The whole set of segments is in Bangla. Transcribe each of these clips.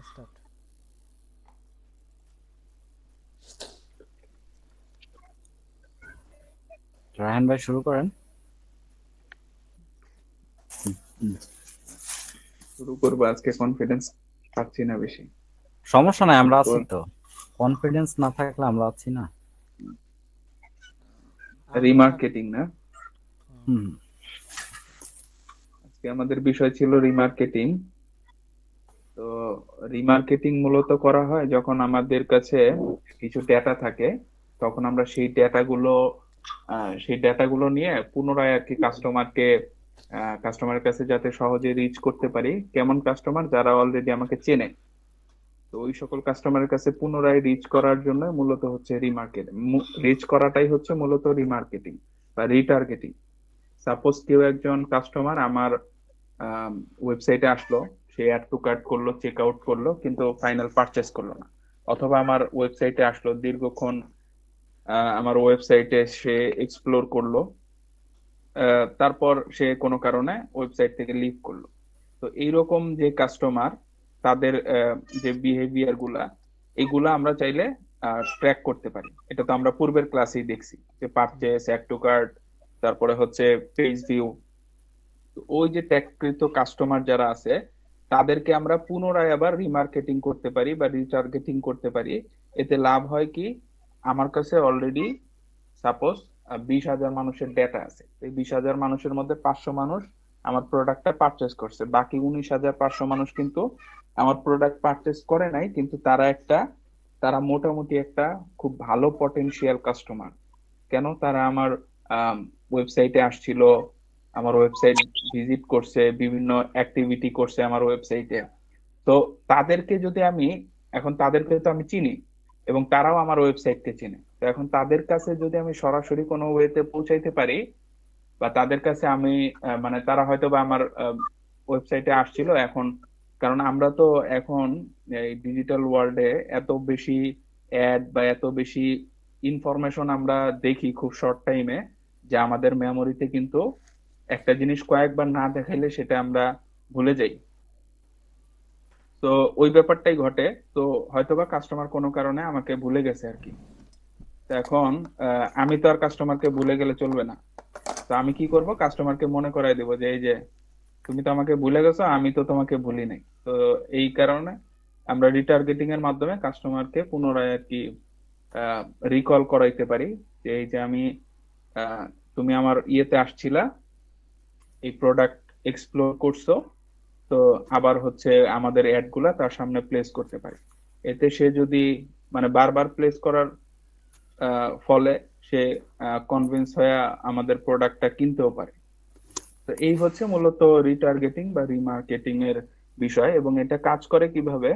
স্টার্ট। রায়হান ভাই শুরু করেন। শুরু করবো। আজকে কনফিডেন্স পাচ্ছি না বেশি। সমস্যা নাই, আমরা আছি তারপর তো। কনফিডেন্স না থাকলে আমরা আছি না। রিমার্কেটিং না, হুম। আজকে আমাদের বিষয় ছিল রিমার্কেটিং। তো রিমার্কেটিং মূলত করা হয় যখন আমাদের কাছে কিছু ডেটা থাকে, তখন আমরা সেই ডেটাগুলো নিয়ে পুনরায় আর কি কাস্টমারের কাছে যাতে সহজে রিচ করতে পারি। কেমন কাস্টমার? যারা অলরেডি আমাকে চেনে। তো ওই সকল কাস্টমারের কাছে পুনরায় রিচ করার জন্য মূলত হচ্ছে রিচ করাটাই হচ্ছে মূলত রিমার্কেটিং বা রিটার্গেটিং। সাপোজ কেউ একজন কাস্টমার আমার ওয়েবসাইটে আসলো, সে অ্যাড টু কার্ট করলো, চেক আউট করলো, কিন্তু ফাইনাল পারচেস করলো না। অথবা আমার ওয়েবসাইটে আসলো, দীর্ঘক্ষণ আমার ওয়েবসাইটে সে এক্সপ্লোর করলো, তারপর সে কোনো কারণে ওয়েবসাইট থেকে লিভ করলো। তো এইরকম যে কাস্টমার, তাদের যে বিহেভিয়ার গুলা, এগুলা আমরা চাইলে ট্র্যাক করতে পারি। এটা তো আমরা পূর্বের ক্লাসেই দেখছি, যে পারচেস, অ্যাড টু কার্ট, তারপরে হচ্ছে পেজ ভিউ। ওই যে ট্যাগকৃত কাস্টমার যারা আছে, তাদেরকে আমরা পুনরায় আবার রিমার্কেটিং করতে পারি বা রিটার্গেটিং করতে পারি। এতে লাভ হয় কি, আমার কাছে অলরেডি সাপোজ 20,000 মানুষের ডেটা আছে। এই 20,000 মানুষের মধ্যে 500 মানুষ আমার প্রোডাক্টটা পারচেস করছে, বাকি 19,500 মানুষ কিন্তু আমার প্রোডাক্ট পারচেস করে নাই, কিন্তু তারা মোটামুটি একটা খুব ভালো পটেনশিয়াল কাস্টমার। কেন? তারা আমার ওয়েবসাইটে আসছিল, আমার ওয়েবসাইট ভিজিট করছে, বিভিন্ন অ্যাক্টিভিটি করছে আমার ওয়েবসাইটে। তো তাদেরকে যদি আমি, এখন তাদেরকে তো আমি চিনি এবং তারাও আমার ওয়েবসাইটকে চিনে, তো এখন তাদের কাছে যদি আমি সরাসরি কোনো ওয়েতে পৌঁছাইতে পারি, বা তাদের কাছে আমি মানে তারা হয়তো বা আমার ওয়েবসাইটে আসছিল এখন, কারণ আমরা তো এখন এই ডিজিটাল ওয়ার্ল্ডে এত বেশি অ্যাড বা এত বেশি ইনফরমেশন আমরা দেখি খুব শর্ট টাইমে, যে আমাদের মেমোরিতে কিন্তু একটা জিনিস কয়েকবার না দেখাইলে সেটা আমরা ভুলে যাই। তো ওই ব্যাপারটাই ঘটে। তো হয়তোবা কাস্টমার কোনো কারণে আমাকে ভুলে গেছে আর কি। তো এখন আমি তো আর কাস্টমারকে ভুলে গেলে চলবে না। তো আমি কি করব, কাস্টমারকে মনে করাই দেবো যে এই যে তুমি তো আমাকে ভুলে গেছো, আমি তো তোমাকে ভুলি নাই। তো এই কারণে আমরা রিটার্গেটিং এর মাধ্যমে কাস্টমারকে পুনরায় আর কি রিকল করাইতে পারি, যে এই যে আহ, তুমি আমার ইয়েতে আসছিলা, এই প্রোডাক্ট এক্সপ্লোর করছো, তো আবার হচ্ছে আমাদের অ্যাড গুলা তার সামনে প্লেস করতে পারি। এতে সে যদি মানে বারবার প্লেস করার ফলে সে কনভিন্স হয়ে আমাদের প্রোডাক্টটা কিনতেও পারে। তো এই হচ্ছে মূলত রিটার্গেটিং বা রিমার্কেটিং এর বিষয়। এবং এটা কাজ করে কিভাবে?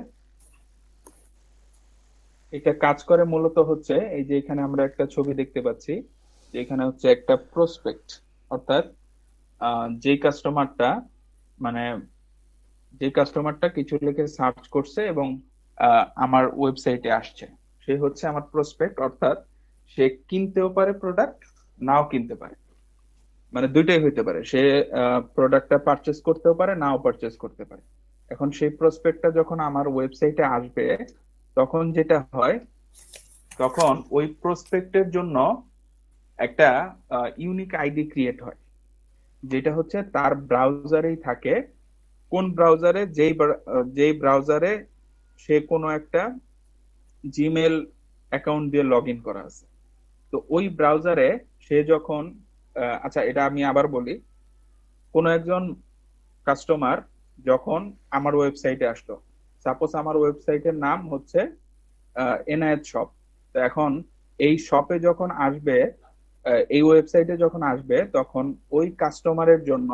এটা কাজ করে মূলত হচ্ছে এই যে এখানে আমরা একটা ছবি দেখতে পাচ্ছি, যে এখানে হচ্ছে একটা প্রসপেক্ট, অর্থাৎ যে কাস্টমারটা মানে যে কাস্টমারটা কিছু লিখে সার্চ করছে এবং আমার ওয়েবসাইটে আসছে, সে হচ্ছে আমার প্রসপেক্ট। অর্থাৎ সে কিনতেও পারে প্রোডাক্ট, নাও কিনতে পারে, মানে দুইটাই হইতে পারে। সে প্রোডাক্টটা পারচেস করতেও পারে, নাও পারচেস করতে পারে। এখন সেই প্রসপেক্টটা যখন আমার ওয়েবসাইটে আসবে, তখন যেটা হয়, তখন ওই প্রসপেক্টের জন্য একটা ইউনিক আইডি ক্রিয়েট হয়, যেটা হচ্ছে তার ব্রাউজারেই থাকে। কোন ব্রাউজারে? যেই ব্রাউজারে সে কোনো একটা জিমেল অ্যাকাউন্ট দিয়ে লগ ইন করা আছে। তো ওই ব্রাউজারে সে যখন আচ্ছা, এটা আমি আবার বলি। কোনো একজন কাস্টমার যখন আমার ওয়েবসাইটে আসলো, সাপোজ আমার ওয়েবসাইটের নাম হচ্ছে এনায়েত শপ। তো এখন এই শপে যখন আসবে, এই ওয়েবসাইটে যখন আসবে, তখন ওই কাস্টমারের জন্য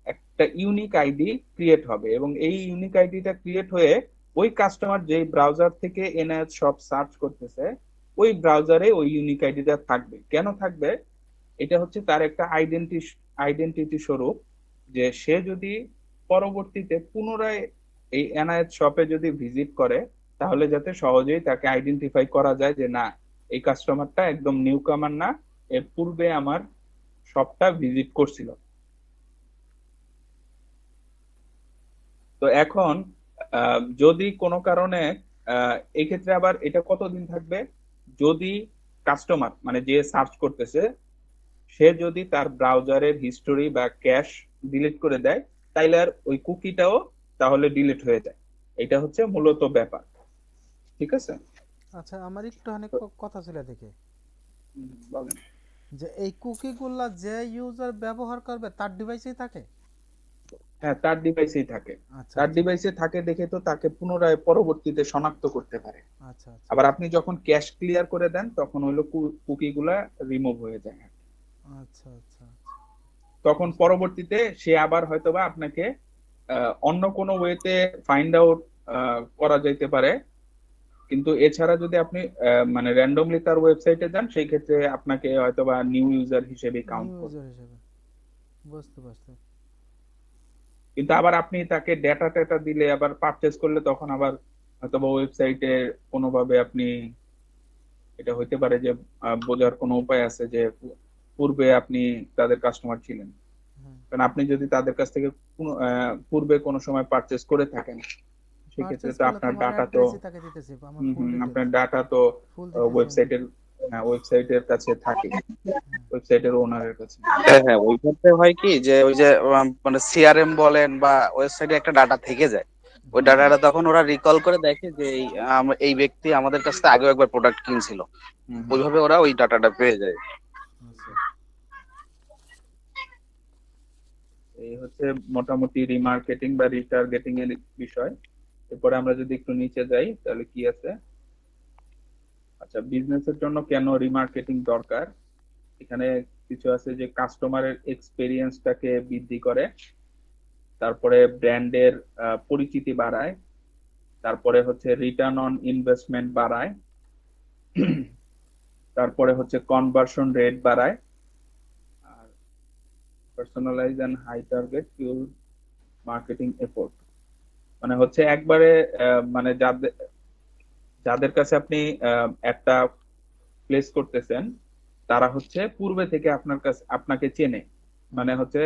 একটা ইউনিক আইডি ক্রিয়েট হবে, এবং এই ইউনিক আইডিটা ক্রিয়েট হয়ে ওই কাস্টমার যে ব্রাউজার থেকে এনআইএস শপ সার্চ করতেছে, ওই ব্রাউজারে ওই ইউনিক আইডিটা থাকবে। কেন থাকবে? এটা হচ্ছে তার একটা আইডেন্টিটি স্বরূপ, যে সে যদি পরবর্তীতে পুনরায় এই এনআইএস শপে যদি ভিজিট করে, তাহলে যাতে সহজেই তাকে আইডেন্টিফাই করা যায় যে না, এই কাস্টমারটা একদম নিউ কামার না, এর পূর্বে আমার শপটা ভিজিট করছিল। তো এখন যদি কোনো কারণে এই ক্ষেত্রে আবার এটা কতদিন থাকবে, যদি কাস্টমার মানে যে সার্চ করতেছে সে যদি তার ব্রাউজারের হিস্টোরি বা ক্যাশ ডিলিট করে দেয়, তাইলে আর ওই কুকিটাও তাহলে ডিলিট হয়ে যায়। এটা হচ্ছে মূলত ব্যাপার। ঠিক আছে। আচ্ছা, আমার একটু অনেক কথা ছিল দেখে, বলেন। যে এই কুকিগুলা যে ইউজার ব্যবহার করবে তার ডিভাইসেই থাকে। হ্যাঁ, তার ডিভাইসেই থাকে। আচ্ছা তার আচ্ছা ডিভাইসে থাকে দেখে তো তাকে পুনরায় পরবর্তীতে শনাক্ত করতে পারে। আচ্ছা আচ্ছা আবার আপনি যখন ক্যাশ ক্লিয়ার করে দেন তখন হলো কুকি গুলা রিমুভ হয়ে যায়। আচ্ছা আচ্ছা তখন বুঝতে- পরবর্তীতে সে আবার হয়তোবা আপনাকে অন্য কোনো ওয়েতে ফাইন্ড আউট করা যাইতে পারে, কিন্তু এছাড়া যদি আপনি মানে র্যান্ডমলি তার ওয়েবসাইটে যান সেই ক্ষেত্রে আপনাকে হয়তোবা নিউ ইউজার হিসেবে কাউন্ট নিউ করবে। ইউজার হিসেবে বুঝতে পারছি। কিন্তু আবার আপনি তাকে ডেটা টেটা দিলে আবার পারচেজ করলে তখন আবার হয়তোবা ওয়েবসাইটে কোনোভাবে আপনি, এটা হইতে পারে যে বোঝার কোনো উপায় আছে যে পূর্বে আপনি তাদের কাস্টমার ছিলেন। হ্যাঁ, কারণ আপনি যদি তাদের কাছ থেকে পূর্বে কোনো সময় পারচেজ করে থাকেন সেক্ষেত্রে পারচেজ তো করলে তো আপনার আমার ডাটা তো, অ্যাড্রেসই তাকে দিতেছি, আমার ফুল আপনার ডিটেলস ডাটা তো ফুল ডিটেলস আমার দিতে। ওয়েবসাইটের কাছে থাকে, হ্যাঁ ওয়েবসাইটের ওনারের কাছে। হ্যাঁ হ্যাঁ, ওই ক্ষেত্রে হয় কি যে ওই যে মানে সিআরএম বলেন বা ওয়েবসাইটে একটা ডাটা থেকে যায়। ওই হুম, হুম, ডাটাটা তখন ওরা রিকল করে দেখে যে এই এই ব্যক্তি আমাদের কাছ থেকে আগেও একবার প্রোডাক্ট কিনছিল। হুম, হুম। ওইভাবে ওরা ওই ডাটাটা পেয়ে যায়। আচ্ছা এই হচ্ছে মোটামুটি রিমার্কেটিং বা রিটার্গেটিং এর বিষয়। এরপরে আমরা যদি একটু নিচে যাই তাহলে কি আছে। আচ্ছা, বিজনেসের জন্য কেন রিমার্কেটিং দরকার, এখানে কিছু আছে যে কাস্টমারের এক্সপেরিয়েন্সটাকে বৃদ্ধি করে, তারপরে ব্র্যান্ডের পরিচিতি বাড়ায়, তারপরে হচ্ছে রিটার্ন অন ইনভেস্টমেন্ট বাড়ায়, তারপরে হচ্ছে কনভার্সন রেট বাড়ায়, আর personalize and high target fuel marketing effort. মানে হচ্ছে একবারে মানে যাদের যাদের কাছে আপনি একটা প্লেস করতেছেন তারা হচ্ছে পূর্বে থেকে আপনার কাছে আপনাকে চেনে, হুম মানে হচ্ছে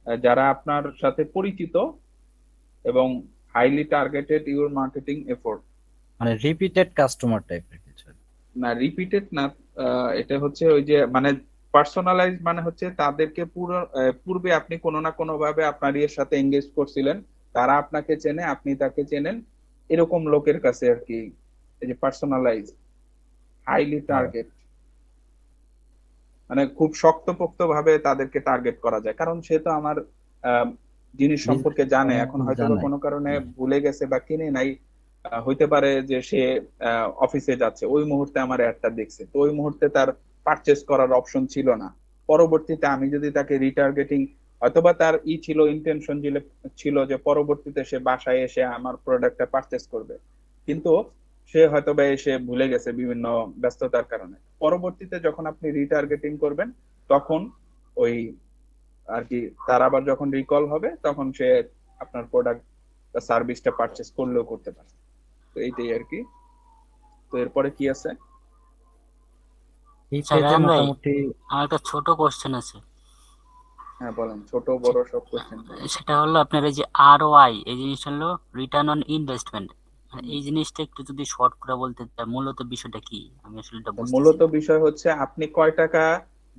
যারা আপনার সাথে পরিচিত এবং highly targeted your marketing effort. মানে রিপিটেড কাস্টমার টাইপের কিছু। না, রিপিটেড না, এটা হচ্ছে ওই যে মানে পার্সোনালাইজ মানে হচ্ছে তাদেরকে পুরো পূর্বে আপনি কোনো না কোনো ভাবে আপনার ইয়ের সাথে এঙ্গেজ করছিলেন, তারা আপনাকে চেনে, আপনি তাকে চেনেন, এরকম লোকের কাছে আর কি। এই যে পার্সোনালাইজ, হাইলি টার্গেট, মানে খুব শক্তপোক্ত ভাবে তাদেরকে টার্গেট করা যায়, কারণ সে তো আমার আহ, জিনিস সম্পর্কে জানে। এখন হয়তো বা জানাই। কোনো কারণে ভুলে গেছে বা কিনে নাই, হইতে পারে যে সে অফিসে যাচ্ছে ওই মুহূর্তে আমার অ্যাডটা দেখছে, তো ওই মুহূর্তে তার পারচেস করার অপশন ছিল না। পরবর্তীতে আমি যদি তাকে রিটার্গেটিং, অথবা তার ছিল ইন্টেনশন ছিল যে পরবর্তীতে সে বাসায় এসে আমার প্রোডাক্টটা পারচেস করবে, কিন্তু সে হয়তো বা এসে ভুলে গেছে বিভিন্ন ব্যস্ততার কারণে। পরবর্তীতে যখন আপনি রিটার্গেটিং করবেন তখন ওই আর কি তার আবার যখন রিকল হবে তখন সে আপনার প্রোডাক্ট বা সার্ভিসটা পারচেস করলেও করতে পারে। তো এইটাই আর কি। তো এরপরে কি আছে? এই আচ্ছা পেজে রায়হান ভাই, মোটামুটি আমার একটা ছোট কোশ্চেন আছে। হ্যাঁ বলেন, ছোট বড় সব কোশ্চেন। সেটা হলো আপনার এই যে ROI, এই জিনিসটা হলো রিটার্ন অন ইনভেস্টমেন্ট, এই জিনিসটা একটু যদি শর্ট করে বলতে চাই, মূলত বিষয়টা কি, আমি আসলে এটা বুঝতেছি মূলত না। বিষয় হচ্ছে আপনি কয় টাকা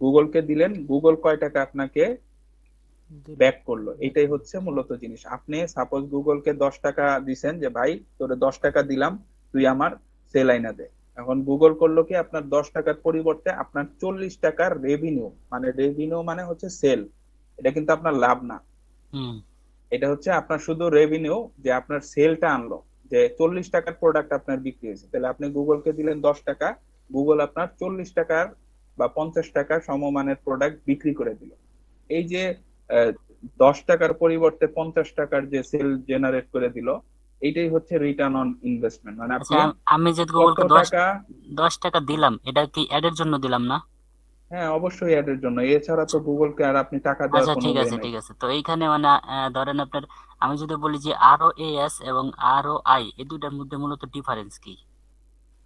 গুগলকে দিলেন, গুগল কয় টাকা আপনাকে দিল ব্যাক করলো, ব্যাক এটাই করলো। হচ্ছে মূলত জিনিস। আপনি সাপোজ গুগলকে 10 টাকা দিছেন যে ভাই তোরে 10 টাকা দিলাম, তুই আমার সেল আইনা দে। এখন গুগল করলো কি, আপনার 10 টাকার পরিবর্তে আপনার 40 টাকার রেভিনিউ, মানে রেভিনিউ মানে হচ্ছে সেল, এটা কিন্তু আপনার লাভ না। হুম। এটা হচ্ছে আপনার শুধু রেভিনিউ, যে আপনার সেলটা আনলো, যে 40 টাকার প্রোডাক্ট আপনার বিক্রি হয়েছে, তাহলে আপনি গুগলকে দিলেন 10 টাকা, গুগল আপনার 40 টাকার বা 50 টাকার সমমানের প্রোডাক্ট বিক্রি করে দিল। এই যে 10 টাকার পরিবর্তে 50 টাকার যে সেল জেনারেট করে দিল, এইটাই হচ্ছে রিটার্ন অন ইনভেস্টমেন্ট। মানে আচ্ছা, আপনি আমি যে কত গুগলকে দশ টাকা। দশ টাকা দিলাম, এটা কি অ্যাডের জন্য দিলাম না? হ্যাঁ, অবশ্যই অ্যাডের জন্য, এছাড়া তো গুগলকে আর আপনি টাকা দেওয়ার আচ্ছা কোনো ঠিক ওয়ে আছে নাই। ঠিক আছে, তো এইখানে মানে ধরেন আপনার, আমি যদি বলি যে ROAS এবং ROI, এই দুইটার মধ্যে মূলত ডিফারেন্স কি?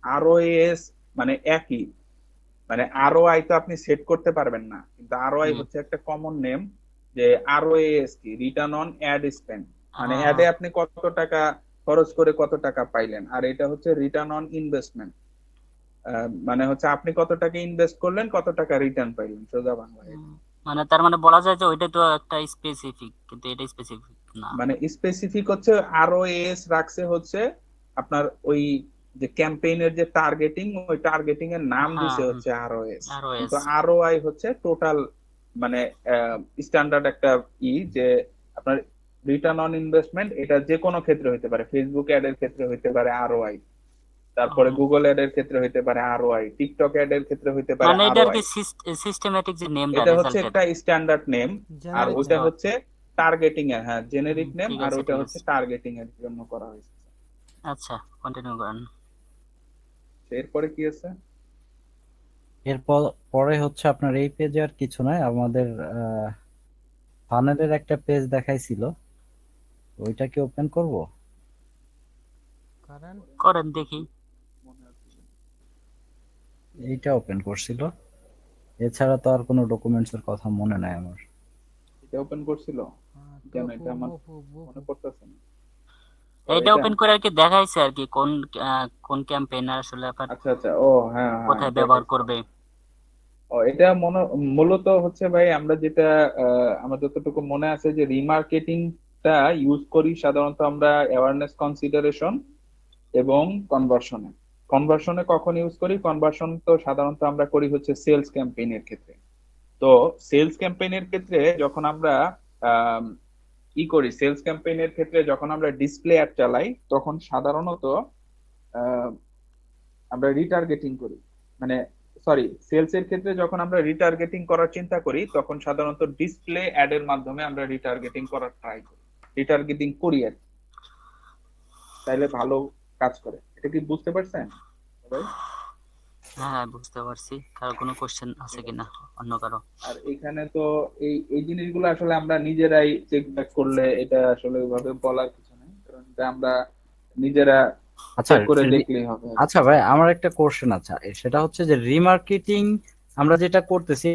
আরওএস মানে একই, মানে আরওআই তো আপনি সেট করতে পারবেন না, কিন্তু আরওআই হুম। হচ্ছে একটা কমন নেম। যে আরওএস কি, রিটার্ন অন অ্যাড স্পেন্ড, মানে আহ, অ্যাডে আপনি কত টাকা খরচ করে কত টাকা পাইলেন, আর এটা হচ্ছে রিটার্ন অন ইনভেস্টমেন্ট, মানে হচ্ছে আপনি কত টাকা ইনভেস্ট করলেন, কত টাকা রিটার্ন পাইলেন, সোজা বাংলায়। মানে তার মানে বলা যায় যে ওইটা তো একটা স্পেসিফিক, কিন্তু এটা স্পেসিফিক না। মানে স্পেসিফিক হচ্ছে আরওএস রাখছে হচ্ছে আপনার ওই যে ক্যাম্পেইনের যে টার্গেটিং, ওই টার্গেটিং এর নাম দিছে হচ্ছে আরওএস, ROS কিন্তু আরওআই হচ্ছে টোটাল মানে স্ট্যান্ডার্ড একটা যে আপনার রিটার্ন অন ইনভেস্টমেন্ট, এটা যে কোনো ক্ষেত্রে হতে পারে, ফেসবুক অ্যাড এর ক্ষেত্রে হতে পারে আরওআই, তারপরে গুগল অ্যাড এর ক্ষেত্রে হতে পারে আরওআই, টিকটক অ্যাড এর ক্ষেত্রে হতে পারে মানে এটা আর আরওআই। কি সিস্টেমেটিক যে নেমটা এটা হচ্ছে রেজাল্টের। একটা স্ট্যান্ডার্ড নেম, আর জেনারিক ওইটা নেম। হচ্ছে টার্গেটিং এর, হ্যাঁ জেনেরিক নেম, ঠিক আর আছে, ওইটা ঠিক হচ্ছে আছে। টার্গেটিং এর জন্য করা হয়েছে। আচ্ছা, কন্টিনিউ করেন। এরপরে কি আছে? এরপর পরে হচ্ছে আপনার এই পেজে আর কিছু নয়, আমাদের ফানেলের একটা পেজ দেখাইছিল, ওইটা কি ওপেন করব? কারণ করেন দেখি। এইটা ওপেন করছিল, এছাড়া তো আর কোনো ডকুমেন্টস এর কথা মনে নাই আমার। এটা ওপেন করছিল কেন, এটা আমার মনে পড়তেছে না। ও, এটা এটা? ওপেন করে আর কি দেখাইছে আর কি কোন ক্যাম্পেইনার আসলে আপনার আচ্ছা আচ্ছা, ও হ্যাঁ হ্যাঁ, কোথায় এটা ব্যবহার দেখছি। করবে। ও, এটা মূলত হচ্ছে ভাই, আমরা যেটা আমার যতটুকু মনে আছে যে রিমার্কেটিংটা ইউজ করি সাধারণত আমরা অ্যাওয়ারনেস কনসিডারেশন এবং কনভার্সনে। কনভার্সনে কখন ইউজ করি? কনভার্সন তো সাধারণত আমরা করি হচ্ছে সেলস ক্যাম্পেইনের ক্ষেত্রে। তো সেলস ক্যাম্পেইনের ক্ষেত্রে যখন আমরা আম, সেলস ক্যাম্পেইনের ক্ষেত্রে যখন আমরা ডিসপ্লে অ্যাড চালাই, তখন সাধারণত আহ, আমরা রিটার্গেটিং করি, মানে সরি, সেলস এর ক্ষেত্রে যখন আমরা রিটার্গেটিং করার চিন্তা করি, তখন সাধারণত ডিসপ্লে অ্যাড এর মাধ্যমে আমরা রিটার্গেটিং করার ট্রাই করি, রিটার্গেটিং করি আর কি। তাইলে ভালো কাজ করে। এটা কি বুঝতে পারছেন সবাই? হ্যাঁ, বুঝতে পারছি। কারো কোনো কোশ্চেন আছে কিনা অন্য কারো? আর এখানে তো এই এই জিনিসগুলো আসলে আমরা নিজেরাই চেক ব্যাক করলে এটা আসলে ওইভাবে বলার কিছু নেই, কারণ এটা আমরা নিজেরা আচ্ছা চেক করে দেখলেই হবে। আচ্ছা ভাই, আমার একটা কোশ্চেন আছে, সেটা হচ্ছে যে রিমার্কেটিং আমরা যেটা করতেছি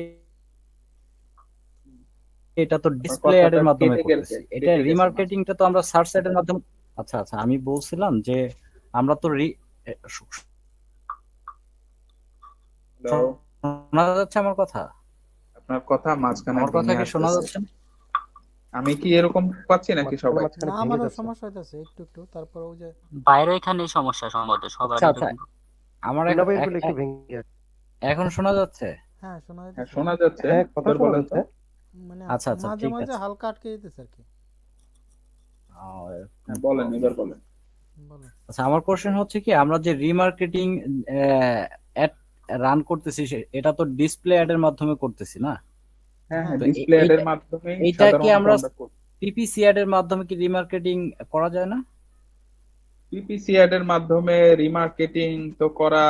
এটা তো ডিসপ্লে অ্যাড এর কথাটা মাধ্যমে কেটে করতেছি, গেছে, এটা কেটে গেছে রিমার্কেটিংটা তো আমরা সার্চ অ্যাড এর মাধ্যমে। আচ্ছা আচ্ছা, আমি বলছিলাম যে আমরা তো হ্যালো, শোনা যাচ্ছে আমার কথা? আপনার কথা মাঝখানে আমার কথা ভেঙে কি শোনা আসতেছে। যাচ্ছে না? আমি কি এরকম পাচ্ছি নাকি সবাই? না, আমারও সমস্যা হইতেছে একটু একটু, তারপর ওই যে বাইরে এখানে সমস্যা সম্ভবত সবার। আচ্ছা আচ্ছা, আমার এখন শোনা যাচ্ছে? হ্যাঁ শোনা হ্যাঁ যাইতেছে, শোনা যাচ্ছে, এবার বলেন তো। মানে আচ্ছা আচ্ছা, মাঝে ঠিক মাঝে আছে। হালকা আটকে যেতেছে আর কি। হ্যাঁ, বলেন, এবার বলেন। বলো। আচ্ছা, আমার কোশ্চেন হচ্ছে কি, আমরা যে রিমার্কেটিং অ্যাড রান করতেছি এটা তো ডিসপ্লে অ্যাড এর মাধ্যমে করতেছি না? হ্যাঁ হ্যাঁ, তো ডিসপ্লে অ্যাড এর এইটা মাধ্যমে এইটা কি সাধারণত আমরা আমরা করি। পিপিসি অ্যাড এর মাধ্যমে কি রিমার্কেটিং করা যায় না? পিপিসি অ্যাড এর মাধ্যমে রিমার্কেটিং তো করা,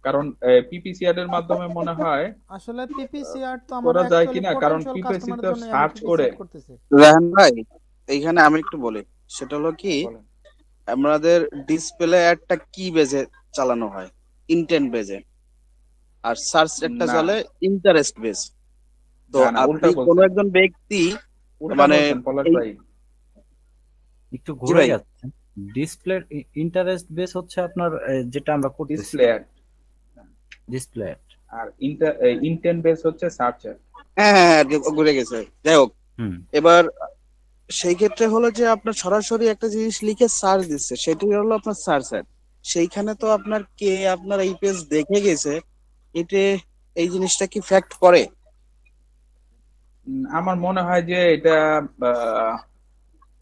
কারণ পিপিসি অ্যাড এর মাধ্যমে মনে হয় আসলে পিপিসিআর তো আমরা করা যায় অ্যাকচুয়ালি কিনা, কারণ পটেনশিয়াল পিপিসি কাস্টমারের তো জন্য সার্চ করে। করতেছি। রাহান ভাই, এইখানে আমি একটু বলি, সেটা হলো কি, বলেন। আমাদের ডিসপ্লে অ্যাডটা কি বেজে চালানো হয়? ইন্টেন্ট বেজে। আর সার্চ একটা না চলে ইন্টারেস্ট বেজ। তো না না, আপনি উল্টা কোনো বলছেন, একজন ব্যক্তি উল্টা মানে বলছেন পলাশ এই, ভাই। একটু জি ঘুরে ভাই, যাচ্ছে। ডিসপ্লে ইন্টারেস্ট বেস হচ্ছে আপনার যেটা আমরা করতেছি ডিসপ্লে অ্যাড ডিসপ্লে অ্যাড। আর ইন্টেন্ট বেস হচ্ছে সার্চার। হ্যাঁ হ্যাঁ হ্যাঁ, ঘুরে গেছে। যাই হোক, হুম। এবার সেই ক্ষেত্রে হলো যে আপনার সরাসরি একটা জিনিস লিখে সার্চ দিচ্ছে, সেটাই হলো আপনার সার্চ অ্যাড। সেইখানে তো আপনার কে আপনার এই পেজ দেখে গেছে, এতে এই জিনিসটা কি ফ্যাক্ট করে? আমার মনে হয় যে এটা আহ,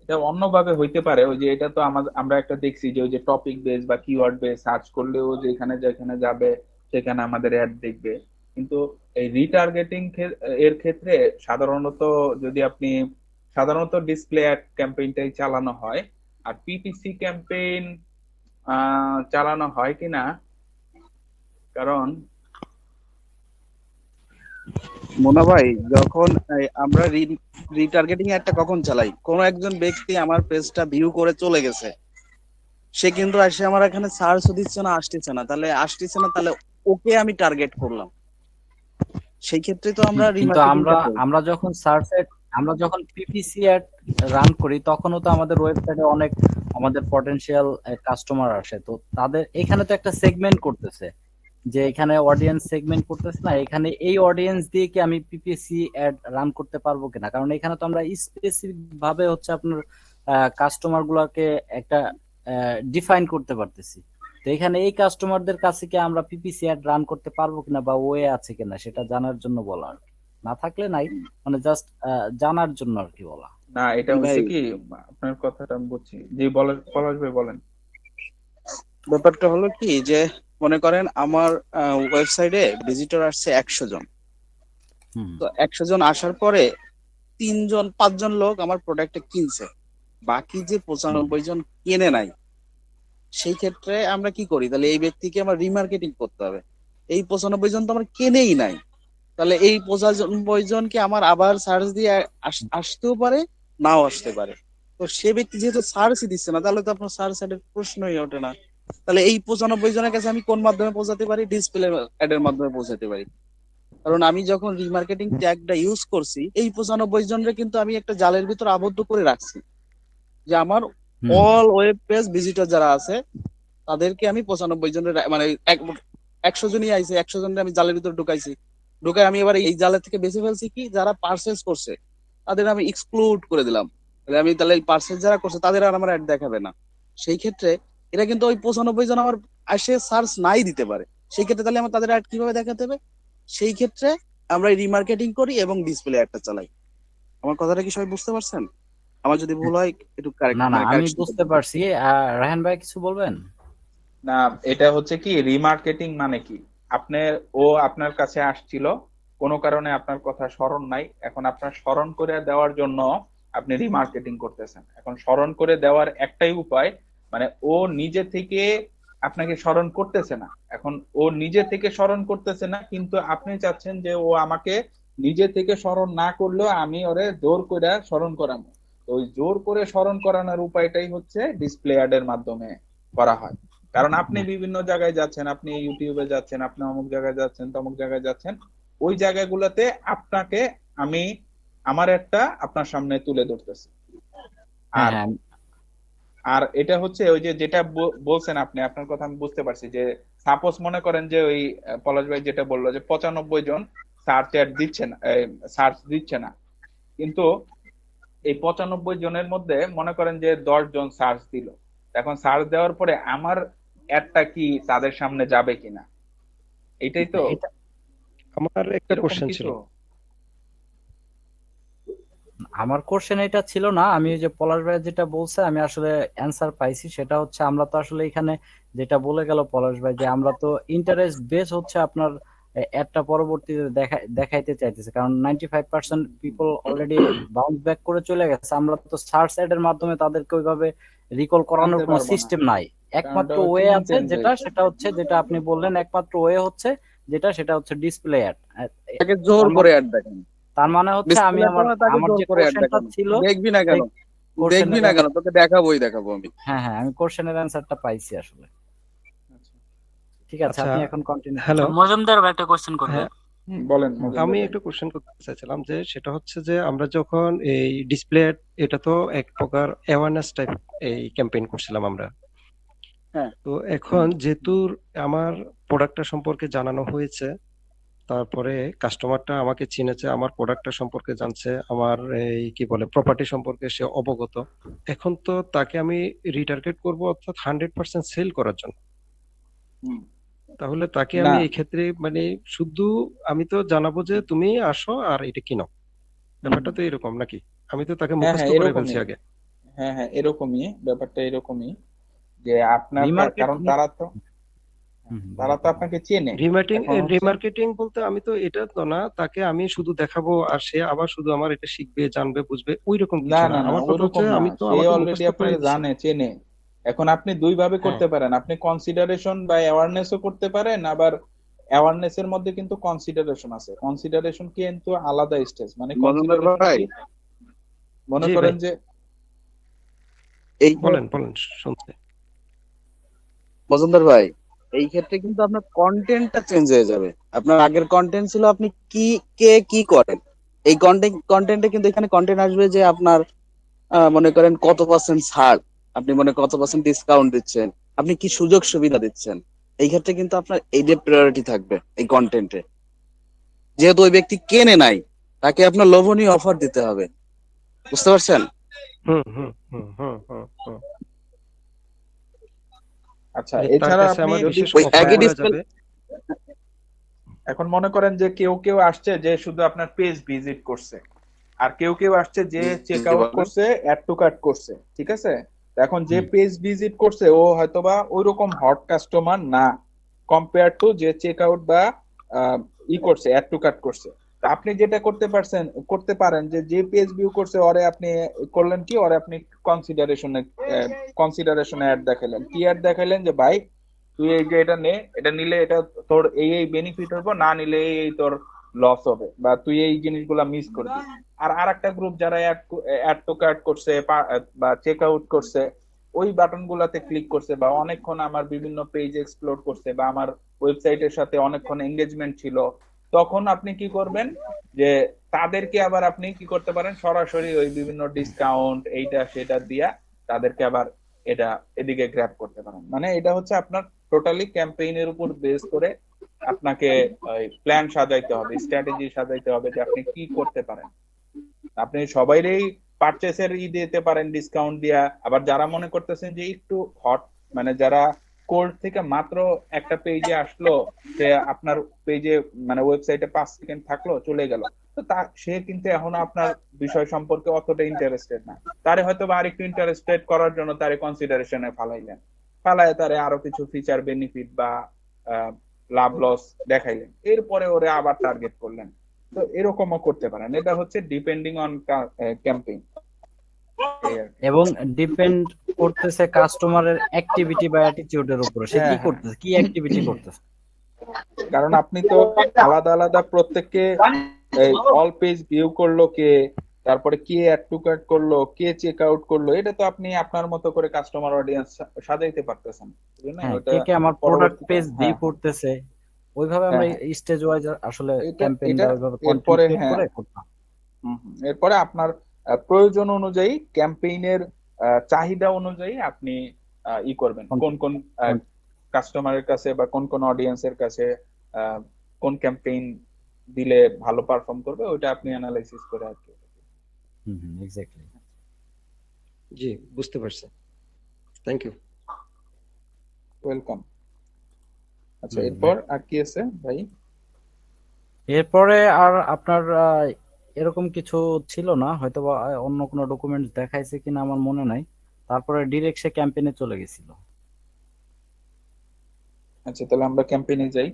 এটা অন্যভাবে হইতে পারে। ওই যে এটা তো আমরা একটা দেখছি যে ওই যে টপিক বেস বা কিওয়ার্ড বেস সার্চ করলেও যেখানে যেখানে যাবে সেখানে আমাদের অ্যাড দেখবে, কিন্তু এই রিটার্গেটিং এর ক্ষেত্রে সাধারণত যদি আপনি সাধারণত ডিসপ্লে অ্যাড ক্যাম্পেইনটাই চালানো হয়। আর পিপিসি ক্যাম্পেইন চালানো হয় কিনা, কারণ মোনা ভাই, যখন আমরা রিটার্গেটিং একটা কখন চালাই, কোনো একজন ব্যক্তি আমার পেজটা ভিউ করে চলে গেছে, সে কিন্তু এসে আমার এখানে সার্চও দিচ্ছে না, আসতেছে না, তাহলে ওকে আমি টার্গেট করলাম, সেই ক্ষেত্রে তো আমরা কিন্তু আমরা রিমার্কেটিংটা করি। আমরা যখন সার্চ আমরা যখন পিপিসি অ্যাড রান করি তখনও তো আমাদের ওয়েবসাইটে অনেক আমাদের পটেনশিয়াল কাস্টমার আসে, তো তাদের এখানে তো একটা সেগমেন্ট করতেছে, যে এখানে অডিয়েন্স সেগমেন্ট করতেছে না, এখানে এই অডিয়েন্স দিয়ে কি আমি পিপিসি অ্যাড রান করতে পারবো কিনা, কারণ এখানে তো আমরা স্পেসিফিক ভাবে হচ্ছে আপনার কাস্টমার গুলাকে একটা ডিফাইন করতে পারতেছি। তো এখানে এই কাস্টমারদের কাছে কি আমরা পিপিসি অ্যাড রান করতে পারবো কিনা বা ওয়ে আছে কিনা সেটা জানার জন্য বলা আর কি। না থাকলে নাই, মানে জাস্ট জানার জন্য আর কি বলা। না, এটা ভাই হচ্ছে কি, আপনার কথাটা আমি বুঝছি, জি বলেন পলাশ ভাই বলেন। ব্যাপারটা হলো কি যে মনে করেন আমার ওয়েবসাইটে ভিজিটর আসছে 100 জন। হুম তো 100 জন আসার পরে 5জন লোক আমার প্রোডাক্টটা কিনছে, বাকি যে 95 জন কেনে নাই, সেই ক্ষেত্রে আমরা কি করি? তাহলে এই ব্যক্তিকে আমার রিমার্কেটিং করতে হবে। এই 95 জন তো আমার কেনেই নাই, তাহলে এই 95 জনকে আমার আবার সার্চ দিয়ে আসতেও পারে, নাও আসতে পারে। তো সে ব্যক্তি যেহেতু সার্চই দিচ্ছে না, তাহলে তো আপনার সার্চ অ্যাডের প্রশ্নই ওঠে না। তাহলে এই 95 জনের কাছে আমি কোন মাধ্যমে পৌঁছাতে পারি? ডিসপ্লে অ্যাডের মাধ্যমে পৌঁছাতে পারি। কারণ আমি যখন রিমার্কেটিং ট্যাগটা ইউজ করছি, এই 95 জনরে কিন্তু আমি একটা জালের ভিতর আবদ্ধ করে রাখছি, যে আমার হুম অল ওয়েব পেজ ভিজিটর যারা আছে তাদেরকে আমি 95 জনের মানে 100 জনই আইছে, 100 জনের আমি জালের ভিতর ঢুকাইছি। ঢুকাই আমি এবার এই জালের থেকে বেছে ফেলছি কি, যারা পার্সেস করছে তাদের আমি এক্সক্লুড করে দিলাম। তাহলে এই পার্সেস যারা করছে তাদের আর আমার অ্যাড দেখাবে না। সেই ক্ষেত্রে এরা কিন্তু ওই 95 জন আমার আসে সার্চ নাই দিতে পারে। সেই ক্ষেত্রে তাহলে আমার তাদের অ্যাড কিভাবে দেখাতে হবে? সেই ক্ষেত্রে আমরা রিমার্কেটিং করি এবং ডিসপ্লে অ্যাডটা চালাই। আমার কথাটা কি সবাই বুঝতে পারছেন? আমার যদি ভুল হয় একটু না না, আমি কারেকশন বুঝতে করবেন। পারছি। রায়হান ভাই কিছু বলবেন? না, এটা হচ্ছে কি রিমার্কেটিং মানে কি, আপনার কাছে আসছিল, কোনো কারণে আপনার কথা স্মরণ নাই, এখন আপনার স্মরণ করে দেওয়ার জন্য আপনি রিমার্কেটিং করতেছেন। এখন স্মরণ করে দেওয়ার একটাই উপায়, মানে ও নিজে থেকে আপনাকে স্মরণ করতেছে না। এখন ও নিজে থেকে স্মরণ করতেছে না, কিন্তু আপনি চাচ্ছেন যে ও আমাকে নিজে থেকে স্মরণ না করলেও আমি ওরে জোর করে স্মরণ করাবো। তো ওই জোর করে স্মরণ করানোর উপায়টাই হচ্ছে ডিসপ্লে অ্যাডের মাধ্যমে করা হয়। কারণ আপনি বিভিন্ন জায়গায় যাচ্ছেন, আপনি ইউটিউবে যাচ্ছেন, আপনি অমুক জায়গায় যাচ্ছেন, তমুক জায়গায় যাচ্ছেন, ওই জায়গাগুলোতে আপনাকে আমি আমার একটা আপনার সামনে তুলে ধরতেছি। হ্যাঁ আর হ্যাঁ আর এটা হচ্ছে ওই যে যেটা বলছেন আপনি, আপনার কথা আমি বুঝতে পারছি, যে সাপোজ মনে করেন যে ওই পলাশ ভাই যেটা বললো যে 95 জন সার্চ অ্যাড দিচ্ছে না, সার্চ দিচ্ছে না, কিন্তু এই 95 জনের মধ্যে মনে করেন যে 10 জন সার্চ দিল। এখন সার্চ দেওয়ার পরে আমার অ্যাডটা কি তাদের সামনে যাবে কিনা, এটাই তো, এটা আমার একটা এরকম কোশ্চেন ছিল। কিছু। আমার কোশ্চেন এটা ছিল না, আমি ওই যে পলাশ ভাই যেটা বলছে আমি আসলে অ্যান্সার পাইছি। সেটা হচ্ছে আমরা তো আসলে এখানে যেটা বলে গেল পলাশ ভাই, যে আমরা তো ইন্টারেস্ট বেস হচ্ছে আপনার একটা পরবর্তীতে দেখাইতে চাইতেছে, কারণ 95% পিপল অলরেডি বাউন্স ব্যাক করে চলে গেছে। আমরা তো সার্চ অ্যাড এর মাধ্যমে তাদেরকে ওইভাবে রিকল করানোর আনতে কোনো পারবো না, সিস্টেম নাই। কারণটা একমাত্র হচ্ছে ওয়ে আছে ইনটেনজেন্ট। যেটা আপনি বললেন, একমাত্র ওয়ে হচ্ছে সেটা হচ্ছে ডিসপ্লে অ্যাড। তাকে জোর তার করে মানে অ্যাড দেখান, তার মানে হচ্ছে আমি ডিসপ্লে আমার তাকে আমার জোর যে করে অ্যাড কোশ্চেনটা দেখানো। ছিল দেখবি না সেই কেন? দেখবি কোশ্চেনের, না কেন? তোকে দেখাবোই দেখাবো আমি। হ্যাঁ হ্যাঁ, আমি কোশ্চেনের অ্যান্সারটা পাইছি আসলে। ঠিক আছে, আচ্ছা, আপনি এখন কন্টিনিউ হ্যালো। করেন। মজুমদার একটা কোশ্চেন করবে। হ্যাঁ, বলেন হুম, মজুমদার আমি ভাই। একটা কোশ্চেন করতে চাইছিলাম, যে সেটা হচ্ছে যে আমরা যখন এই ডিসপ্লে, এটা তো এক প্রকার অ্যাওয়ারনেস টাইপ এই ক্যাম্পেইন করছিলাম আমরা। হ্যাঁ, তো এখন যেহেতু আমার প্রোডাক্টটা সম্পর্কে জানানো হয়েছে, তারপরে কাস্টমারটা আমাকে চিনেছে, আমার প্রোডাক্টটা সম্পর্কে জানছে, আমার এই কি বলে প্রপার্টি সম্পর্কে সে অবগত। এখন তো তাকে আমি রিটার্গেট করব, অর্থাৎ 100% সেল করার জন্য। হুম। তাহলে তাকে না, আমি এই ক্ষেত্রে মানে শুধু আমি তো জানাবো যে তুমি আসো আর এটা কিনো, ব্যাপারটা তো এরকম নাকি? আমি তো তাকে হ্যাঁ মুখস্থ হ্যাঁ করে ফেলছি এরকমই, আগে। হ্যাঁ হ্যাঁ এরকমই, ব্যাপারটা এরকমই, যে আপনার কারণ রিমার্কেটিং। তারা বলেন তো আপনাকে চেনে। রিমার্কেটিং এখন হচ্ছে রিমার্কেটিং বলতে আমি তো এটা তো না, তাকে আমি শুধু দেখাবো আর সে আবার শুধু আমার এটা শিখবে, জানবে, বুঝবে, ওই রকম না কিছু না। না না আমার কথা হচ্ছে ওরকম না, আমি তো সে আমাকে অলরেডি মুখস্থ করে আপনাকে দিছি। জানে, চেনে। এখন আপনি দুই ভাবে হ্যাঁ, করতে পারেন, আপনি কনসিডারেশন বা অ্যাওয়ারনেসও করতে পারেন, আবার অ্যাওয়ারনেস এর মধ্যে কিন্তু কনসিডারেশন আছে, কনসিডারেশন কিন্তু আলাদা স্টেজ, মানে মজুমদার কনসিডারেশন ভাই, কি, মনে জি করেন ভাই, যে এই বলেন বলেন, শুনছি। মজুমদার ভাই, এই ক্ষেত্রে কিন্তু আপনার কন্টেন্টটা চেঞ্জ হয়ে যাবে। আপনার আগের কন্টেন্ট ছিল আপনি কি কে কি করেন, এই কন্টেন্টে কিন্তু এখানে কন্টেন্ট আসবে যে আপনার মনে করেন কত পার্সেন্ট ছাড়, আপনি মনে কত পার্সেন্ট ডিসকাউন্ট দিচ্ছেন, আপনি কি সুযোগ সুবিধা দিচ্ছেন। এই ক্ষেত্রে কিন্তু আপনার এইটা প্রায়োরিটি থাকবে এই কন্টেন্টে, যেহেতু ওই ব্যক্তি কেনে নাই, তাকে আপনার লোভনীয় অফার দিতে হবে। বুঝতে পারছেন? হুম হুম হুম হুম হুম হুম। আচ্ছা, যে তার এছাড়া কাছে আপনি আমার যদি বিশেষ ওই অফার একই করা ডিসপ্লে যাবে। এখন মনে করেন যে কেউ কেউ আসছে যে শুধু আপনার পেজ ভিজিট করছে, আর কেউ কেউ আসছে যে চেক আউট বলেন। করছে, অ্যাড টু কার্ট করছে, ঠিক আছে? তো এখন যে হুম। পেজ ভিজিট করছে ও হয়তোবা ওইরকম হট কাস্টমার না কম্পেয়ার টু যে চেক আউট বা করছে, অ্যাড টু কার্ট করছে। তো আপনি যেটা করতে পারেন যে যে পেজ ভিউ করছে ওরে আপনি করলেন কি, ওরে আপনি কনসিডারেশনে অ্যাড দেখালেন। কি অ্যাড দেখাইলেন যে ভাই তুই এই যে এটা নে, এটা নিলে এটা তোর এই এই বেনিফিট হবে, না নিলে এই এই তোর লস হবে, বা তুই এই জিনিসগুলা মিস করবি। আর আরেকটা গ্রুপ যারা অ্যাড টু কার্ট করছে বা চেক আউট করছে, ওই বাটন গুলাতে ক্লিক করছে বা অনেকক্ষণ আমার বিভিন্ন পেজ এক্সপ্লোর করছে বা আমার ওয়েবসাইটের সাথে অনেকক্ষণ এঙ্গেজমেন্ট ছিল, তখন আপনি কি করবেন যে তাদেরকে আবার আপনি কি করতে পারেন, সরাসরি ওই বিভিন্ন ডিসকাউন্ট এইটা সেটা দিয়া তাদেরকে আবার এটা এদিকে গ্র্যাব করতে পারেন। মানে এটা হচ্ছে আপনার টোটালি ক্যাম্পেইনের উপর বেস করে আপনাকে প্ল্যান সাজাইতে হবে, স্ট্র্যাটেজি সাজাইতে হবে যে আপনি কি করতে পারেন। আপনি সবাইরই পারচেসের দিতে পারেন ডিসকাউন্ট দিয়া, আবার যারা মনে করতেছেন যে একটু হট, মানে যারা কোল্ড থেকে মাত্র একটা পেজে আসলো, সে আপনার পেজে মানে ওয়েবসাইটে 5 সেকেন্ড থাকলো চলে গেল, তো সে কিন্তু এখনো আপনার বিষয় সম্পর্কে অতটা ইন্টারেস্টেড না। তারে হয়তো বা আরেকটু ইন্টারেস্টেড করার জন্য তারে কনসিডারেশনে ফালায় তারে আরো কিছু ফিচার বেনিফিট বা আহ, লাভ লস দেখাইলেন, এরপরে ওরে আবার টার্গেট করলেন। তো এরকমও করতে পারেন, এটা হচ্ছে ডিপেন্ডিং অন ক্যাম্পেইন। এবং ডিপেন্ড করতেছে কাস্টমারের অ্যাক্টিভিটি বা অ্যাটিটিউডের উপরে, সে হ্যাঁ কি হ্যাঁ, করতেছে, কি অ্যাক্টিভিটি করতেছে। কারণ আপনি তো আলাদা আলাদা প্রত্যেককে অল পেজ ভিউ করলো কে, তারপরে কে অ্যাড টু কার্ট করলো, কে চেক আউট করলো, এটা তো আপনি আপনার মতো করে কাস্টমার অডিয়েন্স সাজাইতে পারতেছেন, বুঝলেন? হ্যাঁ, ওটা কে কে আমার প্রোডাক্ট পরবর্তীতে পেজ ভিউ হ্যাঁ হ্যাঁ করতেছে, ওইভাবে হ্যাঁ আমরা হ্যাঁ স্টেজ ওয়াইজ আসলে এটা ক্যাম্পেইনটা এটা ওইভাবে কন্টেন্ট এরপরে ক্রিয়েট হ্যাঁ, করে করতাম। এরপরে আপনার প্রয়োজন অনুযায়ী ক্যাম্পেইনের চাহিদা অনুযায়ী আপনি করবেন কোন কোন কাস্টমারের কাছে বা কোন কোন অডিয়েন্সের কাছে আহ, কোন ক্যাম্পেইন দিলে ভালো পারফর্ম করবে, ওইটা আপনি অ্যানালাইসিস করে আর কি। হুম হুম, এক্স্যাক্টলি। জি, বুঝতে পারছি। Thank you. ওয়েলকাম। আচ্ছা, এরপর আর কি আছে ভাই? এরপরে আর আপনার এরকম কিছু ছিল না, হয়তো বা অন্য কোনো ডকুমেন্ট দেখাইছে কিনা আমার মনে নাই। তারপরে ডিরেক্ট সে ক্যাম্পেইনে চলে গেছিল। আচ্ছা, তাহলে আমরা ক্যাম্পেইনে যাই।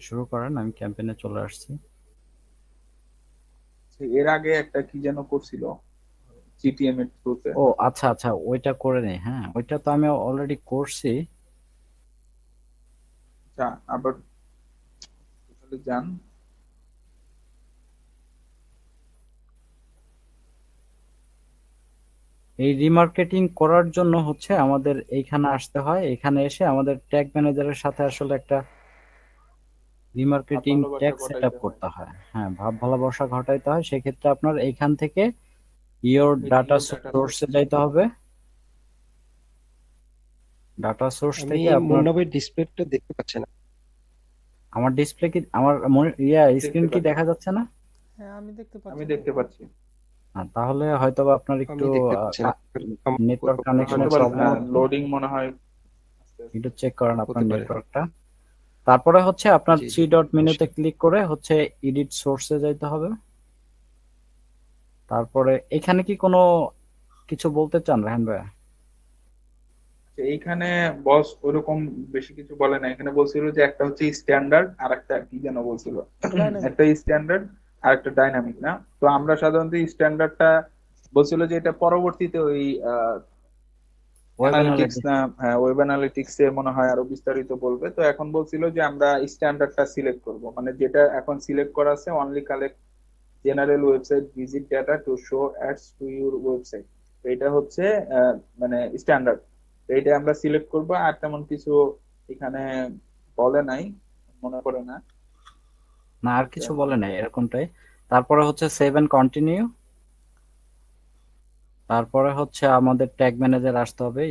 শুরু করেন, আমি ক্যাম্পেইনে চলে আসছি। এর আগে একটা কি যেন করছিল জিটিএম এর থ্রুতে। ও আচ্ছা আচ্ছা, ওইটা করে নেই। হ্যাঁ, ওইটা তো আমি অলরেডি করছি। আচ্ছা, আবার তাহলে যান। এই রিমার্কেটিং করার জন্য হচ্ছে আমাদের এইখানে আসতে হয়, এখানে এসে আমাদের ট্যাগ ম্যানেজারের সাথে আসলে একটা রিমার্কেটিং ভালোবাসা ট্যাগ সেট আপ ঘটাইতে হয়। করতে হয়। হ্যাঁ, ভাব ভালোবাসা ঘটাইতে হয়। সেক্ষেত্রে আপনার এইখান থেকে ইওর ডাটা ইওর ডাটা সোর্সে যাইতে হবে। ডাটা সোর্স আমি থেকে আপনার মুন্না ভাই ডিসপ্লেটা দেখতে পাচ্ছি না। আমার ডিসপ্লে কি আমার স্ক্রিন দেখতে কি পাচ্ছি, দেখা যাচ্ছে না? হ্যাঁ আমি দেখতে আমি পাচ্ছি। দেখতে পাচ্ছি। তাহলে হয়তোবা আপনার আমি একটু দেখতে পাচ্ছি না। নেটওয়ার্ক কানেকশনের হয়তো প্রবলেম হচ্ছে। লোডিং মনে হয়। একটু চেক করেন আপনার হতে পারে। নেটওয়ার্কটা। তারপরে হচ্ছে আপনার জি থ্রি জি, ডট মেনুতে অবশ্যই। ক্লিক করে হচ্ছে এডিট সোর্সে যাইতে হবে। তারপরে এখানে কি কোনো কিছু বলতে চান রাহান ভাই? এইখানে বস ওরকম বেশি কিছু বলে না, এখানে বলছিল যে একটা হচ্ছে স্ট্যান্ডার্ড আর একটা কি যেন বলছিল, ডাইনামিক। একটা স্ট্যান্ডার্ড আর একটা ডাইনামিক না। তো আমরা সাধারণত স্ট্যান্ডার্ডটা বলছিল যে এটা পরবর্তীতে ওই ওয়েব অ্যানালিটিক্স অ্যানালিটিক্স। না, হ্যাঁ ওয়েব অ্যানালিটিক্স এ মনে হয় আরো বিস্তারিত বলবে। তো এখন বলছিল যে আমরা স্ট্যান্ডার্ডটা সিলেক্ট করব, মানে যেটা এখন সিলেক্ট করা আছে only collect general website visit data to show ads to your website. এটা হচ্ছে মানে স্ট্যান্ডার্ড। এইটা আমরা সিলেক্ট করব, আর তেমন কিছু এখানে বলে নাই, মনে করে না। না, আর কিছু বলে নাই এরকমটাই। তারপরে হচ্ছে সেভ এন্ড কন্টিনিউ। তারপরে হচ্ছে আমাদের ট্যাগ ম্যানেজার আসতে হবে।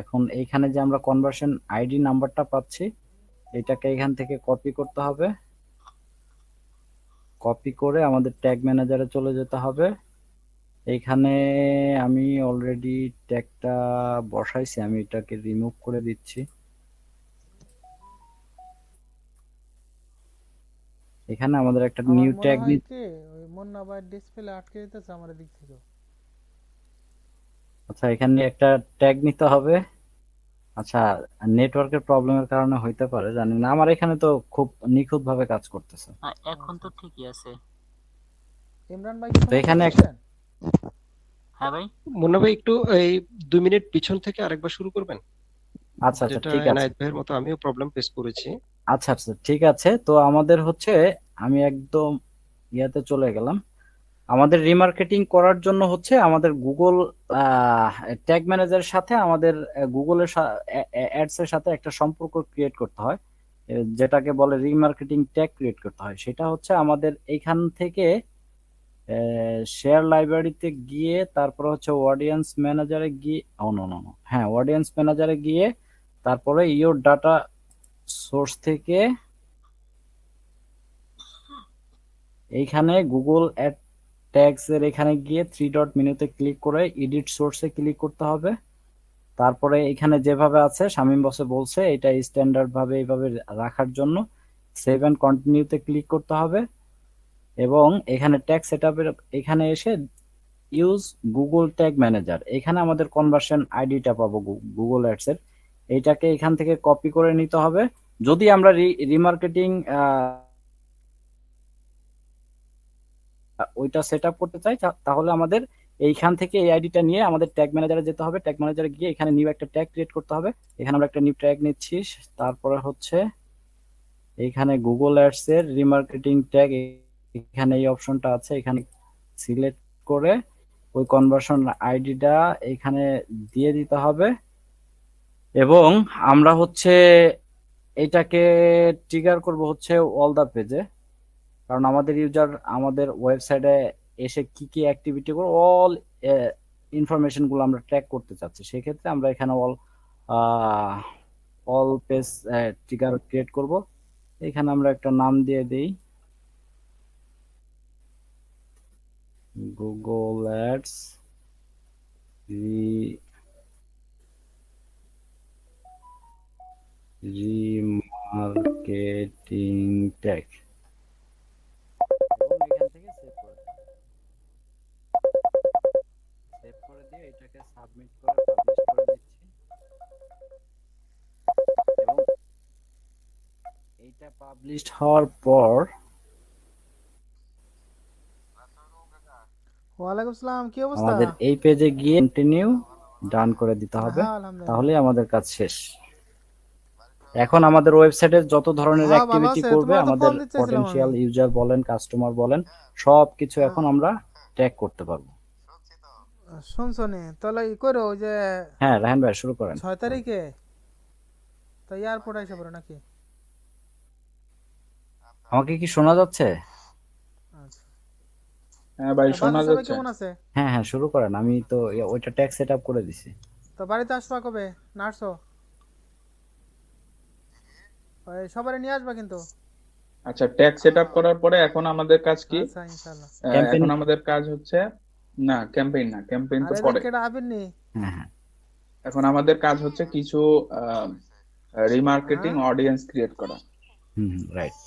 এখন এইখানে যে আমরা কনভার্সন আইডি নাম্বারটা পাচ্ছি, এটাকে এখান থেকে কপি করতে হবে। কপি করে আমাদের ট্যাগ ম্যানেজারে চলে যেতে হবে। এইখানে আমি অলরেডি ট্যাগটা বসাইছি, আমি এটাকে রিমুভ করে দিচ্ছি। এখানে আমাদের একটা আমার নিউ মনে ট্যাগ হয় কি ওই মুন্না ভাই ডিসপ্লে আটকে দিতেছে আমার দিক থেকে। আচ্ছা, এখানে একটা ট্যাগ নিতে হবে। আচ্ছা, নেটওয়ার্কের প্রবলেমের কারণে হইতে পারে, জানি না। আমার এখানে তো খুব নিখুঁত ভাবে কাজ করতেছে। এখন তো ঠিকই আছে। ইমরান ভাই কি তো সমস্যা এখানে একটা পাচ্ছেন? হ্যাঁ ভাই, মুন্না ভাই একটু এই 2 মিনিট পিছন থেকে আরেকবার শুরু করবেন, আচ্ছা আচ্ছা, যেটা ঠিক আছে। এনায়েত ভাইয়ের মতো আমিও প্রবলেম ফেস করেছি। আচ্ছা আচ্ছা, ঠিক আছে। তো আমাদের হচ্ছে, আমি একদম ইয়াতে চলে গেলাম। আমাদের রিমার্কেটিং করার জন্য হচ্ছে আমাদের গুগল ট্যাগ ম্যানেজারের সাথে আমাদের গুগলের অ্যাডস এর সাথে একটা সম্পর্ক ক্রিয়েট করতে হয়, যেটাকে বলে রিমার্কেটিং ট্যাগ ক্রিয়েট করতে হয়। সেটা হচ্ছে আমাদের এইখান থেকে শেয়ার লাইব্রেরিতে গিয়ে, তারপরে হচ্ছে অডিয়েন্স ম্যানেজারে গিয়ে, ও নো নো নো, হ্যাঁ, অডিয়েন্স ম্যানেজারে গিয়ে তারপরে ইওর ডাটা সোর্স থেকে এইখানে গুগল অ্যাড ট্যাগস এর এখানে গিয়ে 3 ডট মেনুতে ক্লিক করে এডিট সোর্সে ক্লিক করতে হবে। তারপরে এখানে যেভাবে আছে শামীম বসে বলছে, এটা স্ট্যান্ডার্ড ভাবে এইভাবে রাখার জন্য সেভ এন্ড কন্টিনিউতে ক্লিক করতে হবে। এবং এখানে ট্যাগ সেটআপের এখানে এসে ইউজ গুগল ট্যাগ ম্যানেজার, এখানে আমাদের কনভার্সন আইডিটা পাবো গুগল অ্যাডস এর। এইটাকে এখান থেকে কপি করে নিতে হবে। যদি আমরা রিমার্কেটিং ওইটা সেট আপ করতে চাই, তাহলে আমাদের এইখান থেকে এই আইডিটা নিয়ে আমাদের ট্যাগ ম্যানেজারে যেতে হবে। ট্যাগ ম্যানেজারে গিয়ে এখানে নিউ একটা ট্যাগ ক্রিয়েট করতে হবে। এখানে আমরা একটা নিউ ট্যাগ নিচ্ছি। তারপরে হচ্ছে এইখানে গুগল অ্যাডস এর রিমার্কেটিং ট্যাগ, এখানে এই অপশনটা আছে, এখানে সিলেক্ট করে ওই কনভার্সন আইডিটা এখানে দিয়ে দিতে হবে। এবং আমরা হচ্ছে এটাকে ট্রিগার করব হচ্ছে অল দা পেজে, কারণ আমাদের ইউজার আমাদের ওয়েবসাইটে এসে কি কি অ্যাক্টিভিটি করে অল ইনফরমেশন গুলো আমরা ট্র্যাক করতে চাচ্ছি। সেক্ষেত্রে আমরা এখানে অল পেজ ট্রিগার ক্রিয়েট করব। এখানে আমরা একটা নাম দিয়ে দিই, গুগল অ্যাডস রিমার্কেটিং ট্যাগ, এবং এখান থেকে সেভ করে দিই। সেভ করে দিয়ে এটাকে সাবমিট করে পাবলিশ করে দিচ্ছি। এবং এইটা পাবলিশড হওয়ার পর ওয়ালাইকুম আসসালাম, কি অবস্থা? আমাদের এই পেজে গিয়ে কন্টিনিউ ডান করে দিতে হবে, হ্যাঁ আলহামদুলিল্লাহ। তাহলেই আমাদের কাজ শেষ। এখন আমাদের ওয়েবসাইটে যত ধরনের হ্যাঁ ভালো অ্যাক্টিভিটি আছে, করবে তোমার তো আমাদের কল দিতে চাইছিলাম পটেনশিয়াল আমি। ইউজার বলেন, কাস্টমার বলেন, সবকিছু এখন আমরা ট্র্যাক করতে পারবো। শুনছো নি তাহলে ই করো, ওই যে হ্যাঁ, রাহান ভাই শুরু করেন। 6 তারিখে তো এয়ারপোর্ট আইসা পড়ো নাকি? আমাকে কি শোনা যাচ্ছে? আচ্ছা, হ্যাঁ ভাই, তো শোনা বাসার সবাই যাচ্ছে। কেমন আছে? হ্যাঁ হ্যাঁ, শুরু করেন। আমি তো ওইটা ট্যাগ সেট আপ করে দিছি। তো বাড়িতে আসবা কবে? নার্সো ওই সবারে নিয়ে আসবা কিন্তু। আচ্ছা, ট্যাগ সেট আপ করার পরে এখন আমাদের কাজ কি? আচ্ছা ইনশাআল্লাহ। ক্যাম্পেইন, এখন আমাদের কাজ হচ্ছে, না ক্যাম্পেইন না, ক্যাম্পেইন তো আরে পরে। কেডা আবির নি? হ্যাঁ হ্যাঁ এখন আমাদের কাজ হচ্ছে কিছু রিমার্কেটিং হ্যাঁ অডিয়েন্স ক্রিয়েট করা। রাইট।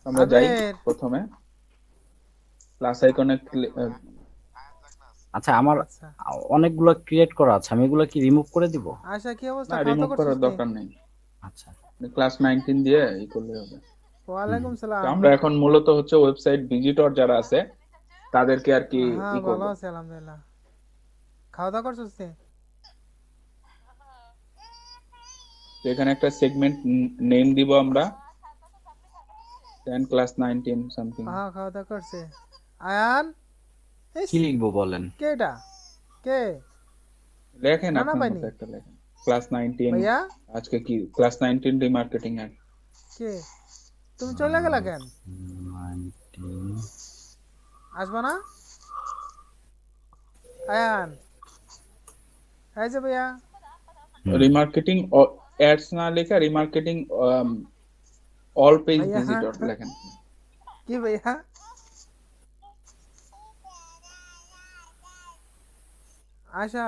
আমরা যাই আবির, প্রথমে প্লাস আইকনে। আচ্ছা, আমার আচ্ছা অনেকগুলো ক্রিয়েট করা আছে, আমি এগুলো কি রিমুভ করে দিব? আয়শা কি অবস্থা, না, খাওয়া রিমুভ দাওয়া করার করছিস নি? দরকার নেই, আচ্ছা। ক্লাস 19 দিয়ে ই করলে হবে। ওয়ালাইকুম তো সালাম। আমরা এখন মূলত হচ্ছে ওয়েবসাইট ভিজিটর যারা আছে তাদেরকে আর কি হ্যাঁ ই ভালো করবো। আছে আলহামদুলিল্লাহ। খাওয়া দাওয়া করছিস নি? তো এখানে একটা সেগমেন্ট নেম দিব আমরা। 10 ক্লাস 19 সামথিং। হ্যাঁ, খাওয়া দাওয়া করছে। আয়ান, ইস, কি লিখবো বলেন? কে এটা? কে? লেখেন না আপনার পাইনি মতো একটা লেখেন। ক্লাস 19 ভাইয়া। আজকে কি ক্লাস 19 রিমার্কেটিং এর। কে? তুমি চলে গেলা কেন? 19 আসবা না আয়ান? এই যে ভাইয়া, রিমার্কেটিং অ্যাডস না লেখা রিমার্কেটিং অল পেজ ভাইয়া ভিজিটর লেখেন। কি ভাইয়া? আশা,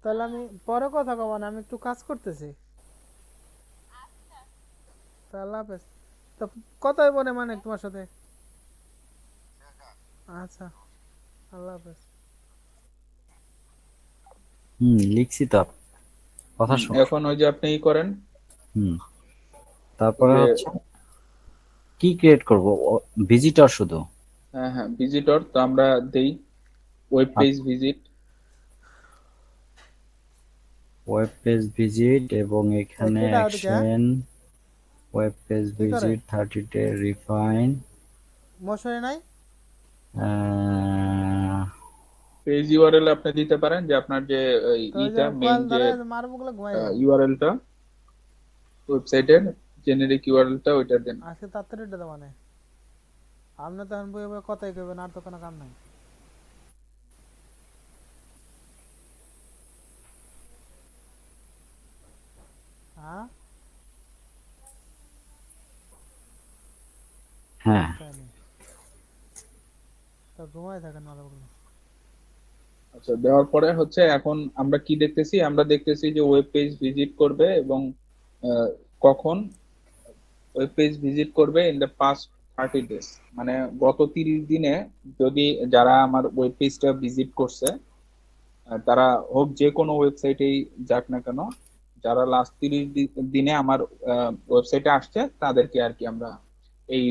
তাহলে আমি পরে কথা কব না, আমি একটু কাজ করতেছি। তা আল্লাহ হাফেজ। তো কত হইব না মানে তোমার সাথে? আচ্ছা, আল্লাহ হাফেজ। লিখছি তো, কথা শুন। এখন ওই যে আপনি ই করেন তারপরে যে হচ্ছে কি ক্রিয়েট করব? ভিজিটর শুধু? হ্যাঁ হ্যাঁ ভিজিটর তো আমরা দেই web page visit. Web page visit এবং এখানে কেটা ওদিকে অ্যাকশন ওয়েব পেজ কি করে? ভিজিট 30 ডে রিফাইন মশারি নাই? পেজ ইউআরএল আপনি দিতে পারেন যে আপনার যে তো ওই যে ইটা মেইন কয়েল যে ধরে মারবো গুলো ঘুমাই যাবো। ইউআরএলটা ওয়েবসাইটের জেনেরিক ইউআরএলটা ওইটা দেন। আজকে তাড়াতাড়ি এটা দেওয়া নেই। আপনি তো এখন বই কথাই কইবেন, আর তো কোনো কাম নাই। হ্যাঁ, হ্যাঁ, তাই নি। তো ঘুমাই থাকেন মারবো। আচ্ছা দেওয়ার পরে হচ্ছে এখন আমরা কি দেখতেছি, আমরা দেখতেছি যে ওয়েব পেজ ভিজিট করবে এবং কখন ওয়েব পেজ ভিজিট করবে ইন দ্য পাস্ট 30 ডেজ, মানে গত 30 দিনে যদি যারা আমার ওয়েব পেজটা ভিজিট করছে তারা হোক যে কোনো ওয়েবসাইটেই যাক না কেন, যারা লাস্ট 30 দিনে আমার ওয়েবসাইটে আসছে তাদেরকে আর কি আমরা এই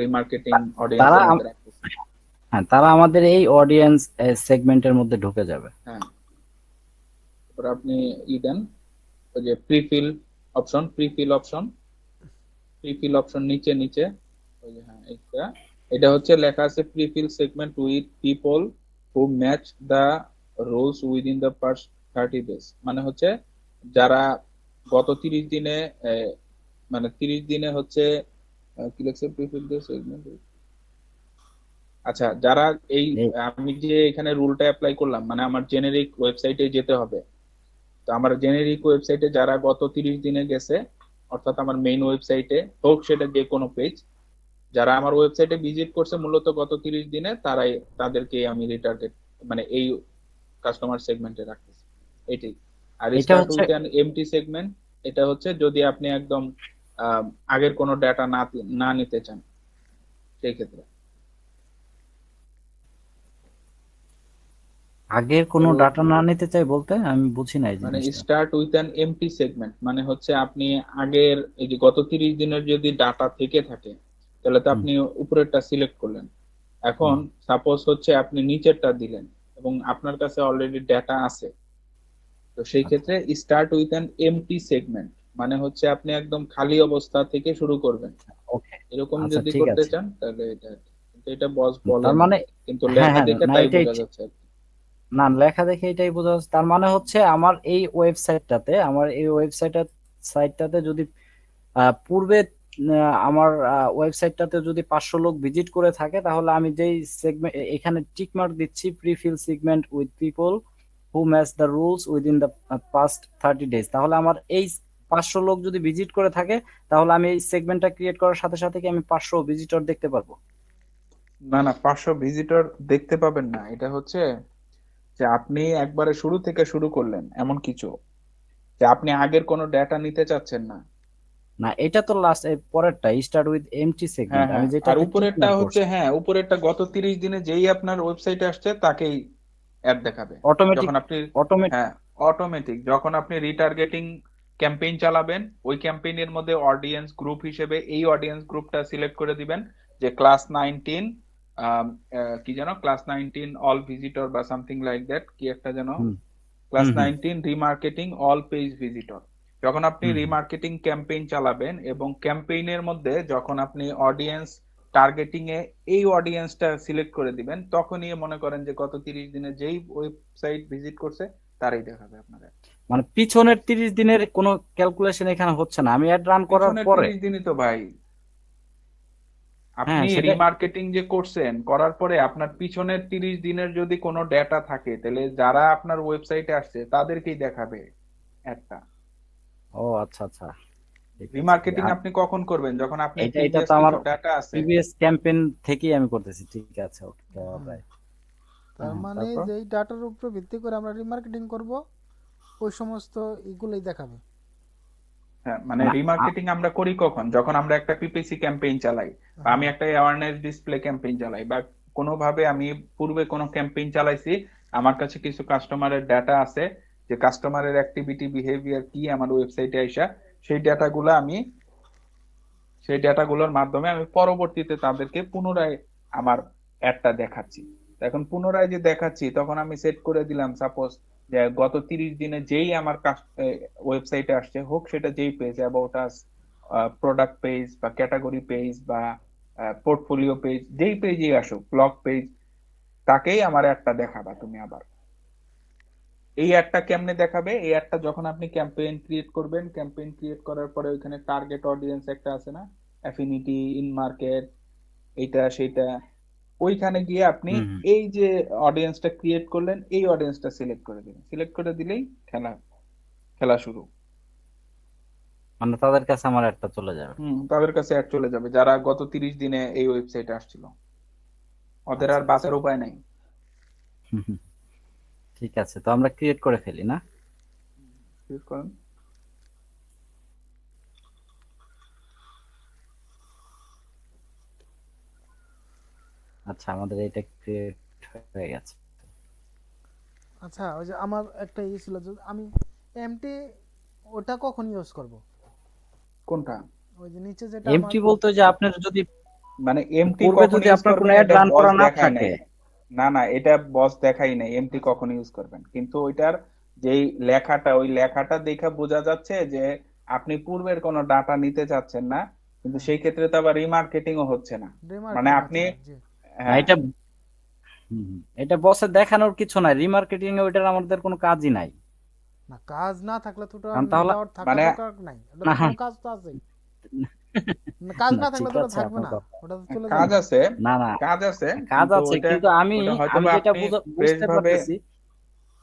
রিমার্কেটিং অডিয়েন্সের তারা মধ্যে রাখতেছি। হ্যাঁ, তারা আমাদের এই অডিয়েন্স সেগমেন্টের মধ্যে ঢুকে যাবে। হ্যাঁ, তারপর আপনি ই দেন ওই যে প্রিফিল অপশন নিচে নিচে ওই যে হ্যাঁ এটা হচ্ছে লেখা আছে prefill segment with people who match the rules within the first 30 days, মানে হচ্ছে যারা গত 30 দিনে মানে 30 দিনে হচ্ছে কি লেখছে প্রিফিল দ্য সেগমেন্ট। আচ্ছা যারা এই এই- আমি যে এখানে রুলটা অ্যাপ্লাই করলাম মানে আমার জেনেরিক ওয়েবসাইটে যেতে হবে, তো আমার জেনেরিক ওয়েবসাইটে যারা গত 30 দিনে গেছে অর্থাৎ আমার মেইন ওয়েবসাইটে হোক সেটা যে কোনো পেজ, যারা আমার ওয়েবসাইটে ভিজিট করছে মূলত গত 30 দিনে তারাই তাদেরকে আমি রিটার্গেট মানে এই কাস্টমার সেগমেন্টে রাখতেছি এটাই। আর এটা স্টার্ট হচ্ছে উইথ অ্যান এমটি সেগমেন্ট এটা হচ্ছে যদি আপনি একদম আগের কোনো ডাটা না নিতে চান সেই ক্ষেত্রে। আগের কোনো তো ডাটা না নিতে চাই বলতে আমি বুঝি না এই মানে জিনিসটা। Start with an empty segment মানে হচ্ছে আপনি আগের এই যে গত 30 দিনের যদি ডাটা থেকে থাকে তাহলে তো আপনি উপরেরটা সিলেক্ট করলেন, এখন সাপোজ হচ্ছে আপনি নিচেরটা দিলেন এবং আপনার কাছে অলরেডি ডাটা আছে, তো সেই ক্ষেত্রে start with an empty segment মানে হচ্ছে আপনি একদম খালি অবস্থা থেকে শুরু করবেন, ওকে, এরকম আচ্ছা যদি ঠিক করতে আছে। চান তাহলে এটা কিন্তু এটা বস বলে তার না, মানে কিন্তু হ্যাঁ, লেখা হ্যাঁ, দেখে না তাই এটাই বোঝা যাচ্ছে আর কি। না, লেখা দেখে এটাই বোঝা যাচ্ছে। তার মানে হচ্ছে আমার এই সাইটটাতে যদি পূর্বে আমার ওয়েবসাইটটাতে যদি 500 লোক ভিজিট করে থাকে তাহলে আমি যেই সেগমেন্ট এখানে টিক মার্ক দিচ্ছি prefill segment with people who match the rules within the past 30 days, তাহলে আমার এই 500 লোক যদি ভিজিট করে থাকে তাহলে আমি এই সেগমেন্টটা ক্রিয়েট করার সাথে সাথে কি আমি 500 ভিজিটর দেখতে পারবো? না না 500 ভিজিটর দেখতে পাবেন না, এটা হচ্ছে যে আপনি একবারে শুরু থেকে শুরু করলেন এমন কিছু যে আপনি আগের কোনো ডেটা নিতে চাচ্ছেন না। না, এটা তো লাস্ট পরেরটা স্টার্ট উইথ এমটি হ্যাঁ সেগমেন্ট আমি হ্যাঁ, আর যেটাতে টিক উপরেরটা মার্ক হচ্ছে করছি হ্যাঁ উপরেরটা গত 30 দিনে যেই আপনার ওয়েবসাইটে আসছে তাকেই অ্যাড দেখাবে। অটোমেটিক যখন আপনি অটোমেটিক হ্যাঁ অটোমেটিক যখন আপনি রিটার্গেটিং ক্যাম্পেইন চালাবেন ওই ক্যাম্পেইনের মধ্যে অডিয়েন্স গ্রুপ হিসেবে এই অডিয়েন্স গ্রুপটা সিলেক্ট করে দিবেন যে ক্লাস 19 কি যেন ক্লাস 19 অল ভিজিটর বা সামথিং লাইক দ্যাট কি একটা যেন হুম ক্লাস হুম হুম 19 রিমার্কেটিং অল পেজ ভিজিটর, যখন আপনি হুম, হুম। রিমার্কেটিং ক্যাম্পেইন চালাবেন এবং ক্যাম্পেইনের মধ্যে যখন আপনি অডিয়েন্স টার্গেটিং এ এই অডিয়েন্সটা সিলেক্ট করে দিবেন, তখনই মনে করেন যে গত 30 দিনে যেই ওয়েবসাইট ভিজিট করছে তারই দেখাবে আপনাদের। মানে পিছনের 30 দিনের কোনো ক্যালকুলেশন এখানে হচ্ছে না, আমি অ্যাড রান করার পিছনের পরে। 30 দিনই তো ভাই, হ্যাঁ, আপনি সেটা। রিমার্কেটিং যে করছেন করার পরে আপনার পিছনের 30 দিনের যদি কোনো ডেটা থাকে, তাহলে যারা আপনার ওয়েবসাইটে আসছে তাদেরকেই দেখাবে একটা। ও আচ্ছা আচ্ছা, ঠিক আছে। রিমার্কেটিং আপনি কখন করবেন? যখন আপনার এটা এটা প্রিভিয়াস তো আমার কিছু ডাটা আছে। প্রিভিয়াস ক্যাম্পেইন থেকেই আমি করতেছি, ঠিক আছে, ওকে, হুম। রাইট। তার মানে তারপর যেই ডাটার উপর ভিত্তি করে আমরা রিমার্কেটিং করব, ওই সমস্ত এগুলোই দেখাবে। হ্যাঁ, মানে মানে রিমার্কেটিং আমরা করি কখন? যখন আমরা একটা পিপিসি ক্যাম্পেইন চালাই, বা আমি হ্যাঁ, একটা অ্যাওয়ারনেস ডিসপ্লে ক্যাম্পেইন চালাই, বা কোনোভাবে আমি পূর্বে কোনো ক্যাম্পেইন চালাইছি, আমার কাছে কিছু কাস্টমারের ডাটা আছে, যে কাস্টমারের অ্যাক্টিভিটি বিহেভিয়ার কি আমার ওয়েবসাইটে আইসা, সেই ডাটাগুলো আমি সেই ডেটাগুলোর মাধ্যমে আমি পরবর্তীতে তাদেরকে পুনরায় আমার অ্যাডটা দেখাচ্ছি। এখন পুনরায় যে দেখাচ্ছি, তখন আমি সেট করে দিলাম সাপোজ যে গত 30 দিনে যেই আমার ওয়েবসাইটে আসছে, হোক সেটা যেই page, about us, product page বা ক্যাটাগরি পেজ বা পোর্টফোলিও পেজ, যেই পেজই আসুক, ব্লগ পেজ, তাকেই আমার অ্যাডটা দেখাবা তুমি আবার। এই অ্যাডটা কেমনে দেখাবে? এই অ্যাডটা যখন আপনি ক্যাম্পেইন ক্রিয়েট করবেন, ক্যাম্পেইন ক্রিয়েট করার পরে ওইখানে টার্গেট অডিয়েন্স একটা আছে না, অ্যাফিনিটি, ইন মার্কেট, এইটা সেইটা, ওইখানে গিয়ে আপনি হুম হুম। এই যে অডিয়েন্সটা ক্রিয়েট করলেন, এই অডিয়েন্সটা সিলেক্ট করে দিবেন। সিলেক্ট করে দিলেই খেলা খেলা শুরু। মানে তাদের কাছে আমার একটা চলে যাবে। তাদের কাছে অ্যাড চলে যাবে যারা গত 30 দিনে এই ওয়েবসাইটে আসছিল, ওদের আচ্ছা আর আচ্ছা। বাঁচার উপায় নাই। হুম, হুম। ঠিক আছে, তো আমরা ক্রিয়েট করে ফেলি না? Use করেন। আচ্ছা, আমাদের এটা ক্রিয়েট হয়ে গেছে। আচ্ছা, ওই যে আমার একটা ইয়ে ছিল যে আমি এমটি ওটা কখন ইউজ করব? কোনটা? ওই যে নিচে যেটা আমার এমটি বলতে যে আপনার যদি মানে এমটি পূর্বে কখন যদি ইউজ আপনার কোনো করবেন অ্যাড এটা রান বস করা না দেখায় থাকে। নাই। না না, এটা বস দেখাই নাই এমটি কখন ইউজ করবেন, কিন্তু ওইটার যেই লেখাটা, ওই লেখাটা দেখে বোঝা যাচ্ছে যে আপনি পূর্বের কোনো ডাটা নিতে চাচ্ছেন না, কিন্তু হ্যাঁ, সেই ক্ষেত্রে তো আবার রিমার্কেটিং ও হচ্ছে না। মানে রিমার্কেটিং আপনি হচ্ছে না, জি। না, হ্যাঁ, এটা এটা বসে দেখানোর কিছু নাই, রিমার্কেটিং এ ওইটার আমাদের কোনো কাজই নাই। না, কাজ না থাকলে তো ওটা কারণ তাহলে নেটওয়ার্ক থাকার মানে দরকার নাই, ওটা না তো কোনো কাজ তো আছেই। না, কাজ না, না থাকলে ঠিক তো ওটা আছে থাকবে আপনার না, কথা। ওটা তো চলে কাজ যাবে। আছে, না না, কাজ আছে, কাজ কিন্তু আছে, ওইটা কিন্তু আমি ওইটা হয়তো আমি বা যেটা আপনি ফ্রেশ বুঝতে ভাবে। পারতেছি,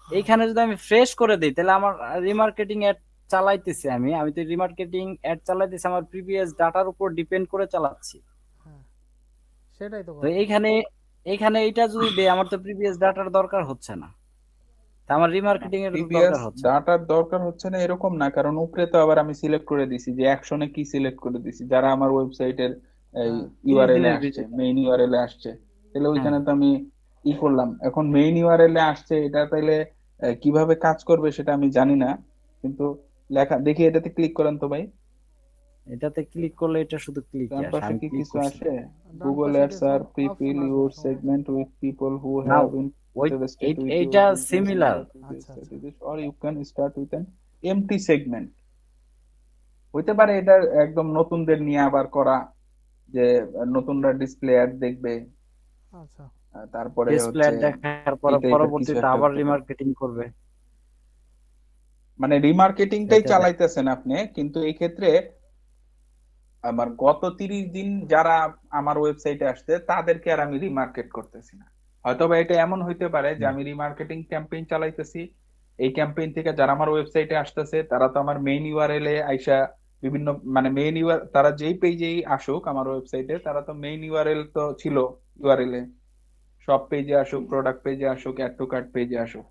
এইখানে যদি আমি ফ্রেশ করে দিই তাহলে আমার রিমার্কেটিং অ্যাড চালাইতেছি, আমি তো রিমার্কেটিং অ্যাড চালাইতেছি আমার প্রিভিয়াস ডাটার উপর ডিপেন্ড করে চালাচ্ছি। হ্যাঁ, সেটাই তো তো কথা। এইখানে এইখানে এইটা যদি দেই, আমার তো প্রিভিয়াস ডাটার দরকার হচ্ছে না, তা আমার রিমার্কেটিং এর তো প্রিভিয়াস দরকার হচ্ছে না। ডাটার দরকার হচ্ছে না এরকম না, কারণ উপরে তো আবার আমি সিলেক্ট করে দিছি যে অ্যাকশনে কি সিলেক্ট করে দিছি, যারা আমার ওয়েবসাইটের এই হ্যাঁ, 30 ইউআরএল এ দিনের আসছে, ভিতরে। মেইন ইউআরএল এ আসছে, তাহলে হ্যাঁ, ওইখানে তো আমি করলাম। এখন মেইন ইউআরএল এ আসছে, এটা তাইলে কিভাবে কাজ করবে সেটা আমি জানি না, কিন্তু লেখা দেখি, এটাতে ক্লিক করেন তো ভাই। এটাতে ক্লিক করলে এটা শুধু ক্লিকই ডান আসে, পাশে আমি কি ক্লিক কিছু করছি। আসে? ডান গুগল পাশে অ্যাডস কিছু আর পিপল অপশন আসবে, ইউর সমস্যা নেই। Segment with people who now have ওই interested with your এইটা business, সিমিলার। start with আচ্ছা, আচ্ছা। this, or you can start with an empty segment। হইতে পারে এটা একদম নতুনদের নিয়ে আবার করা, যে নতুনরা ডিসপ্লে অ্যাড দেখবে, আচ্ছা, তারপরে ডিসপ্লে হচ্ছে অ্যাড দেখার পরে এই টাইপের কিছু পরবর্তীতে একটা আবার হতে পারে। রিমার্কেটিং করবে। মানে রিমার্কেটিংটাই এটা চালাইতেছেন আপনি, কিন্তু এই ক্ষেত্রে আমার গত 30 দিন যারা আমার ওয়েবসাইটে আসছে তাদেরকে আর আমি রিমার্কেট করতেছি না। হয়তোবা এটা এমন হইতে পারে যে আমি রিমার্কেটিং ক্যাম্পেইন চালাইতেছি, এই ক্যাম্পেইন থেকে যারা আমার ওয়েবসাইটে আসতেছে তারা তো আমার মেইন ইউআরএল এ আইসা বিভিন্ন, মানে মেইন ইউআর, তারা যেই পেজেই আসুক আমার ওয়েবসাইটে, তারা তো মেইন ইউআরএল তো ছিল ইউআরএল এ, সব পেজে আসুক, প্রোডাক্ট পেজে আসুক, অ্যাড টু কার্ট পেজে আসুক,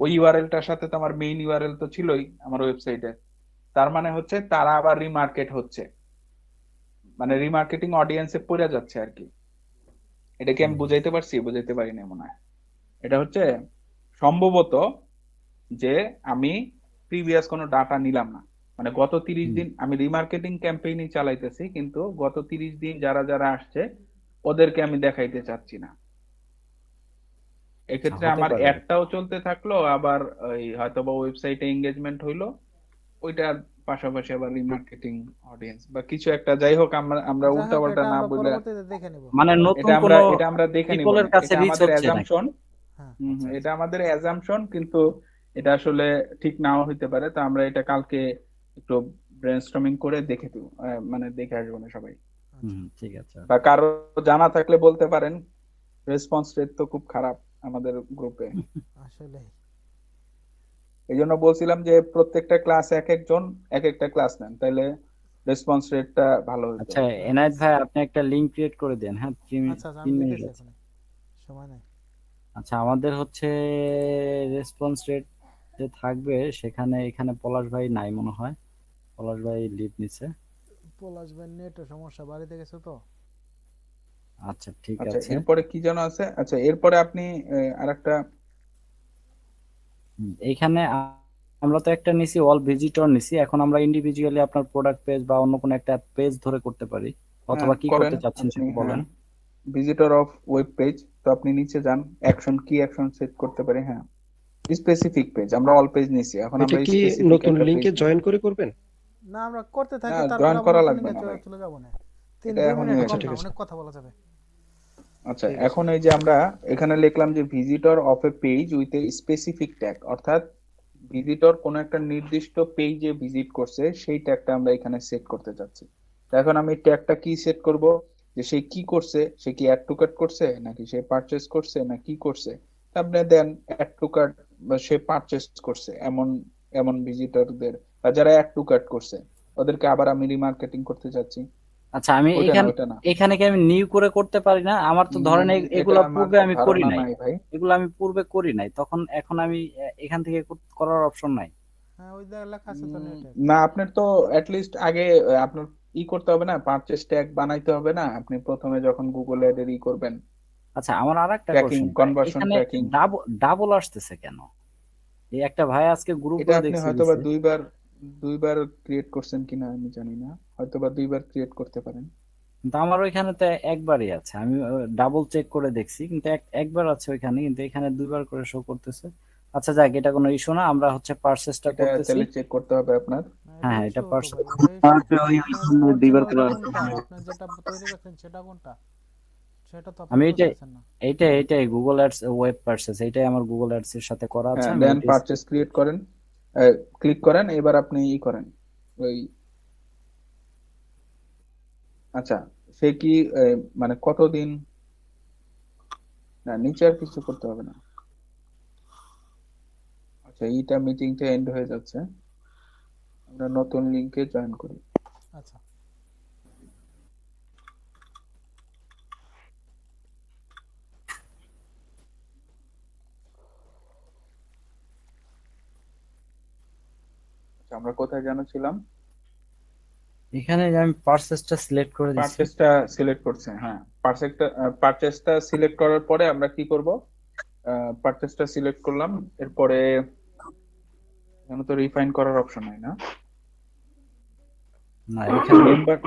ওই ইউআরএলটার সাথে তো আমার মেইন ইউআরএল তো ছিলই আমার ওয়েবসাইটে। তার মানে হচ্ছে তারা আবার রিমার্কেট হচ্ছে, মানে রিমার্কেটিং অডিয়েন্সে পড়ে যাচ্ছে আর কি। এটা কি আমি বুঝাইতে পারছি? বুঝাইতে পারি না মনে হয়। এটা হচ্ছে সম্ভবত যে আমি প্রিভিয়াস কোনো ডাটা নিলাম না, মানে গত 30 দিন আমি রিমার্কেটিং ক্যাম্পেইনই চালাইতেছি, কিন্তু গত 30 দিন যারা যারা আসছে ওদেরকে আমি দেখাইতে চাচ্ছি না। এক্ষেত্রে হতে আমার পারে। অ্যাডটাও চলতে থাকলো, আবার ওই হয়তোবা ওয়েবসাইটে এঙ্গেজমেন্ট হইলো, ওইটা পাশাপাশি আবার রিমার্কেটিং অডিয়েন্স বা কিছু একটা, যাই হোক আমরা যাই উল্টা হোক, পাল্টা এটা না আমরা বলে পরবর্তীতে দেখে নিব। মানে নতুন এটা আমরা দেখে নিব পিপলের না, কাছে এটা রিচ আমাদের হচ্ছে নাকি? অ্যাজাম্পশন। হ্যাঁ, এটা আমাদের অ্যাজাম্পশন, কিন্তু এটা আসলে ঠিক নাও হইতে পারে। তো আমরা এটা কালকে একটু ব্রেনস্টর্মিং করে দেখে দিব, মানে দেখে আসবো না সবাই, ঠিক আছে। বা কারো জানা থাকলে বলতে পারেন। রেসপন্স রেট তো খুব খারাপ আমাদের গ্রুপে, আসলে এই জন্য বলছিলাম যে প্রত্যেকটা ক্লাস এক একজন এক একটা ক্লাস নেন, তাহলে রেসপন্স রেটটা ভালো হতো। আচ্ছা এনায়েত ভাই, আপনি একটা লিংক ক্রিয়েট করে দেন। হ্যাঁ, আচ্ছা আচ্ছা, 3 আমি মিনিট দিতেছি আছে। এখন, সময় নেই। আচ্ছা, আমাদের হচ্ছে রেসপন্স রেট যে থাকবে সেখানে, এখানে পলাশ ভাই নাই মনে হয়, পলাশ ভাই লিড নিছে। পলাশ ভাই নেটের সমস্যা, বাড়িতে গেছে তো। আচ্ছা ঠিক আচ্ছা, আছে। এরপরে কি যেন আছে? আচ্ছা, এরপরে আপনি আরেকটা, এইখানে আমরা তো একটা নিছি, অল ভিজিটর নিছি। এখন আমরা ইন্ডিভিজুয়ালি আপনার প্রোডাক্ট পেজ বা অন্য কোনো একটা পেজ ধরে করতে পারি, অথবা কি করেন করতে চাচ্ছেন আপনি। সেটা বলেন। ভিজিটর অফ ওয়েব পেজ, তো আপনি নিচে যান, অ্যাকশন কি অ্যাকশন সেট করতে পারি। হ্যাঁ, স্পেসিফিক পেজ, আমরা অল পেজ নিছি, এখন এটা আমরা কি স্পেসিফিক নতুন একটা পেজ লিংকে জয়েন করে করবেন? না, আমরা করতে না, থাকি, তারপর জয়েন আবার করা নতুন লাগবে লিঙ্কে না ভাই, চলে যাব না। এটা 2 এখনই মিনিট হয়ে কম আচ্ছা, না, ঠিক আছে। অনেক কথা বলা যাবে। আচ্ছা, ঠিক আছে। এখন এই যে আমরা এখানে লিখলাম যে visitor of A page with a specific tag, অর্থাৎ ভিজিটর কোন একটা নির্দিষ্ট পেজে ভিজিট করছে সেই ট্যাগটা আমরা এখানে সেট করতে চাচ্ছি। তো এখন আমি ট্যাগটা কি সেট করব, যে সে কি করছে, সে কি অ্যাড টু কার্ট করছে, নাকি সে পারচেজ করছে, না কি করছে। তা আপনি দেন অ্যাড টু কার্ট বা সে পারচেজ করছে, এমন এমন ভিজিটরদের, বা যারা অ্যাড টু কার্ট করছে ওদেরকে আবার আমি রিমার্কেটিং করতে চাচ্ছি। আচ্ছা, আমি ওইটা না, এখানে ওইটা না, এখানে কি আমি নিউ করে করতে পারি না? আমার তো ধরেন এটা এগুলা আমার পূর্বে আমি করি ধারণা নাই, নাই ভাই। এগুলো আমি পূর্বে করি নাই, তখন এখন আমি এখান থেকে করার অপশন নাই। হ্যাঁ, ওই জায়গায় লেখা আছে তো নেটে। না, আপনার তো লিস্ট আগে আপনার করতে হবে না, পারচেজ ট্যাগ বানাইতে হবে না, আপনি প্রথমে যখন গুগল এড এর করবেন, আচ্ছা, আমার আর একটা ট্র্যাকিং, কোশ্চেন, কনভার্সন এখানে ট্র্যাকিং। ডাবল আসতেছে কেন? এই একটা ভাই আজকে এটা গ্রুপে আপনি দেখছি হয়তোবা দিছে, দুইবার ক্রিয়েট করছেন কিনা আমি জানি না, হয়তোবা দুইবার ক্রিয়েট করতে পারেন। কিন্তু আমার ওইখানে তো একবারই আছে। আমি ডাবল চেক করে দেখছি, কিন্তু একবার আছে ওইখানে, কিন্তু এখানে দুইবার করে শো করতেছে। আচ্ছা যাক, এটা কোনো ইস্যু না, আমরা হচ্ছে পারচেসটা এটা করতেছি। তাহলে চেক করতে হবে আপনার। না, হ্যাঁ এটা হ্যাঁ, এটা ইস্যু তো পারচেস। ভাই, এটা ইস্যু। আপনার দুইবার করে অরিজিনালটা আসছে। কোনটা? আপনার যেটা তৈরি করছেন সেটা কোনটা? সেটা তো আপনি আমি বলতেছেন না। এইটাই গুগল অ্যাডস ওয়েব পারচেস, এইটাই আমার গুগল অ্যাডস এর সাথে করা আছে, হ্যাঁ, আমি দেন ওইটাই পারচেজ ক্রিয়েট করেন, ক্লিক করেন, এবার আপনি করেন ওই। আচ্ছা, সে কি মানে কতদিন, না নিচে আর কিছু করতে হবে না। আচ্ছা, এইটা মিটিংটা এন্ড হয়ে যাচ্ছে, আমরা নতুন লিংকে জয়েন করি। আচ্ছা, আচ্ছা, আমরা কোথায় যেন ছিলাম? এখানে যে আমি পারচেসটা সিলেক্ট করে দিচ্ছি। পারচেজটা সিলেক্ট করছে, হ্যাঁ। পারচেজটা সিলেক্ট করার পরে আমরা কি করব? পারচেজটা সিলেক্ট করলাম, এরপরে এখানে তো রিফাইন করার অপশন নাই না। না, এখানে মেম্বার,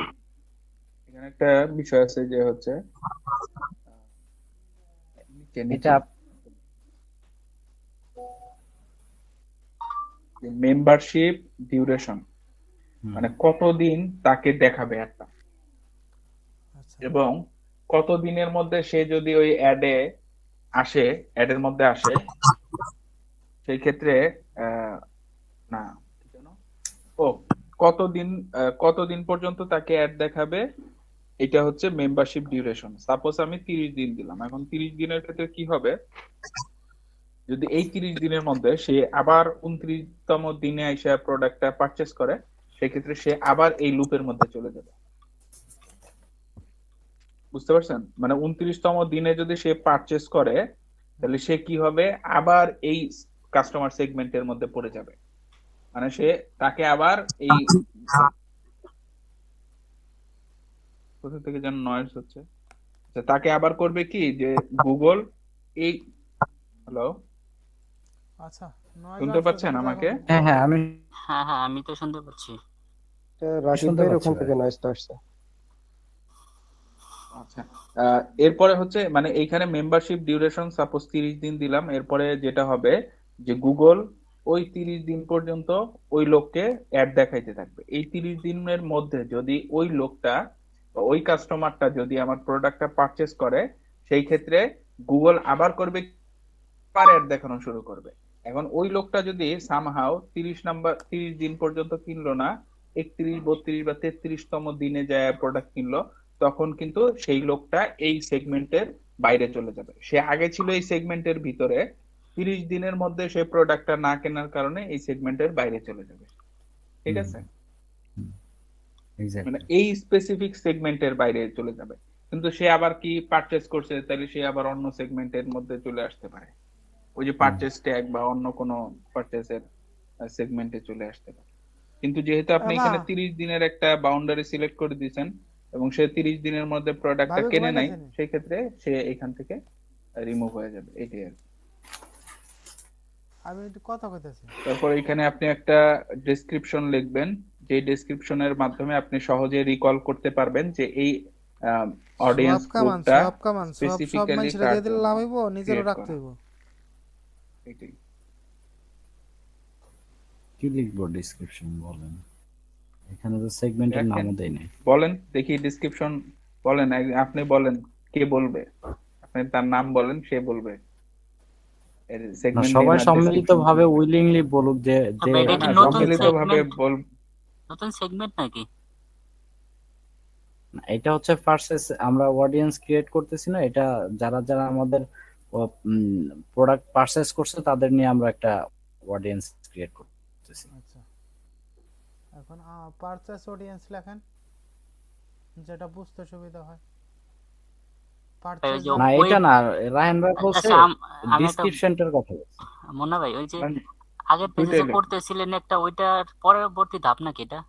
এখানে একটা বিষয় আছে যে হচ্ছে নিচে এটা মেম্বারশিপ ডিউরেশন, মানে কতদিন তাকে দেখাবে একটা, আচ্ছা, এবং কতদিনের মধ্যে সে যদি ওই আসে, অ্যাডের মধ্যে আসে, সেই ক্ষেত্রে না কি যেন? ও, কতদিন পর্যন্ত তাকে অ্যাড দেখাবে, এটা হচ্ছে মেম্বারশিপ ডিউরেশন। সাপোজ আমি 30 দিন দিলাম, এখন 30 দিনের ক্ষেত্রে কি হবে, যদি এই 30 দিনের মধ্যে সে আবার 29তম দিনে এসে প্রোডাক্টটা পারচেস করে, সেক্ষেত্রে সে আবার এই লুপের মধ্যে চলে যাবে। বুঝতে পারছেন? মানে 29তম দিনে যদি সে পারচেস করে, তাহলে সে কি হবে, আবার এই কাস্টমার সেগমেন্টের মধ্যে পড়ে যাবে। মানে তাকে আবার এই, কোথা থেকে যেন নয়েজ হচ্ছে, তাকে আবার করবে কি, যে গুগল এই, হ্যালো, আচ্ছা, নয়েজ শুনতে আসতেছে পাচ্ছেন কিন্তু আমাকে? এখন। হ্যাঁ হ্যাঁ, আমি হ্যাঁ হ্যাঁ, আমি তো শুনতে পাচ্ছি। রাশিদ শুনতে ভাইয়ের পাচ্ছি ওখান ভাই। থেকে নয়েজটা আসছে। আচ্ছা, এরপরে হচ্ছে মানে এইখানে মেম্বারশিপ ডিউরেশন সাপোজ 30 দিন দিলাম, এরপরে যেটা হবে যে গুগল ওই 30 দিন পর্যন্ত ওই লোককে অ্যাড দেখাইতে থাকবে। এই 30 দিনের মধ্যে যদি ওই লোকটা বা ওই কাস্টমারটা যদি আমার প্রোডাক্টটা পারচেস করে, সেই ক্ষেত্রে গুগল আবার করবে পার অ্যাড দেখানো শুরু করবে। এখন ওই লোকটা যদি সামহাও 30 দিন পর্যন্ত কিনলো না, 31, 32 বা 33তম দিনে যায় প্রোডাক্ট কিনলো, তখন কিন্তু সেই লোকটা এই সেগমেন্টের বাইরে চলে যাবে। সে আগে ছিল এই সেগমেন্টের ভিতরে, 30 দিনের মধ্যে সে প্রোডাক্টটা না কেনার কারণে এই সেগমেন্টের বাইরে চলে যাবে। ঠিক আছে? মানে এক্স্যাক্টলি। এই স্পেসিফিক সেগমেন্টের বাইরে চলে যাবে। কিন্তু সে আবার কি পারচেস করছে, তাহলে সে আবার অন্য সেগমেন্টের মধ্যে চলে আসতে পারে, ওই যে পারচেস ট্যাগ বা অন্য কোনো পারচেসের সেগমেন্টে চলে আসতে পারে। কিন্তু যেহেতু আপনি না এখানে 30 দিনের একটা বাউন্ডারি সিলেক্ট করে দিয়েছেন এবং সে 30 দিনের মধ্যে প্রোডাক্টটা ভাবি কেনে ঘুমাই নাই, গেছেন? সেই ক্ষেত্রে সে এখান থেকে রিমুভ হয়ে যাবে, এটাই আর কি। আমি একটু কথা কইতেছি। তারপর এখানে আপনি একটা ডেসক্রিপশন লিখবেন, যে ডেসক্রিপশনের মাধ্যমে আপনি সহজে রিকল করতে পারবেন যে এই অডিয়েন্স গ্রুপটা সব সব স্পেসিফিক্যালি মানুষের কার দিয়ে দিলে জন্য লাভ হইব, নিজেরও ক্রিয়েট রাখতে করা। হইব। এটাই। কি লিখবো ডিসক্রিপশন বলেন? এখানে তো সেগমেন্টের দেখেন, নামও দেয় নাই। বলেন দেখি ডিসক্রিপশন বলেন, আপনি বলেন, কে বলবে? আপনি তার নাম বলেন, সে বলবে। এর না, সেগমেন্ট নেম সবাই আর সম্মিলিত ডেসক্রিপশন ভাবে শুনবে। উইলিংলি বলুক যে যে তবে এটা না কি না, নতুন সম্মিলিত ভাবে সেগমেন্ট, বল। নতুন সেগমেন্ট নাকি? না, এটা হচ্ছে ফার্স্ট আমরা অডিয়েন্স ক্রিয়েট করতেছি না, এটা যারা যারা আমাদের প্রোডাক্ট পারচেস করছে তাদের নিয়ে আমরা একটা অডিয়েন্স ক্রিয়েট করতেছি। আচ্ছা, এখন পারচেস অডিয়েন্স লেখেন, যেটা বুঝতে সুবিধা হয়। ওই পারচেস যে না ওই এটা না, রায়হান ভাই বলছে আচ্ছা আমি একটা ডিসক্রিপশনটার কথা বলছি। মুন্না ভাই, ওই যে মানে আগের পেজে দুইটাই যে লেখ। করতেছিলেন একটা, ওইটার পরবর্তী ধাপ নাকি এটা?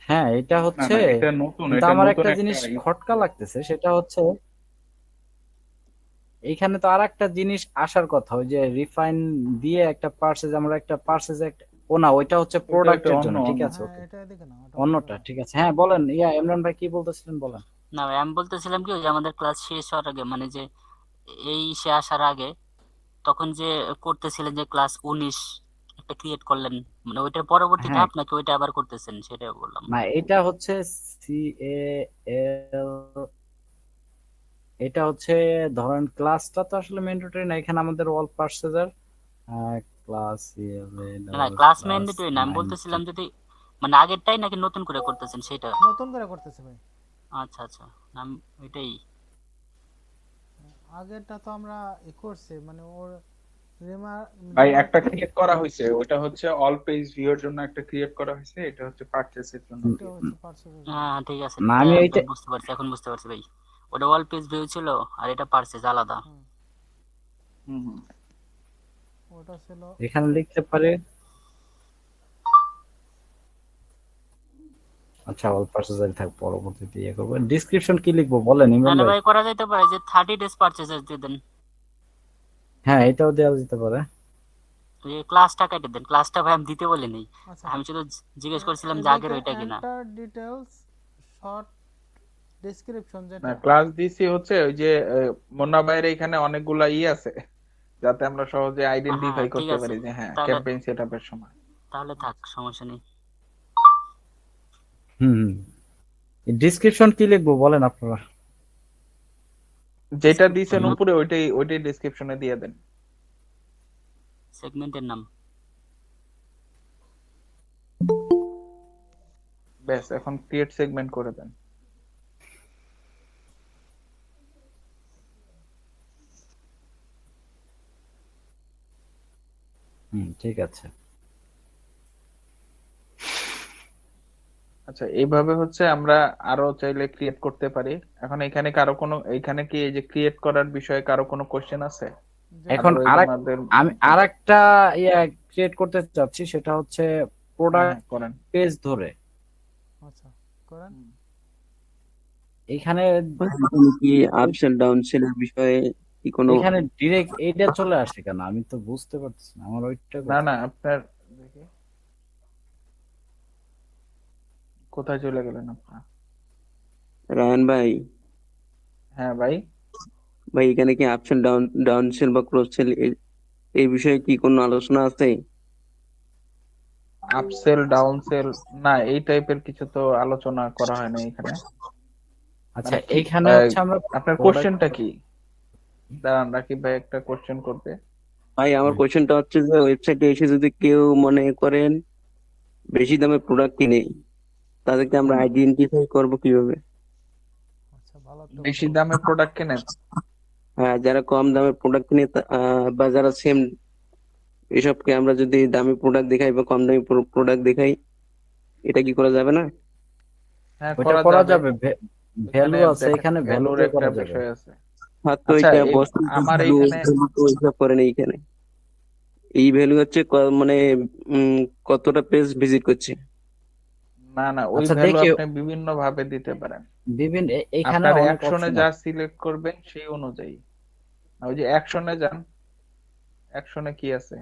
হ্যাঁ এটা না হচ্ছে, না, এটা নতুন, কিন্তু এটা আমার নতুন একটা একটা জিনিস খটকা লাগতেছে, সেটা হচ্ছে এইখানে তো আর একটা জিনিস আসার কথা, ওই যে রিফাইন দিয়ে একটা পার্সেজ, আমরা একটা পার্সেজ একটা, ও না ওইটা হচ্ছে ওইটা একটা প্রোডাক্টের অন্য জন্য, ঠিক অন্য। আছে হ্যাঁ, ওকে, এটা এদিকে না, ওটা অন্যটা ঠিক আছে। হ্যাঁ বলেন, ইমরান ভাই কি বলতেছিলেন বলেন। না ভাই, আমি বলতেছিলাম কি, ওই যে আমাদের ক্লাস শেষ হওয়ার আগে, মানে যে এই সে আসার আগে, তখন যে করতেছিলেন যে ক্লাস 19 একটা ক্রিয়েট করলেন, মানে ওইটার পরবর্তী হ্যাঁ ধাপ নাকি ওইটা আবার করতেছেন, সেটা বললাম। না, এটা হচ্ছে CAL, এটা হচ্ছে ধরেন ক্লাসটা তো আসলে ম্যান্ডেটরি না, এখানে আমাদের অল পার্সেজার ক্লাস না ক্লাস ক্লাস ম্যান্ডেটরি না, আমি 90। বলতেছিলাম যদি মানে আগেরটাই নাকি নতুন করে করতেছেন সেটা। নতুন করে করতেছে ভাই। আচ্ছা আচ্ছা, আমি ওইটাই। আগেরটা তো আমরা করছি, মানে ওর ভাই রিমার্ক। একটা ক্রিয়েট করা হয়েছে, ওটা হচ্ছে অল পেজ ভিউর জন্য একটা ক্রিয়েট করা হয়েছে, এটা হচ্ছে পারচেসের জন্য এটা হচ্ছে পার্সেসের জন্য। হ্যাঁ ঠিক আছে, না আমি এইটা, ভাই বুঝতে পারছি, এখন বুঝতে পারছি ভাই। ওটা ওয়াল পেজ ভিউ ছিল আর এটা পারচেজ আলাদা। হুম, হুম হুম। ওটা ছিল। এখানে লিখতে পারে, আচ্ছা অল পার্সেজার থাক, পরবর্তীতে ইয়ে করবো। ডিসক্রিপশন কি লিখবো বলেন ইমরান তাহলে ভাই? ভাই করা যেতে পারে যে 30 ডেজ পারচেজেস দিয়ে দেন, হ্যাঁ এটাও দেওয়া যেতে পারে। এই ক্লাসটা কেটে দেন। ক্লাসটা ভাই আমি দিতে বলিনি, আচ্ছা, আমি শুধু জিজ্ঞেস করছিলাম যে আগের লেখেন ওইটা কিনা। এন্টার ডিটেলস শর্ট ডেসক্রিপশন, না যেটা ক্লাস দিছি হচ্ছে ওই যে মুন্না ভাইয়ের এখানে অনেকগুলা আছে, যাতে আমরা সহজে হ্যাঁ আইডেন্টিফাই ঠিক করতে আছে, পারি যে হ্যাঁ তাহলে ক্যাম্পেইন সেটআপের সময়। তাহলে থাক, সমস্যা নেই। হুম, ডিসক্রিপশন কি লিখবো বলেন আপনারা? যেটা দিছেন ডিসক্রিপশন উপরে ওইটাই ওইটাই ডেসক্রিপশনে দিয়ে দেন। সেগমেন্টের নাম। ব্যাস, এখন ক্রিয়েট সেগমেন্ট করে দেন। ঠিক আছে। আচ্ছা, এইভাবে হচ্ছে আমরা আরো চাইলে ক্রিয়েট করতে পারি। এখন এখানে কারো কোনো, এখানে কি এই যে ক্রিয়েট করার বিষয়ে কারো কোনো কোশ্চেন আছে? এখন আমাদের আমি আরেকটা ক্রিয়েট করতে চাচ্ছি, সেটা হচ্ছে হ্যাঁ প্রোডাক্ট করেন। পেজ ধরে। আচ্ছা করেন। এখানে কি আপস এন্ড ডাউনস এর বিষয়ে কি কোনো এখানে ডিরেক্ট এইটা চলে আসে কেন, আমি তো বুঝতে পারতেছি না, আমার ওইটা না কোথায়? না, আপনার দেখি কোথায় চলে গেলেন আপনার? রায়হান ভাই, হ্যাঁ ভাই। ভাই এখানে কি আপস এন্ড ডাউনস এর বা ক্রস সেল এই বিষয়ে কি কোনো আলোচনা আছে? আপসেল ডাউন সেল, না এই টাইপের কিছু তো আলোচনা করা হয় না এখানে। আচ্ছা, মানে কি এইখানে হচ্ছে আমরা আপনার প্রোডাক্ট। কোশ্চেনটা কি? দাঁড়ান, রাকিব ভাই একটা কোশ্চেন করবে। ভাই আমার কোয়েশ্চেনটা হচ্ছে যে ওয়েবসাইটে এসে যদি কেউ মনে করেন বেশি দামে প্রোডাক্ট কিনে, তাদেরকে আমরা হুম, আইডেন্টিফাই করবো কিভাবে? আচ্ছা, ভালো একটা কথা বেশি বলছেন। দামে প্রোডাক্ট কেনেন? হ্যাঁ, যারা কম দামে প্রোডাক্ট কিনে বা যারা সেম এসবকে আমরা যদি দামি প্রোডাক্ট দেখাই বা কম দামি প্রোডাক্ট দেখাই, এটা কি করা যাবে না? হ্যাঁ, ওইটা করা করা যাবে। যাবে, এখানে ভ্যালু আছে, দেখেন এখানে ভ্যালু ভ্যালুর দিয়ে একটা করা যাবে। বিষয় আছে। আর তো আচ্ছা, এটা বস্তু আমার ভ্যালু এইখানে তো হিসাব করে নেই এখানে। এই ভ্যালু হচ্ছে মানে উম, কতটা পেজ ভিজিট করছে। না না, ওই আচ্ছা ভ্যালু দেখি, আপনি বিভিন্ন ভাবে দিতে পারেন। বিভিন্ন এইখানে আপনার অনেক অ্যাকশনে অপশন যা আছে। সিলেক্ট করবেন সেই অনুযায়ী। ওই যে অ্যাকশনে যান, অ্যাকশনে কি আছে?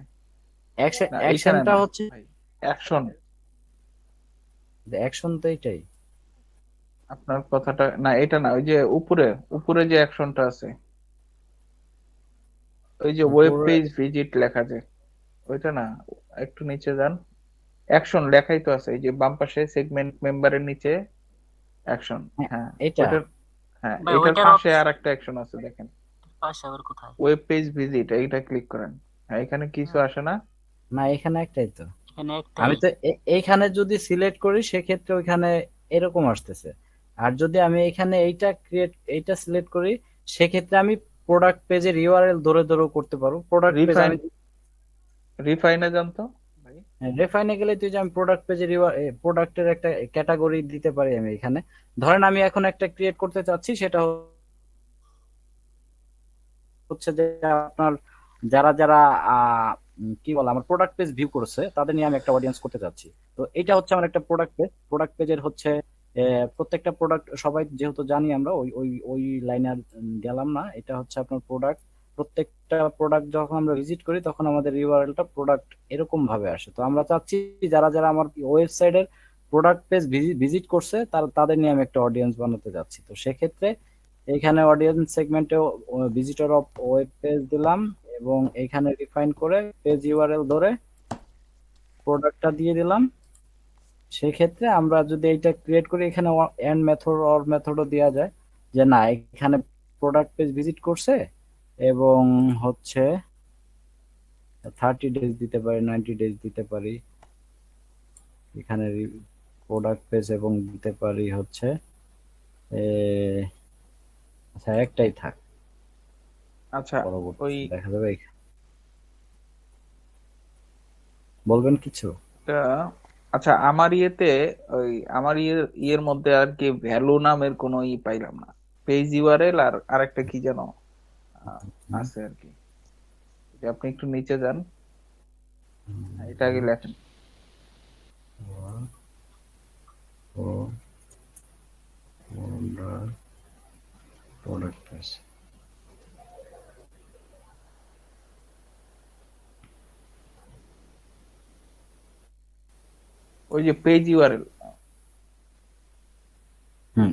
না এইখানে অ্যাকশনটা না হচ্ছে, ভাই, অ্যাকশন। অ্যাকশন তো এটাই। আপনার কথাটা না, এটা না, ওই যে উপরে, উপরে যে অ্যাকশনটা আছে, ওই যে ওয়েব উপরে পেজ ভিজিট লেখা যায়, ওইটা না, একটু নিচে যান। অ্যাকশন লেখাই তো আছে, এই যে বাম পাশে সেগমেন্ট মেম্বারের নিচে অ্যাকশন। হ্যাঁ, হ্যাঁ, এটা। ওইটার, হ্যাঁ ভাই এটার ওইটার পাশে আর একটা অ্যাকশন আছে দেখেন, পাশে আবার কোথায়? ওয়েব পেজ ভিজিট, এইটা ক্লিক করেন। হ্যাঁ, এখানে কিছু হ্যাঁ, আসে না। না, এখানে একটাই তো। এখানে আমি একটাই। তো এইখানে যদি সিলেক্ট করি সেক্ষেত্রে ওইখানে এরকম আসতেছে। আর যদি আমি এখানে এইটা সিলেক্ট করি, সেক্ষেত্রে আমি প্রোডাক্ট পেজের ইউআরএল ধরে ধরেও করতে পারবো। প্রোডাক্ট পেজ রিফাইন, আমি রিফাইনে যান তো ভাই। রেফাইনে গেলে তুই যে আমি প্রোডাক্ট পেজের প্রোডাক্টের একটা ক্যাটাগরি দিতে পারি আমি এখানে। ধরেন আমি এখন একটা ক্রিয়েট করতে চাচ্ছি, সেটা হচ্ছে যে আপনার যারা যারা কি বলে আমার প্রোডাক্ট পেজ ভিউ করছে তাদের নিয়ে আমি একটা অডিয়েন্স করতে চাচ্ছি। তো এটা হচ্ছে আমার একটা প্রোডাক্ট পেজের হচ্ছে প্রত্যেকটা প্রোডাক্ট সবাই যেহেতু জানি আমরা, ওই ওই ওই লাইনে আর গেলাম না। এটা হচ্ছে আপনার প্রোডাক্ট, প্রত্যেকটা প্রোডাক্ট যখন আমরা ভিজিট করি তখন আমাদের ইউআরএলটা প্রোডাক্ট এরকম ভাবে আসে। তো আমরা চাচ্ছি যারা যারা আমার ওয়েবসাইটের প্রোডাক্ট পেজ ভিজিট করছে তাদের নিয়ে আমি একটা অডিয়েন্স বানাতে যাচ্ছি। তো সেক্ষেত্রে এখানে অডিয়েন্স সেগমেন্টে ভিজিটর অফ ওয়েব পেজ দিলাম, এবং এখানে রিফাইন করে পেজ ইউআরএল ধরে প্রোডাক্টটা দিয়ে দিলাম। সেক্ষেত্রে আমরা যদি এইটা ক্রিয়েট করি, এখানে এন্ড মেথড অর মেথডও দেওয়া যায়, যে না এখানে প্রোডাক্ট পেজ ভিজিট করছে এবং হচ্ছে 30 ডেজ দিতে পারি, 90 ডেজ দিতে পারি। এখানে প্রোডাক্ট পেজ এবং দিতে পারি হচ্ছে এ, আচ্ছা একটাই থাক, আচ্ছা ওই পরবর্তী দেখা যাবে। বলবেন কিছু? টা, আচ্ছা আমার ইয়েতে, ওই আমার ইয়ের মধ্যে আর কি ভ্যালু নামের কোনো পাইলাম না। পেজ ইউআরএল আর আরেকটা কি যেন আছে আর কি। যে আপনি একটু নিচে যান, হ্যাঁ, এটা আগে লেখেন। Product page. ওই যে পেজ ইউআরএল, হুম,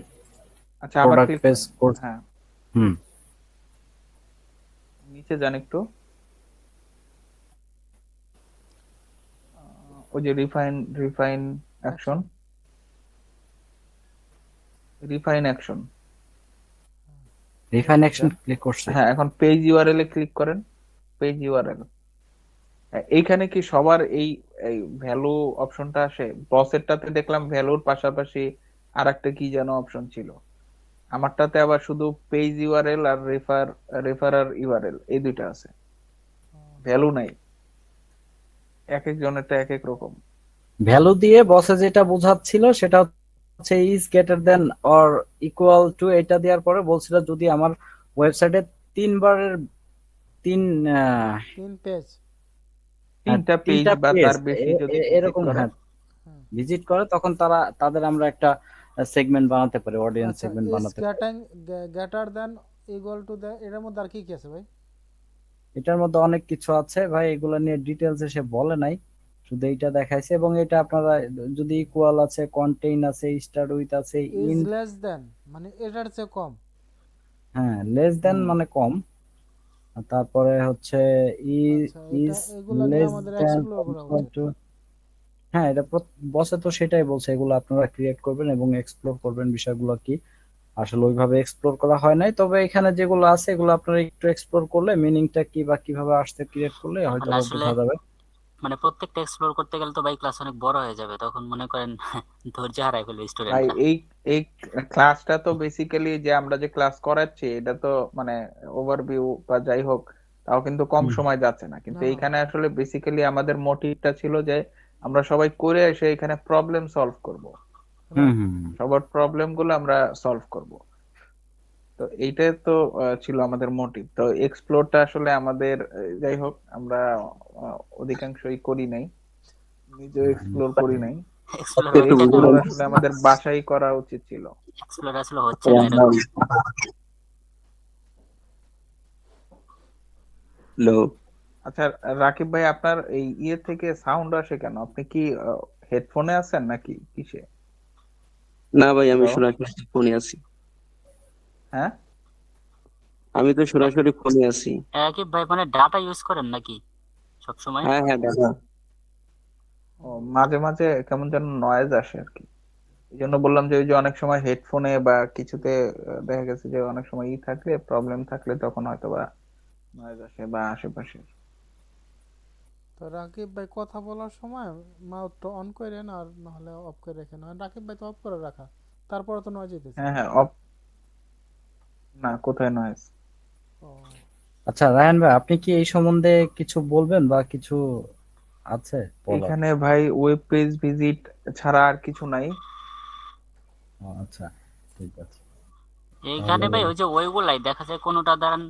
আচ্ছা আবার প্রোডাক্ট ক্লিক পেজ করেন। কোর্স। হ্যাঁ, হুম, নিচে যান একটু, ওই যে refine, refine action, refine action. Refine action click করছি। হ্যাঁ, এখন পেজ ইউআরএল এ ক্লিক করেন, পেজ ইউআরএল। এইখানে কি সবার এই এই ভ্যালু অপশনটা আসে? বসেরটাতে দেখলাম ভ্যালুর পাশাপাশি আর একটা কি যেন অপশন ছিল, আমারটাতে আবার শুধু পেজ ইউআরএল আর রেফারার ইউআরএল এই দুইটা আছে, ভ্যালু নাই। এক একজনেরটা এক এক রকম। ভ্যালু দিয়ে বসে যেটা বোঝাচ্ছিল সেটা হচ্ছে is greater than or equal two, এটা দেওয়ার পরে বলছিল যদি আমার ওয়েবসাইটে তিনবারের তিন তিন পেজ। তিনটা পেজ তিনটা বা পেজ তার বেশি যদি ভিজিট এরকম, করে। হ্যাঁ, হুম। ভিজিট করে তখন তাদের আমরা একটা সেগমেন্ট বানাতে পারি, অডিয়েন্স আচ্ছা, সেগমেন্ট ইজ বানাতে পারি। গ্রেটার দেন ইকুয়াল টু এটার মধ্যে আর কি কি আছে ভাই? এটার মধ্যে অনেক কিছু আছে ভাই, এগুলো নিয়ে ডিটেলস এসে বলে নাই, শুধু এইটা দেখাইছে। এবং এটা আপনারা যদি ইকুয়াল আছে, কন্টেইন আছে, স্টার্ট উইথ আছে, ইজ ইন, লেস দেন মানে এটার চেয়ে কম। হ্যাঁ লেস দেন হুম, মানে কম। আর তারপরে হচ্ছে ই আচ্ছা, এটা ইজ এগুলা নিয়ে লেস আমাদের দ্যান এক্সপ্লোর করা উচিত। হ্যাঁ, এটা বসে তো সেটাই বলছে, এগুলো আপনারা ক্রিয়েট করবেন এবং এক্সপ্লোর করবেন বিষয়গুলো কি। আসলে ওইভাবে এক্সপ্লোর করা হয় নাই, তবে এখানে যেগুলো আছে এগুলো আপনারা একটু এক্সপ্লোর করলে মিনিংটা কি বা কিভাবে আসছে ক্রিয়েট করলে হয়তো মানে বা আসলে বোঝা যাবে। মানে প্রত্যেকটা এক্সপ্লোর করতে গেলে তো ভাই ক্লাস অনেক বড় হয়ে যাবে, তখন মনে করেন ধৈর্য হারাই ফেলবে ভাই স্টুডেন্টরা। এই এই ক্লাসটা তো বেসিক্যালি যে আমরা যে ক্লাস করাচ্ছি এটা তো মানে ওভারভিউ বা যাই হোক, তাও কিন্তু কম হুম সময় যাচ্ছে না, কিন্তু না, এইখানে আসলে বেসিক্যালি আমাদের মোটিভটা ছিল যে আমরা সবাই করে এসে এখানে প্রবলেম সলভ করব, হুম রাইট। হুম হুম। সবার প্রবলেম গুলো আমরা সলভ করব। তো এইটাই তো ছিল আমাদের মোটিভ। তো এক্সপ্লোরটা আসলে আমাদের যাই হোক আমরা অধিকাংশই করি নাই, নিজেও এক্সপ্লোর করি নাই। এক্সপ্লোর তো হচ্ছে না, এক্সপ্লোর আসলে আমাদের বাসায় করা উচিত ছিল। এক্সপ্লোর আসলে হচ্ছে না এরকম। লো আচ্ছা রাকিব ভাই, আপনার এই ইয়ে থেকে সাউন্ড আসে কেন? আপনি কি হেডফোনে আছেন নাকি কিসে? না ভাই, আমি হ্যালো? সরাসরি ফোনে আছি। হ্যাঁ, আমি তো সরাসরি ফোনে আছি। কি ভাই মানে ডাটা ইউজ করেন নাকি সব সময়? হ্যাঁ হ্যাঁ দাদা। ও মাঝে মাঝে কেমন যেন নয়েজ আসে আর কি, এই জন্য বললাম যে ওই যে অনেক সময় হেডফোনে বা কিছুতে দেখা গেছে যে অনেক সময় ই থাকলে প্রবলেম থাকলে তখন হয়তো বা নয়েজ আসে বা আশেপাশে। তো রাকিব ভাই কথা বলার সময় মাউথটা অন করেন, আর নাহলে অফ করে রাখেন। আর রাকিব ভাই তো অফ করে রাখা, তারপরে তো নয় যেতেছে। হ্যাঁ হ্যাঁ না, কোথায় নয়েজ? ও, আচ্ছা রায়হান ভাই, আপনি কি এই সম্বন্ধে কিছু বলবেন বা কিছু আছে বলার? এখানে ভাই ওয়েব পেজ ভিজিট ছাড়া আর কিছু নাই। আচ্ছা, ঠিক আছে এইখানে তাহলে। ভাই ওই যে ওইগুলাই দেখা যায় কোনোটা ধরেন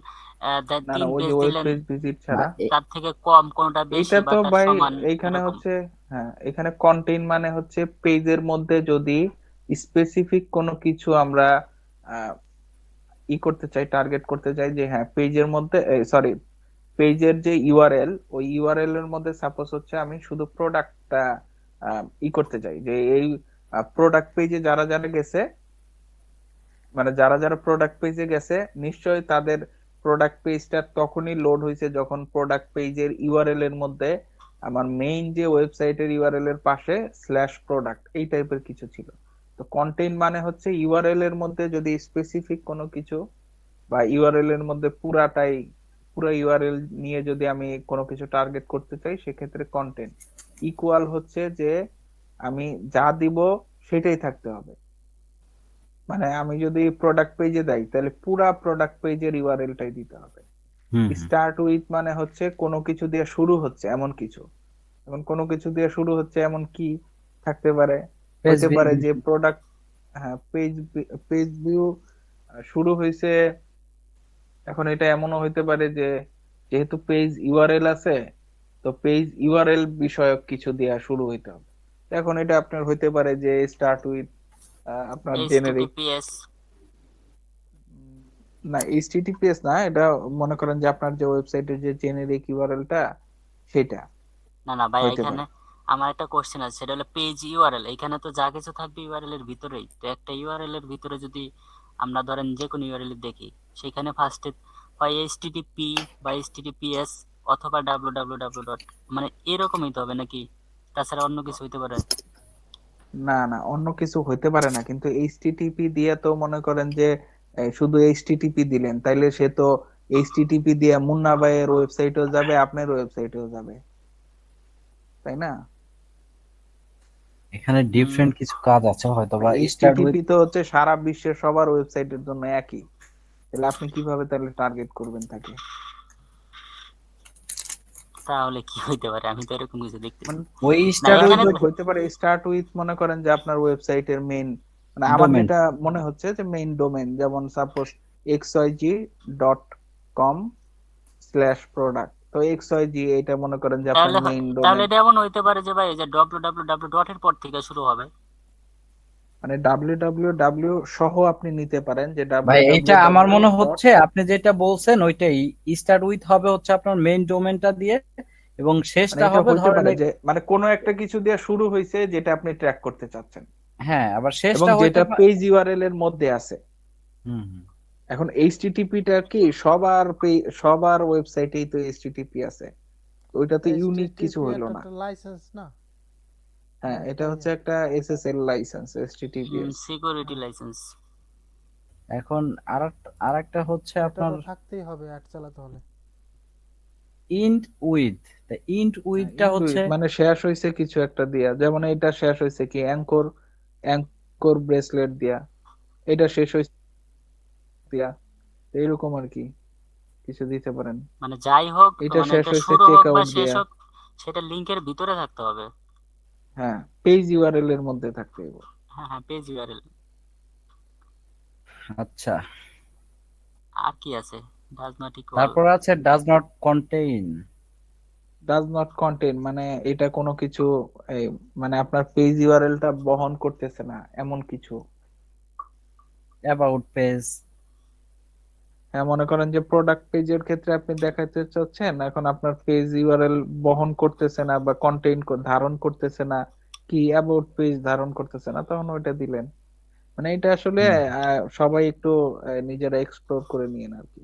না না, তিন ওই পেজ যে ওয়েব দিলেন, পেজ ভিজিট না ছাড়া তার থেকে কম, কোনোটা বেশি এইটা বা তো তার ভাই সমান, এইখানে এরকম। হচ্ছে, হ্যাঁ এখানে কন্টেইন মানে হচ্ছে পেজের মধ্যে যদি স্পেসিফিক কোনো কিছু আমরা আহ, ই করতে চাই, টার্গেট করতে চাই যে হ্যাঁ পেজের মধ্যে, সরি, পেজের যে ইউআরএল, ওই ইউআরএল এর মধ্যে সাপোজ হচ্ছে আমি শুধু প্রোডাক্টটা ই করতে চাই যে এই প্রোডাক্ট পেজে যারা যারা গেছে, মানে যারা যারা প্রোডাক্ট পেজে গেছে নিশ্চয়ই তাদের প্রোডাক্ট পেজটা তখনই লোড হয়েছে যখন প্রোডাক্ট পেজের ইউআরএল এর মধ্যে আমার মেইন যে ওয়েবসাইটের ইউআরএল এর পাশে স্ল্যাশ প্রোডাক্ট এই টাইপের কিছু ছিল। তো কন্টেইন মানে হচ্ছে ইউআরএল এর মধ্যে যদি স্পেসিফিক কোনো কিছু বা ইউআরএল এর মধ্যে পুরো ইউআরএল নিয়ে যদি আমি কোনো কিছু টার্গেট করতে চাই সেক্ষেত্রে কন্টেন্ট ইকুয়াল হচ্ছে যে আমি যা দিব সেটাই থাকতে হবে। মানে আমি যদি প্রোডাক্ট পেজে দেই তাহলে পুরা প্রোডাক্ট পেজের ইউআরএলটাই দিতে হবে। হুম হুম। স্টার্ট উইথ মানে হচ্ছে কোনো কিছু দিয়ে শুরু হচ্ছে এমন কিছু, এবং কোনো কিছু দিয়ে শুরু হচ্ছে এমন কি থাকতে পারে, পেজ হতে পারে যে প্রোডাক্ট, হ্যাঁ পেজ পেজ ভিউ শুরু হয়েছে। এখন এটা এমনও হইতে পারে যে যেহেতু পেজ ইউআরএল আছে, তো পেজ ইউআরএল বিষয়ক কিছু দিয়ে শুরু হইতে হবে। এখন এটা আপনার হইতে পারে যে স্টার্ট উইথ আপনার জেনেরিক, এইচটিটিপিএস। না এইচটিটিপিএস না, এটা মনে করেন যে আপনার যে ওয়েবসাইটের যে জেনেরিক ইউআরএলটা সেটা না না ভাই, হইতে এখানে পারে। আমার একটা কোশ্চেন আছে, সেটা হলো পেজ ইউআরএল। এখানে তো যা কিছু থাকবে ইউআরএল এর ভিতরেই, তো একটা ইউআরএল এর ভিতরে যদি আমরা ধরেন যে কোনো ইউআরএল দেখি, সেখানে ফার্স্টে হয় এইচটিটিপি বা এইচটিটিপিএস অথবা www ডট, মানে এরকমই তো হবে নাকি? তাছাড়া অন্য কিছু হইতে পারে? না না, অন্য কিছু হইতে পারে না, কিন্তু এইচটিটিপি দিয়ে তো মনে করেন যে শুধু এইচটিটিপি দিলেন তাইলে সে তো এইচটিটিপি দিয়ে মুন্না ভাইয়ের ওয়েবসাইটেও যাবে আপনার ওয়েবসাইটেও যাবে, তাই না? এখানে হুম, ডিফারেন্ট কিছু কাজ আছে হয়তো বা স্টার্ট উইথ। এইচটিটিপি তো হচ্ছে সারা বিশ্বের সবার ওয়েবসাইটের জন্য একই, তাহলে আপনি কিভাবে তাহলে টার্গেট করবেন তাকে? তাহলে কি হইতে পারে? আমি তো এরকম কিছু দেখতেছি মানে ওই না স্টার্ট উইথ এখানে। হইতে পারে স্টার্ট উইথ মনে করেন যে আপনার ওয়েবসাইটের মেইন, মানে আমার ডোমেন। যেটা মনে হচ্ছে যে মেইন ডোমেন, যেমন সাপোজ xyg.com/product, তো xyg এটা মনে করেন যে আপনার তাহলে মেইন তাহলে ডোমেন। এটা এমন হইতে পারে যে ভাই, এই যে www ডট এর পর থেকে শুরু হবে। মানে www সহ আপনি নিতে পারেন যে ভাই এইটা আমার www মনে ডট, হচ্ছে আপনি যেটা বলছেন ওইটাই। স্টার্ট উইথ হবে হচ্ছে আপনার মেইন ডোমেনটা দিয়ে, এবং মানে শেষটা এটা হবে হইতে ধরেন পারে যে মানে কোনো একটা কিছু দিয়ে শুরু হয়েছে যেটা আপনি ট্র্যাক করতে চাচ্ছেন হ্যাঁ, আবার এবং শেষটা হইতে যেটা পারে। পেজ ইউআরএল এর মধ্যে আছে। হুম হুম। এখন এইচটিটিপি টা কি সবার ওয়েবসাইটেই তো এইচটিটিপি আছে, ওইটা তো ইউনিক কিছু HTTP হইলো এটা না। একটা লাইসেন্স না? হ্যাঁ, এটা একটা হচ্ছে একটা SSL licence, HTTPS. Security licence. এখন আরেকটা হচ্ছে এটা আপনার তো থাকতেই হবে অ্যাড চালাতে হলে। Int with. ইন্ট উইথটা হচ্ছে মানে শেষ হয়েছে কিছু একটা দিয়া, যেমন এটা শেষ হয়েছে কি অ্যাঙ্কর ব্রেসলেট দিয়া, এটা শেষ হয়েছে দিয়া, এইরকম আর কি কিছু দিতে পারেন। মানে যাই হোক, এটা মানে শেষ এটা হয়েছে শুরু চেক হোক বা আউট শেষ দিয়া। হোক, সেটা লিংকের ভিতরে থাকতে হবে। হ্যাঁ, পেজ ইউআরএল এর মধ্যে থাকতে হবে। হ্যাঁ হ্যাঁ, পেজ ইউআরএল। আচ্ছা, আর কি আছে? Does not equal. তারপর আছে does not contain. Does not contain মানে এটা কোনো কিছু এই, মানে আপনার পেজ ইউআরএলটা বহন করতেছে না এমন কিছু। About page. হ্যাঁ, মনে করেন যে প্রোডাক্ট পেজের ক্ষেত্রে আপনি দেখাতে চাচ্ছেন এখন আপনার পেজ ইউআরএল বহন করতেছে না বা কন্টেইন ধারণ করতেছে না, কি অ্যাবাউট পেজ ধারণ করতেছে না, তখন ওইটা দিলেন। মানে এটা আসলে সবাই একটু নিজেরা এক্সপ্লোর করে নিয়েন আর কি।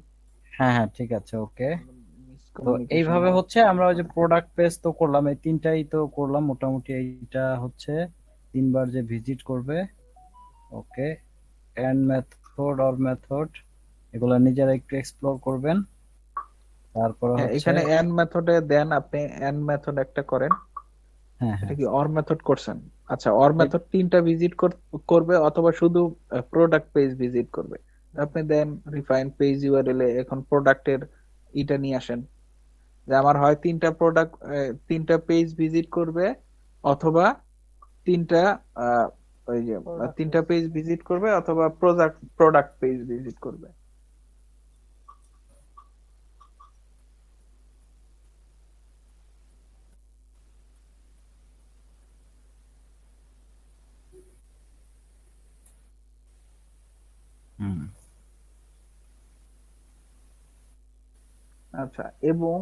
হ্যাঁ হ্যাঁ, ঠিক আছে, ওকে। তো মিসকমিউনিকেশন এইভাবে হচ্ছে আমরা ওই যে প্রোডাক্ট পেজ তো করলাম, এই তিনটাই তো করলাম মোটামুটি। এইটা হচ্ছে 3বার যে ভিজিট করবে, ওকে। এন্ড মেথড অর মেথড, এগুলো নিজেরা একটু এক্সপ্লোর করবেন। তারপরে হ্যাঁ, হচ্ছে এখানে এন্ড মেথডে দেন, আপনি এন্ড মেথড একটা করেন। হ্যাঁ এটা হ্যাঁ, কি অর মেথড করছেন? আচ্ছা, অর মেথড 3টা ভিজিট করবে অথবা শুধু প্রোডাক্ট পেজ ভিজিট করবে। আপনি দেন রিফাইন পেজ ইউআরএল এ এখন প্রোডাক্টের এটা নিয়ে আসেন, যে আমার হয় 3টা পেজ ভিজিট করবে অথবা 3টা ওই যে Product 3টা page। পেজ ভিজিট করবে অথবা প্রোডাক্ট পেজ ভিজিট করবে। হুম। আচ্ছা, এবং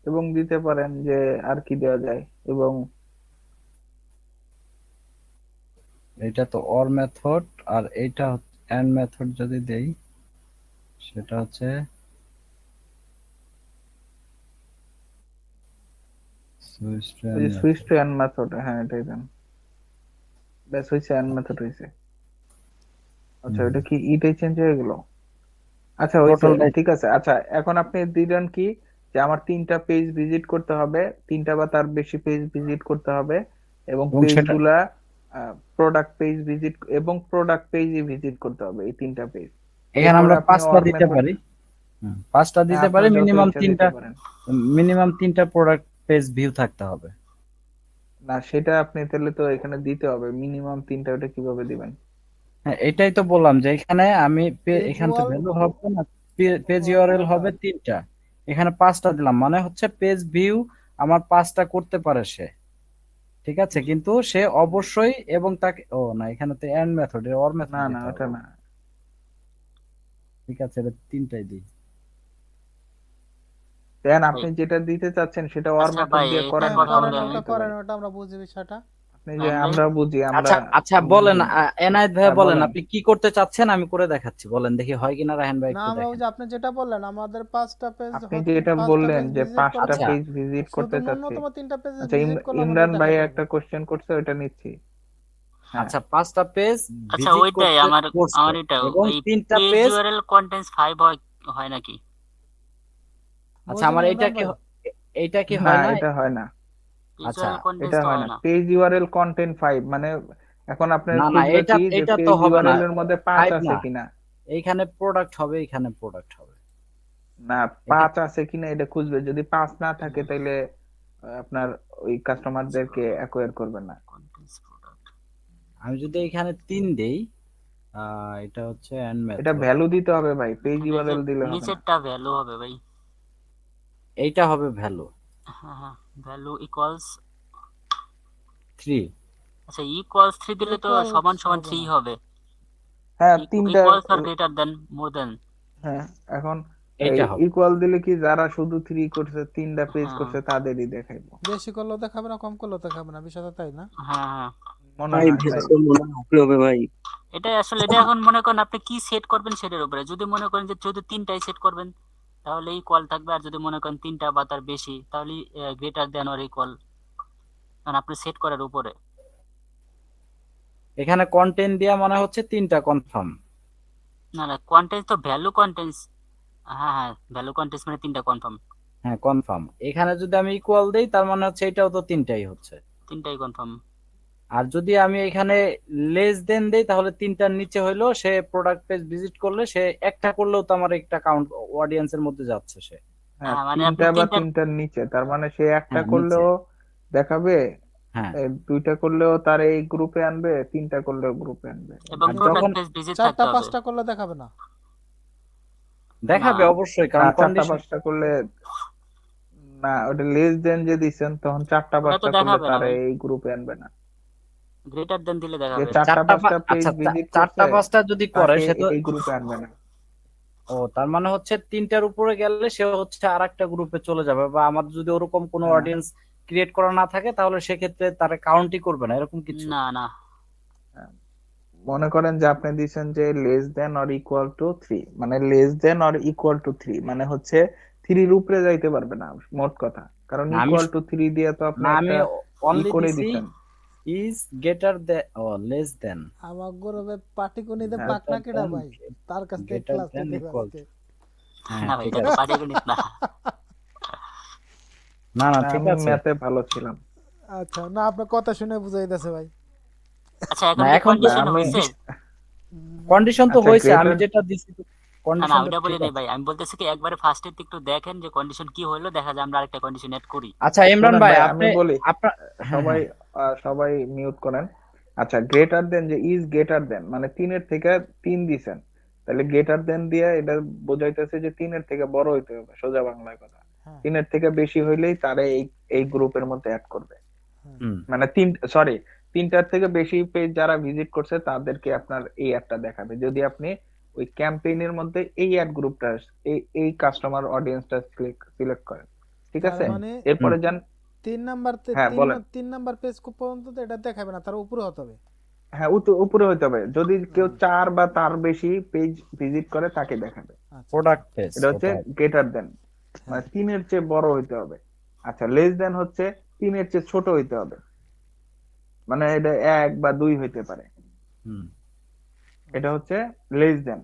এবং দিতে পারেন যে আর কি দেওয়া যায়, এবং এটা তো অর মেথড, আর এইটা এন্ড মেথড যদি দেই সেটা হচ্ছে switch to end switch method. To end method. হ্যাঁ, এটাই দেন, ব্যাস হয়েছে, এন্ড মেথড হয়েছে। আচ্ছা, এটা কি এটাই চেঞ্জ হয়ে গেল? আচ্ছা, হয়েছে, টোটালটাই। ঠিক আছে। আচ্ছা, এখন আপনি দিলেন কি যে আমার 3টা পেজ ভিজিট করতে হবে, 3টা বা তার বেশি পেজ ভিজিট করতে হবে, এবং এবং সেটা পেজগুলা প্রোডাক্ট পেজ ভিজিট এবং প্রোডাক্ট পেজই ভিজিট করতে হবে, এই 3টা পেজ। এখানে এরপরে আমরা আপনি 5টা অর দিতে মেথড, পারি। 5টা দিতে পারি, আপনার যত মিনিমাম ইচ্ছা দিতে 3টা, পারেন। প্রোডাক্ট পেজ ভিউ থাকতে হবে। না, সেটা আপনি তাহলে তো এখানে দিতে হবে মিনিমাম 3টা, ওটা কিভাবে দিবেন? হ্যাঁ, এটাই তো বললাম যে এখানে আমি পেজ এখানে তো ওয়াল ভ্যালু হবে না, পেজ ও ইউআরএল আচ্ছা। হবে 3টা, এখানে 5টা দিলাম, মানে হচ্ছে পেজ ভিউ আমার 5টা করতে পারে সে, ঠিক আছে, কিন্তু সে অবশ্যই এবং তাকে, ও না, এখানে তো এন্ড মেথড, অর মেথড না না, দিতে ওটা হবে। না। ঠিক আছে, এটা 3টাই দিই। দেন ভাই, আপনি যেটা দিতে চাচ্ছেন সেটা অর আচ্ছা মেথড ভাই, দিয়ে একটা করেন হ্যাঁ না, কথা বলি করেন, সমস্যা আমি। ওটা নাই তো করেন, ভাই। ওটা আমরা বুঝি বিষয়টা। আপনি যে রায়হান ভাই, আমরা বুঝি, আমরা আচ্ছা আচ্ছা, বলেন বুঝি না। এনায়েত ভাই, হ্যাঁ, বলেন বলেন। আপনি কি করতে চাচ্ছেন, আমি করে দেখাচ্ছি, বলেন দেখি হয় কিনা। রায়হান ভাই না, একটু আমরা ওই দেখেন। যে আপনি যেটা বললেন আমাদের 5টা পেজ আপনি যেটা 5টা বললেন পেজ যে ভিজিট 5টা করলে আচ্ছা পেজ ভিজিট শুধু করতে চাচ্ছি। ন্যূনতম 3টা পেজ আচ্ছা, ভিজিট করলে ইমরান আমাদের ভাই দেখাতে একটা হবে। কোশ্চেন করছে, ওটা নিচ্ছি। হ্যাঁ, আচ্ছা, 5টা পেজ আচ্ছা ভিজিট ওইটাই করতে আমার করছে, আমার এটা এবং এই 3টা পেজ পেজ। ইউআরএল কন্টেন্টস 5 হয়, হয় নাকি? আচ্ছা, বুঝেন আমার এইটা ইমরান কি ভাই? এইটা কি না, হয় না? এটা হয় না, পেজ আচ্ছা, ইউআরএল কন্টেন্টস এটা তো হয় হয় না। না। পেজ ইউআরএল কন্টেন্ট 5 মানে এখন আপনার না না, খুঁজবে এইটা কি যে এইটা তো পেজ হবে না, ইউআরএল এর মধ্যে 5 5 আছে না, কিনা। এইখানে প্রোডাক্ট হবে, এখানে প্রোডাক্ট হবে। না, এটা 5 আছে কিনা এটা খুঁজবে, যদি 5 না থাকে তাহলে আপনার ওই কাস্টমারদেরকে অ্যাকোয়ার করবেন না। Contents product. আমি যদি এখানে 3 দেই, এটা হচ্ছে এন্ড এটা মেথড, ভ্যালু দিতে হবে ভাই, পেজ তাহলে এই যে ইউআরএল দিলে হবে না। নিচেরটা ভ্যালু হবে ভাই। এইটা হবে ভ্যালু হ্যাঁ হ্যাঁ, ভ্যালু ইকুয়ালস। 3। আচ্ছা, ইকুয়ালস 3 দিলে তো ইকুয়ালস সমান সমান হবে 3 না। হবে। হ্যাঁ, 3টা। ইকুয়ালস আর গ্রেটার দেন, মোর দেন। হ্যাঁ, এখন এই এইটা হবে। ইকুয়াল দিলে কি যারা শুধু 3 করছে, 3টা পেজ হ্যাঁ করছে তাদেরই দেখাইবো। বেশি করলেও দেখাবে না, কম করলেও দেখাবে না, বিষয়টা তাই না? হ্যাঁ হ্যাঁ। মনে ভাই হয় তাই। ভ্যালু মনে রাখতে হবে ভাই। এটা আসলে এটা এখন মনে করেন আপনি কি সেট করবেন সেটার উপরে। যদি মনে করেন যে যদি তিনটাই সেট করবেন তাহলে ইকুয়াল থাকবে, আর যদি মনে করেন তিনটা বা তার বেশি তাহলে গ্রেটার দেন অর ইকুয়াল, কারণ আপনি সেট করার উপরে। এখানে কন্টেন্ট দিয়া মনে হচ্ছে তিনটা কনফার্ম। না না, কোয়ান্টেন্স তো ভ্যালু কোয়ান্টেন্স। হ্যাঁ হ্যাঁ, ভ্যালু কোয়ান্টেন্স মানে তিনটা কনফার্ম। হ্যাঁ কনফার্ম। এখানে যদি আমি ইকুয়াল দেই তার মানে হচ্ছে এটাও তো তিনটাই হচ্ছে। তিনটাই কনফার্ম। আর যদি আমি এখানে লেস দেন দেই তাহলে তিনটার নিচে হইলো সে প্রোডাক্ট পেজ ভিজিট করলে সে একটা করলেও তো আমার একটা কাউন্ট অডিয়েন্সের মধ্যে যাচ্ছে সে। হ্যাঁ, মানে আপনি তিনটা বা তিনটার, তিনটার নিচে, তার মানে সে একটা হ্যাঁ নিচে। করলেও দেখাবে, হ্যাঁ দুইটা করলেও তার এই গ্রুপে আনবে, তিনটা করলেও গ্রুপে আনবে। এবং আর প্রোডাক্ট যখন পেজ ভিজিট চারটা থাকতে হবে। পাঁচটা করলে দেখাবে না। দেখাবে না অবশ্যই, কারণ চারটা কন্ডিশন। পাঁচটা করলে না, ওটা লেস দেন যে দিচ্ছেন তখন চারটা ওটা তো পাঁচটা করলে দেখাবে না তার ভাই, এই গ্রুপে আনবে না। গ্রেটার দেন দিলে যে দেখাবে। চারটা পাঁচটা পেজ আচ্ছা ভিজিট চারটা করছে পাঁচটা যদি করে তাকে সে তো, এই গ্রুপে আনবে না। ও তার মানে হচ্ছে তিনটার উপরে গেলে সে হচ্ছে আর একটা গ্রুপে চলে যাবে, বা আমাদের যদি ওরকম কোনো হ্যাঁ, অডিয়েন্স ক্রিয়েট করা না থাকে তাহলে সেক্ষেত্রে তারা কাউন্টই করবে না এরকম কিছু। না না, হ্যাঁ। মনে করেন যে আপনি দিচ্ছেন যে less than or equal two 3, মানে less than or equal two 3 মানে হচ্ছে 3 উপরে যাইতে পারবে না মোট কথা, কারণ না আমি ইকুয়াল টু 3 দিয়ে তো আপনি না আমি একটা অনলি করে দিছি দিচ্ছেন। ইজ গ্রেটার দেন ও লেস দেন, আমার গৌরবে পাটিগণিতে হ্যাঁ, পাকনা কেডা ভাই, তার কাছ থেকে গ্রেটার ক্লাস দেন নিতে ইকুয়াল। আজকে। হ্যাঁ না ভাই, ঠিক এটা তো আছে। পাটিগণিত না। না না না, ঠিক আমি আছে। ম্যাথে ভালো ছিলাম। আচ্ছা, না আপনার কথা শুনে বুঝাইতেছে ভাই। আচ্ছা, না এখন কি এখন তো কন্ডিশন আমি হয়েছে? কন্ডিশন তো আচ্ছা হয়েছে, আমি গ্রেটার, যেটা দিছি না না, কন্ডিশন তো ওইটা বলি ঠিক নাই আছে। ভাই, আমি বলতেছি কি একবারে ফার্স্টে একটু দেখেন যে কন্ডিশন কি হলো, দেখা যায় আমরা আরেকটা কন্ডিশন এড করি। আচ্ছা ইমরান শোনেন ভাই ভাই আমি আপনি বলি, আপনার, হ্যাঁ সবাই হ্যাঁ সবাই মিউট করেন। আচ্ছা, গ্রেটার দেন যে ইজ গ্রেটার দেন মানে 3-এর থেকে 3 দিছেন, তাহলে গ্রেটার দেন দিয়ে এটা বোঝাইতেছে যে 3-এর থেকে বড় হইতে হবে, সোজা বাংলায় কথা। হ্যাঁ 3-এর থেকে বেশি হইলেই তারা এই এই গ্রুপের মধ্যে অ্যাড করবে। হ্যাঁ হুম মানে সরি, 3টার থেকে বেশি পেজ যারা ভিজিট করছে তাদেরকে আপনার এই অ্যাডটা দেখাবে, যদি আপনি ওই ক্যাম্পেইনের মধ্যে এই অ্যাড গ্রুপটা, এই কাস্টমার অডিয়েন্সটা সিলেক্ট করেন। ঠিক তার আছে, মানে এরপরে যান। 3 নাম্বার হ্যাঁ বলেন। 3 নাম্বার পেজ পর্যন্ত তো এটা দেখাবে না, তার উপরে হতে হবে। হ্যাঁ, উপরে হইতে হবে, যদি কেউ হুম, 4 বা তার বেশি পেজ ভিজিট করে তাকে দেখাবে। আচ্ছা প্রোডাক্ট পেজ এটা হচ্ছে ওটা। গ্রেটার দেন, মানে হ্যাঁ 3-এর চেয়ে বড় হইতে হবে। আচ্ছা, লেস দেন হচ্ছে 3-এর চেয়ে ছোট হইতে হবে, মানে এটা 1 বা 2 হইতে পারে। হুম এটা হচ্ছে লেস দেন।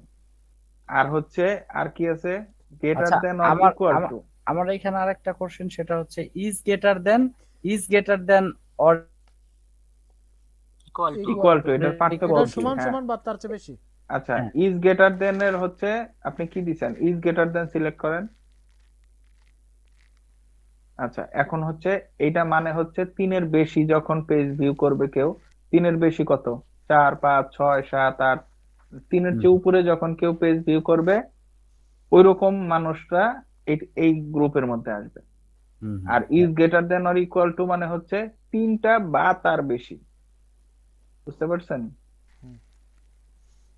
আর হচ্ছে আর কি আছে, গ্রেটার আচ্ছা দেন অর আমার ইকুয়াল আমার টু। আমার এখানে আরেকটা কোশ্চেন, সেটা হচ্ছে is greater than or equal to. Equal equal to, to, এটার পার্থক্য এটা কি? সমান হ্যাঁ, সমান বা তার চেয়ে বেশি। আচ্ছা, হ্যাঁ ইজ গ্রেটার দেন এর হচ্ছে আপনি কি দিচ্ছেন, ইজ গ্রেটার দেন সিলেক্ট করেন। আচ্ছা, এখন হচ্ছে এইটা মানে হচ্ছে 3-এর বেশি যখন পেজ ভিউ করবে কেউ, 3-এর বেশি কত, 4 5 6 7 8, 3-এর হুম চেয়ে উপরে যখন কেউ পেজ ভিউ করবে ওই রকম মানুষরা এই গ্রুপের মধ্যে আসবে। হুম আর is greater than or equal to মানে হচ্ছে 3টা বা তার বেশি। বুঝতে পারছেন?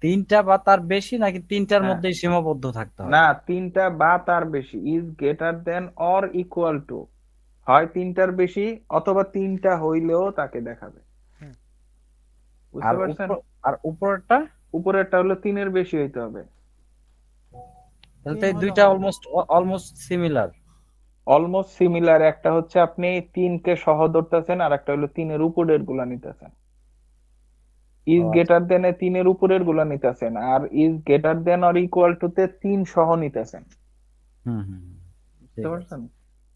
তিনটা বা তার বেশি নাকি তিনটার হ্যাঁ, মধ্যেই সীমাবদ্ধ থাকতে হবে? না, 3টা বা তার বেশি, is greater than or equal two, হয় 3টার বেশি অথবা 3টা হইলেও তাকে দেখাবে। হুম, বুঝতে পারছেন? আর উপরেরটা উপরেরটা হলো 3-এর বেশি হইতে হবে। তাহলে তো 3 এই হলে দুইটা হবে না। Almost similar. অলমোস্ট সিমিলার, একটা হচ্ছে আপনি 3-কে সহ ধরতেছেন আর একটা হলো 3-এর উপরের গুলা নিতেছেন। ও ইজ আচ্ছা। গ্রেটার দেন 3-এর উপরের গুলা নিতেছেন, আর is greater than or equal to তে 3 সহ নিতেছেন। হুম হুম হুম, বুঝতে ঠিক আছে। পারছেন?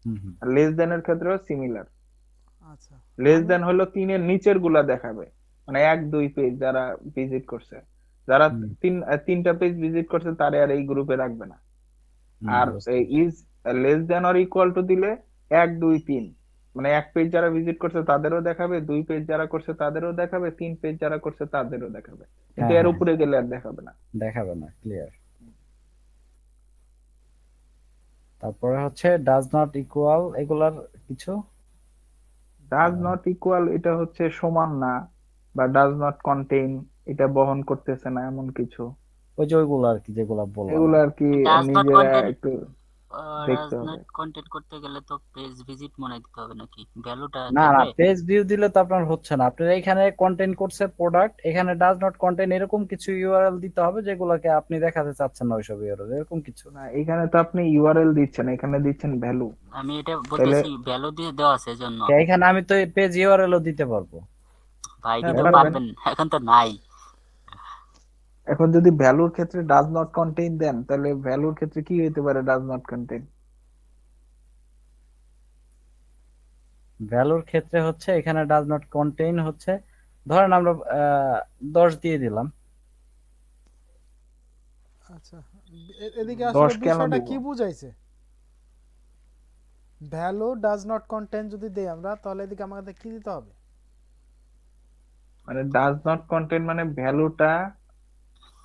হুম হুম আর লেস দেন এর ক্ষেত্রেও সিমিলার। আচ্ছা, লেস আমি দেন হলো 3-এর নিচের গুলা দেখাবে, মানে 1 2 পেজ যারা ভিজিট করছে, যারা হুম 3টা পেজ ভিজিট করছে তারা আর এই গ্রুপে রাখবে না। হুম, আর বুঝতে পারছি। Is less than or equal two দিলে 1 2 3, মানে 1 পেজ যারা ভিজিট করছে তাদেরও দেখাবে, 2 পেজ যারা করছে তাদেরও দেখাবে, 3 পেজ যারা করছে তাদেরও দেখাবে, কিন্তু হ্যাঁ এর হ্যাঁ উপরে গেলে আর দেখাবে না। দেখাবে না, ক্লিয়ার। তারপরে হচ্ছে ডাজ নট ইকুয়াল, এগুলার কিছু ডাজ নট ইকুয়াল, এটা হচ্ছে সমান না, বা ডাজ নট কন্টেইন, এটা বহন করতেছে না এমন কিছু। ওই যে ওইগুলো আর কি যেগুলা বললাম। এগুলো আর কি ডাজ নট নিজেরা কন্টেন, একটু দেখতে হবে। রাজনেট কন্টেন্ট করতে গেলে তো পেজ ভিজিট মনে হয় দিতে হবে নাকি? ভ্যালুটা না না, থাকবে? পেজ ভিউ দিলে তো আপনার হচ্ছে না। আপনার এখানে কন্টেন্ট করছে প্রোডাক্ট, এখানে ডাজ নট কন্টেন্ট এরকম কিছু ইউআরএল দিতে হবে যেগুলোকে আপনি দেখাতে চাচ্ছেন না, ওইসব ইউআরএল এরকম কিছু। না, এখানে তো আপনি ইউআরএল দিচ্ছেন, এখানে দিচ্ছেন ভ্যালু। আমি এটা তাহলে বলতেছি ভ্যালু দিয়ে দেওয়া আছে এজন্য। এখানে আমি তো পেজ ইউআরএলও দিতে পারবো। ভাই হ্যাঁ দিতে পারবেন। পারবেন, এখন তো নাই। এখন যদি ভ্যালুর ক্ষেত্রে ডাজ নট কন্টেইন দেন, তাহলে ভ্যালুর ক্ষেত্রে কি হইতে পারে ডাজ নট কন্টেইন? ভ্যালুর ক্ষেত্রে হচ্ছে এখানে ডাজ নট কন্টেইন হচ্ছে, ধরেন আমরা 10 দিয়ে দিলাম। আচ্ছা, এদিকে 10 আসলে কেন বিষয়টা দিব? কি বুঝাইছে? ভ্যালু ডাজ নট কন্টেন যদি দেই আমরা, তাহলে এদিকে আমাদের কি দিতে হবে? মানে ডাজ নট কন্টেইন মানে ভ্যালুটা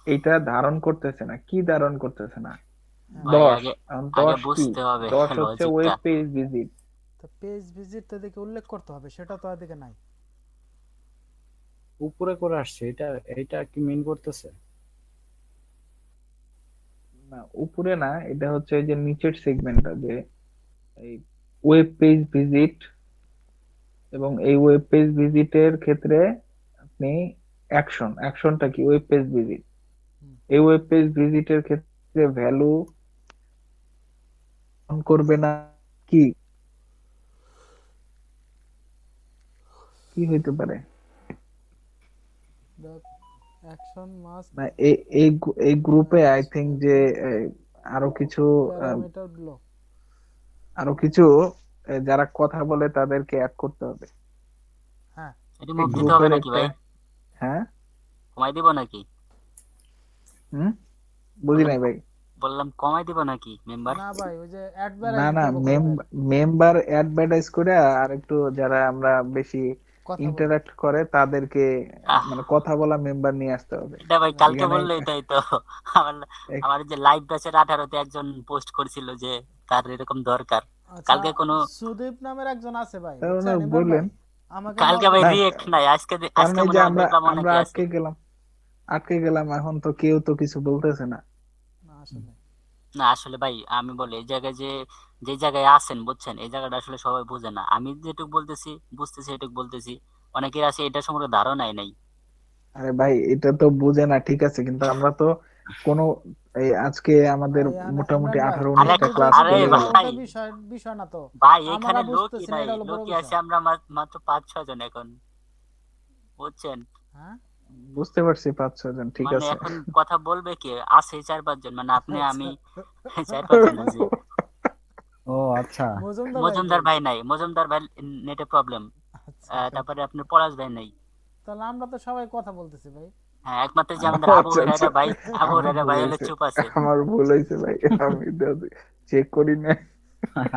এটা ধারণ করতেছে না। কি ধারণ করতেছে না? ভাই 10। আগে এখন আগে 10 কি? বুঝতে হবে 10 হচ্ছে লজিকটা। Web page visit. তো পেজ ভিজিট তো এদিকে উল্লেখ করতে হবে, সেটা তো এদিকে নাই। উপরে করে আসছে, এটা এটা কি মিন করতেছে? না, উপরে না, এটা হচ্ছে এই যে নিচের সেগমেন্টটা, যে এই ওয়েব পেজ ভিজিট, এবং এই ওয়েব পেজ ভিজিটের ক্ষেত্রে আপনি অ্যাকশনটা কি? Web page visit. হুম। এই ওয়েব পেজ ভিজিটের ক্ষেত্রে ভ্যালু অন করবে না, কি কি হইতে পারে? অ্যাকশন মাস্ট না, এই গ্রুপে আই থিংক যে আরো কিছু প্যারামিটার ব্লক। আরো কিছু যারা কথা বলে তাদেরকে অ্যাড করতে হবে হ্যাঁ, এই রিমুভ দিতে হবে গ্রুপের নাকি একটা। ভাই? হ্যাঁ, কমাই দিব নাকি? বুঝি বললাম নাই ভাই। বললাম কমাই দিব নাকি মেম্বার? না ভাই, ওই যে না অ্যাডভার্টাইজ না, দেবো গ্রুপের মেম্বার অ্যাডভার্টাইজ করে, আর একটু যারা আমরা বেশি কথা বলে। ইন্টারাক্ট করে তাদেরকে আহ, মানে কথা বলা মেম্বার নিয়ে আসতে হবে এটা ভাই কালকে এখানে। বললে এটাই তো। আমার এক- আমার যে লাইভ ব্যাচের 18-তে একজন পোস্ট করেছিল যে তার এরকম দরকার। আচ্ছা, কালকে কোনো সুদীপ নামের একজন আছে ভাই, তার মানে বুঝছেন? ইমরান বললেন ভাই আমাকে কালকে নক ভাই না, দিছে। রিয়েক্ট নাই, আজকে কারণ আজকে এই মনে যে হয় আমরা দেখলাম আমরা অনেকে আছে। আটকে গেলাম, এখন তো কেউ তো কিছু বলতেছে না। না আসলে না আসলে ভাই আমি বলি এই জায়গায় যে জায়গায় আছেন বুঝছেন, এই জায়গাটা আসলে সবাই বুঝে না। আমি যেটুকু বলতেছি বুঝতেছি এটুকু বলতেছি, অনেকের আছে এটা সম্পর্কে ধারণাই নাই। আরে ভাই, এটা তো বুঝে না, ঠিক আছে, কিন্তু আমরা তো কোনো এই আজকে আমাদের ভাই, মোটামুটি ইমরান ভাই 18-19টা কে ক্লাস বুঝাইছে আরে চলে এটা গেল। ভাই, ওটা বিষয় বিষয় না তো। ভাই আমরা এখানে লোকই বুঝতেছি না, নাই, এটা হলো বড় লোকই আছে বিষয়। আমরা মাত্র 5-6 জন এখন, বুঝছেন? হ্যাঁ, বুঝতে পারছি, 5-6 জন, ঠিক মানে আছে। এখন কথা বলবে কি, আছে 4-5 জন, মানে আপনি আমি আচ্ছা। 4-5 জন আছি। ও আচ্ছা। মজুমদার ভাই মজুমদার কই? ভাই নাই, মজুমদার ভাই নেটে প্রবলেম। আচ্ছা, তারপরে আপনার পলাশ ভাই নাই। তাহলে আমরা তো সবাই কথা বলতেছি ভাই। হ্যাঁ একমাত্র যে ও আমাদের আবু আচ্ছা আচ্ছা, হুরায়রা ভাই, আবু আমার হুরায়রা ভুল ভাই হলো হয়েছে, চুপ আছে। আমার ভুল হয়েছে ভাই, আমি চেক করি না।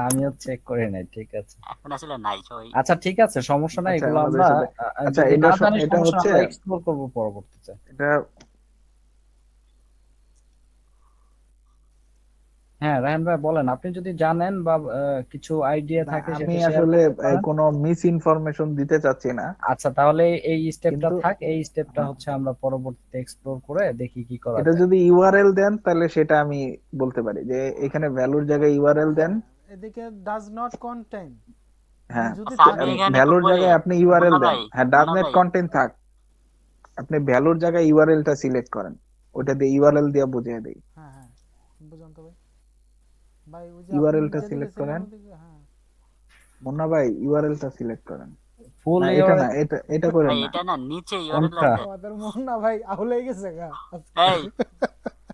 আমিও চেক করে নাই, ঠিক আছে। এখন আসলে নাই সবাই। আচ্ছা ঠিক আছে, সমস্যা নাই, আচ্ছা, এগুলো আমাদের আমরা সাথে, আচ্ছা, যদি এটা না জানি এটা সমস্যা না, হচ্ছে, আমরা এক্সপ্লোর করব পরবর্তীতে। এটা হ্যাঁ রায়হান ভাই বলেন, আপনি যদি জানেন বা কিছু আইডিয়া না, থাকে আমি সেটা শেয়ার আসলে করতে পারেন। কোনো মিস ইনফরমেশন দিতে চাচ্ছি না, আচ্ছা তাহলে এই স্টেপটা কিন্তু থাক, এই স্টেপটা হ্যাঁ, হচ্ছে আমরা পরবর্তীতে এক্সপ্লোর করে দেখি কি করা এটা যায়। যদি ইউআরএল দেন তাহলে সেটা আমি বলতে পারি যে এখানে ভ্যালুর জায়গায় ইউআরএল দেন। এদিকে ডাজ নট কন্টেইন হ্যাঁ, যদি আচ্ছা আমি এখানে ভ্যালুর বলি, জায়গায় আপনি ইউআরএল মুন্না দেন। ভাই, হ্যাঁ, ডাজ মুন্না নেট ভাই, কন্টেন্ট থাক, আপনি ভ্যালুর জায়গায় ইউআরএলটা সিলেক্ট করেন, ওটা দিয়ে ইউআরএল দিয়ে বুঝিয়ে দেই। হ্যাঁ হ্যাঁ, বুঝুন তো ভাই। ভাই ওই যে আপনি ইউআরএলটা যেদিকে সিলেক্ট ছিলেন করেন, ওদিকে, হ্যাঁ। মুন্না ভাই, ইউআরএলটা সিলেক্ট করেন। ফুল না, এটা না, ইউআরএল এটা করেন ভাই না। এটা না নিচে ইউআরএল কোনটা? আছে। আমাদের মুন্না ভাই আউলে গেছে গা আজকে। এই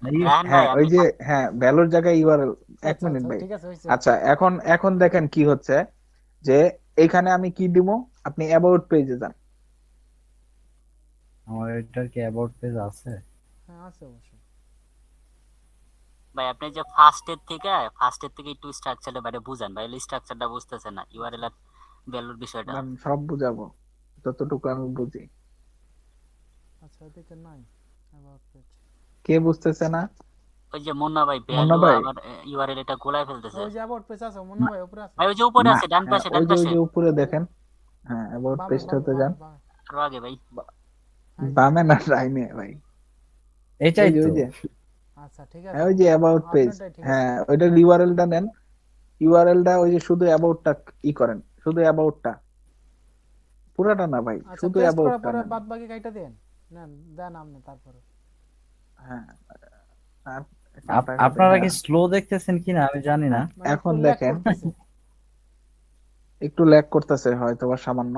রায়হান ভাই হ্যাঁ, ওই আপনি যে, হ্যাঁ, ভ্যালুর জায়গায় ইউআরএল। এক আচ্ছা মিনিট আচ্ছা, ভাই। ঠিক আছে, হয়েছে। আচ্ছা, এখন দেখেন কি হচ্ছে, যে এখানে আমি কি দিব, আপনি অ্যাবাউট পেজে যান। আমার এটার কি অ্যাবাউট পেজ আছে? হ্যাঁ আছে অবশ্যই। ভাই আপনি যে ফার্স্টের থেকে একটু স্ট্রাকচারের বাইরে বুঝান ভাই, স্ট্রাকচারটা বুঝতেছে না ইউআরএল আর ভ্যালুর বিষয়টা। আমি সব বুঝাবো যতটুকু আমি বুঝি। আচ্ছা, এদিকে নাই about page। কে বুঝতেছে না? ওই যে মুন্না ভাই মুন্না ভ্যালু ভাই, আবার ইউআরএল এটা গোলায় ফেলতেছে। ওই যে about page আছে মুন্না ভাই, উপরে আছে। ভাই ওই যে উপরে না, আছে, ডান হ্যাঁ, পাশে ওই ডান যে পাশে। উপরে দেখেন, হ্যাঁ, অ্যাবাউট বামে বামে পেজটাতে যান। বামে। আরো আগে ভাই। হ্যাঁ, বামে না ডাইনে ভাই, এইটাই ওই যে তো। ওই যে আচ্ছা ঠিক হ্যাঁ আছে, ওই যে অ্যাবাউট পেজ, আপনারটাই ঠিক আছে। হ্যাঁ ওইটার ইউআরএলটা নেন, ইউআরএলটা ওই যে শুধু অ্যাবাউটটা ই করেন, শুধু অ্যাবাউটটা, পুরাটা না ভাই, আচ্ছা শুধু পেস্ট করার অ্যাবাউটটা পরে নেন। বাদ বাকি কাইটা দেন, নেন দেন আপনি তারপরে। হ্যাঁ আর এখন আপ- টাকা আপনারা দেন কি না। স্লো দেখতেছেন কিনা আমি জানি না। মানে একটু এখন ল্যাগ দেখেন করতেছে। একটু ল্যাগ করতেছে হয়তো বা সামান্য।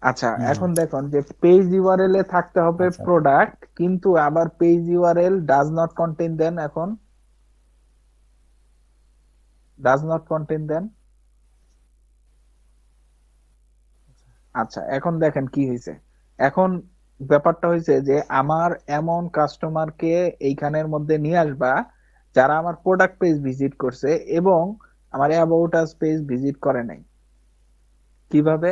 আচ্ছা হুম, এখন দেখুন যে পেজ ইউআরএল এ থাকতে হবে আচ্ছা প্রোডাক্ট, কিন্তু আবার page URL does not contain then, এখন ডাজ নট কন্টেইন দেন। আচ্ছা এখন দেখেন কি হয়েছে, এখন ব্যাপারটা হয়েছে যে আমার এমন কাস্টমারকে এইখানের মধ্যে নিয়ে আসবা যারা আমার প্রোডাক্ট পেজ ভিজিট করছে এবং আমার অ্যাবাউট আস পেজ ভিজিট করে নাই। কিভাবে?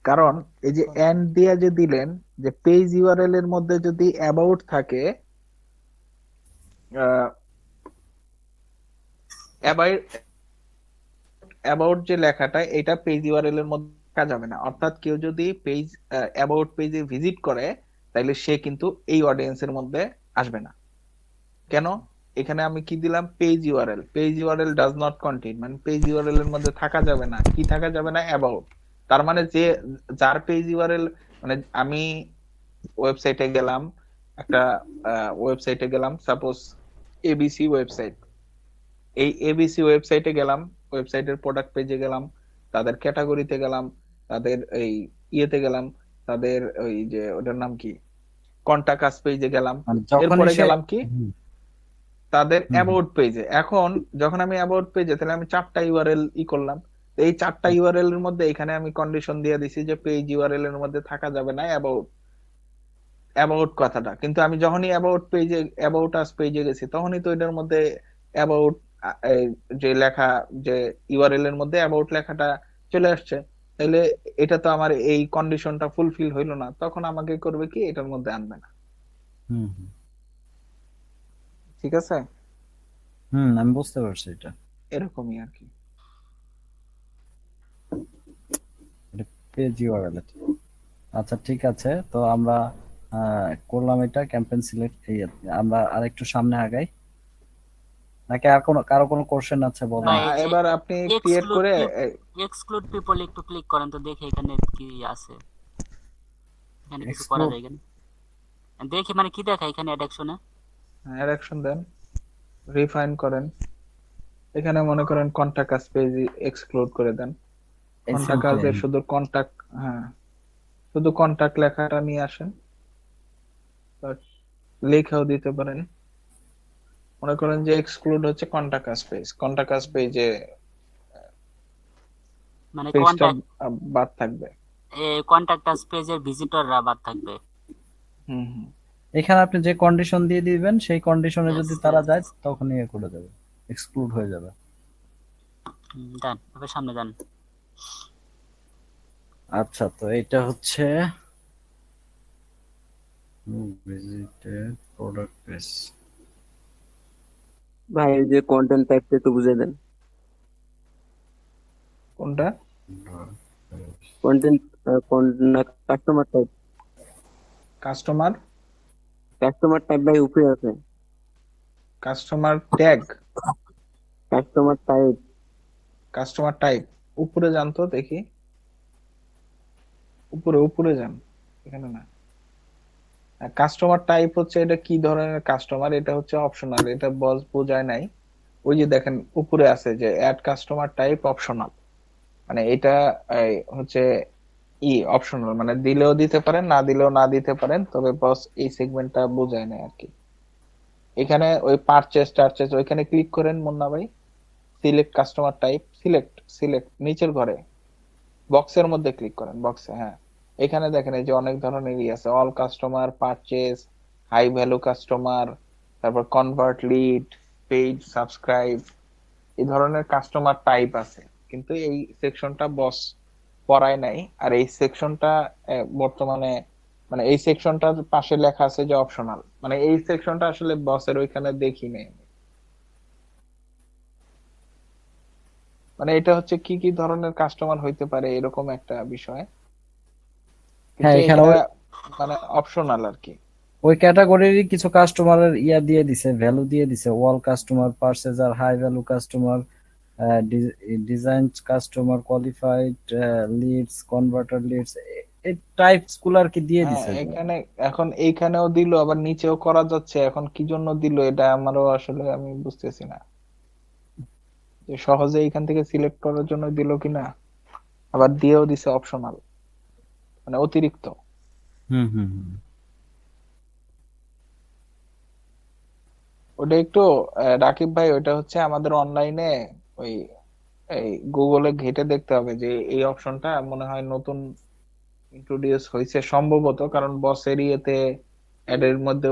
কারণ এই যে এন্ড দিয়ে যে দিলেন যে পেজ ইউআরএল এর মধ্যে যদি অ্যাবাউট থাকে, অ্যাবাউট যে লেখাটা এটা পেজ ইউআরএল এর মধ্যে থাকা যাবে না। অর্থাৎ কেউ যদি পেজ অ্যাবাউট পেজে ভিজিট করে তাহলে সে কিন্তু এই অডিয়েন্সের মধ্যে আসবে না। কেন? এখানে আমি কি দিলাম, page URL, page URL does not contain, মানে পেজ ইউআরএল এর মধ্যে থাকা যাবে না, কি থাকা যাবে না, অ্যাবাউট। তার মানে যে যার পেজ ইউআরএল, মানে আমি ওয়েবসাইটে গেলাম, একটা ওয়েবসাইটে গেলাম, সাপোজ এবিসি ওয়েবসাইট, এই এবিসি ওয়েবসাইটে গেলাম, ওয়েবসাইটের প্রোডাক্ট পেজে গেলাম, তাদের ক্যাটাগরিতে গেলাম, তাদের এই ইয়েতে গেলাম, তাদের ওই যে ওটার নাম কি, কন্টাক্ট আস পেজে গেলাম, মানে যখনই এরপরে সে গেলাম কি হুম, তাদের হুম, হুম, অ্যাবাউট পেজে। এখন যখন আমি অ্যাবাউট পেজে, তাহলে আমি 4টা ইউআরএল ই করলাম, তো এই 4টা ইউআরএল এর মধ্যে এখানে আমি কন্ডিশন দিয়ে দিছি যে পেজ ইউআরএল এর মধ্যে থাকা যাবে না অ্যাবাউট, অ্যাবাউট কথাটা। কিন্তু আমি যখনই অ্যাবাউট পেজে, অ্যাবাউট আস পেজে গেছি, তখনই তো এটার মধ্যে অ্যাবাউট যে লেখা, যে ইউআরএল এর মধ্যে অ্যাবাউট লেখাটা চলে আসছে। তাহলে এটা তো আমার এই কন্ডিশনটা ফুলফিল হইলো না, তখন আমাকে করবে কি, এটার মধ্যে আনবে না। হুম, হুম, ঠিক আছে, আমি বুঝতে পারছি এটা। এরকমই আর কি। Page URL. আচ্ছা ঠিক আছে, তো আমরা করলাম এটা ক্যাম্পেইন সিলেক্ট। আমরা আরেকটু সামনে আগাই, নাকি আর কোনো কারো কোনো কোশ্চেন আছে বা বলেন? এই যে এবার আপনি ক্রিয়েট এক্সক্লুড করে এক্সক্লুড পিপল একটু ক্লিক করেন তো দেখি এখানে কি আছে, এখানে কিছু করা এক্সক্লুড যায় কিনা দেখি, মানে কি দেখা এখানে অ্যাডাকশনে। অ্যাকশন দেন, রিফাইন করেন, এখানে মনে করেন কন্টাক্ট আস পেজ এক্সক্লুড করে দেন, এই কন্টাক্ট সিম্পল। আসের শুধু কন্টাক্ট, হ্যাঁ শুধু কন্টাক্ট লেখাটা নিয়ে আসেন, বা লেখাও দিতে পারেন। মনে করেন যে এক্সক্লুড হচ্ছে কন্টাক্ট আস পেজ, কন্টাক্ট আস পেজে মানে পেজটা কন্টাক্ট বাদ থাকবে। কন্টাক্ট আস পেজের ভিজিটররা বাদ থাকবে। হুম হুম। এখানে আপনি যে কন্ডিশন দিয়ে দিবেন সেই কন্ডিশনে Yes, যদি তারা yes, যায় yes. তখন ইয়ে করে দেবে, এক্সক্লুড হয়ে যাবে। দেন এবার সামনে দেন। আচ্ছা, তো এটা হচ্ছে ভিজিটেড প্রোডাক্ট পেজ। ভাই এই যে কন্টেন্ট টাইপটা একটু বুঝিয়ে দেন। কোনটা? কন্টেন্ট না, customer type, customer, customer type ভাই উপরে আছে, customer tag, customer type. Customer type, উপরে যান তো দেখি, উপরে উপরে যান, এখানে না। কাস্টমার টাইপ হচ্ছে এটা কি ধরনের কাস্টমার, এটা হচ্ছে অপশনাল, এটা বস বোঝায় নাই। ওই যে দেখেন উপরে আছে যে অ্যাড কাস্টমার টাইপ অপশনাল, মানে এটা হচ্ছে অপশনাল, মানে দিলেও দিতে পারেন, না দিলেও না দিতে পারেন, তবে বস এই সেগমেন্টটা বোঝায় নাই আর কি। এখানে ওই পারচেজ টারচেজ ওইখানে ক্লিক করেন মুন্না ভাই, select customer type, select select নিচের ঘরে বক্সের মধ্যে ক্লিক করেন, বক্সে, হ্যাঁ এখানে দেখেন এই যে অনেক ধরনেরই আছে, all customer, purchase, high value customer, তারপর কনভার্ট লিড, পেইড সাবস্ক্রাইব, এই ধরনের কাস্টমার টাইপ আছে। কিন্তু এই সেকশনটা বস পড়ায় নাই, আর এই সেকশনটা বর্তমানে, মানে এই সেকশনটার পাশে লেখা আছে যে অপশনাল, মানে এই সেকশনটা আসলে বসের ওইখানে দেখি নাই আমি। মানে এটা হচ্ছে কি কি ধরনের কাস্টমার হইতে পারে এরকম একটা বিষয়, হ্যাঁ, কিন্তু এখানে এটা মানে অপশনাল আর কি। ওই ক্যাটাগরিরই কিছু কাস্টমারের দিয়ে দিছে, ভ্যালু দিয়ে দিছে, all customer, purchaser, high value customer, design customer, qualified leads, converter leads, এই টাইপস গুলো আর কি দিয়ে হ্যাঁ, দিছে। এখানে এখন এইখানেও দিল, আবার নিচেও করা যাচ্ছে। এখন কি জন্য দিল এটা আমারও আসলে আমি বুঝতেছি না, যে সহজে এইখান থেকে সিলেক্ট করার জন্য দিল কিনা, আবার দিয়েও দিছে অপশনাল, মানে অতিরিক্ত। হুম হুম হুম। ওটা একটু রাকিব ভাই, ওইটা হচ্ছে আমাদের অনলাইনে ওই এই গুগলে ঘেটে দেখতে হবে যে এই অপশনটা মনে হয় নতুন ইন্ট্রোডিউস হয়েছে সম্ভবত, কারণ বসের ইয়েতে অ্যাডের মধ্যে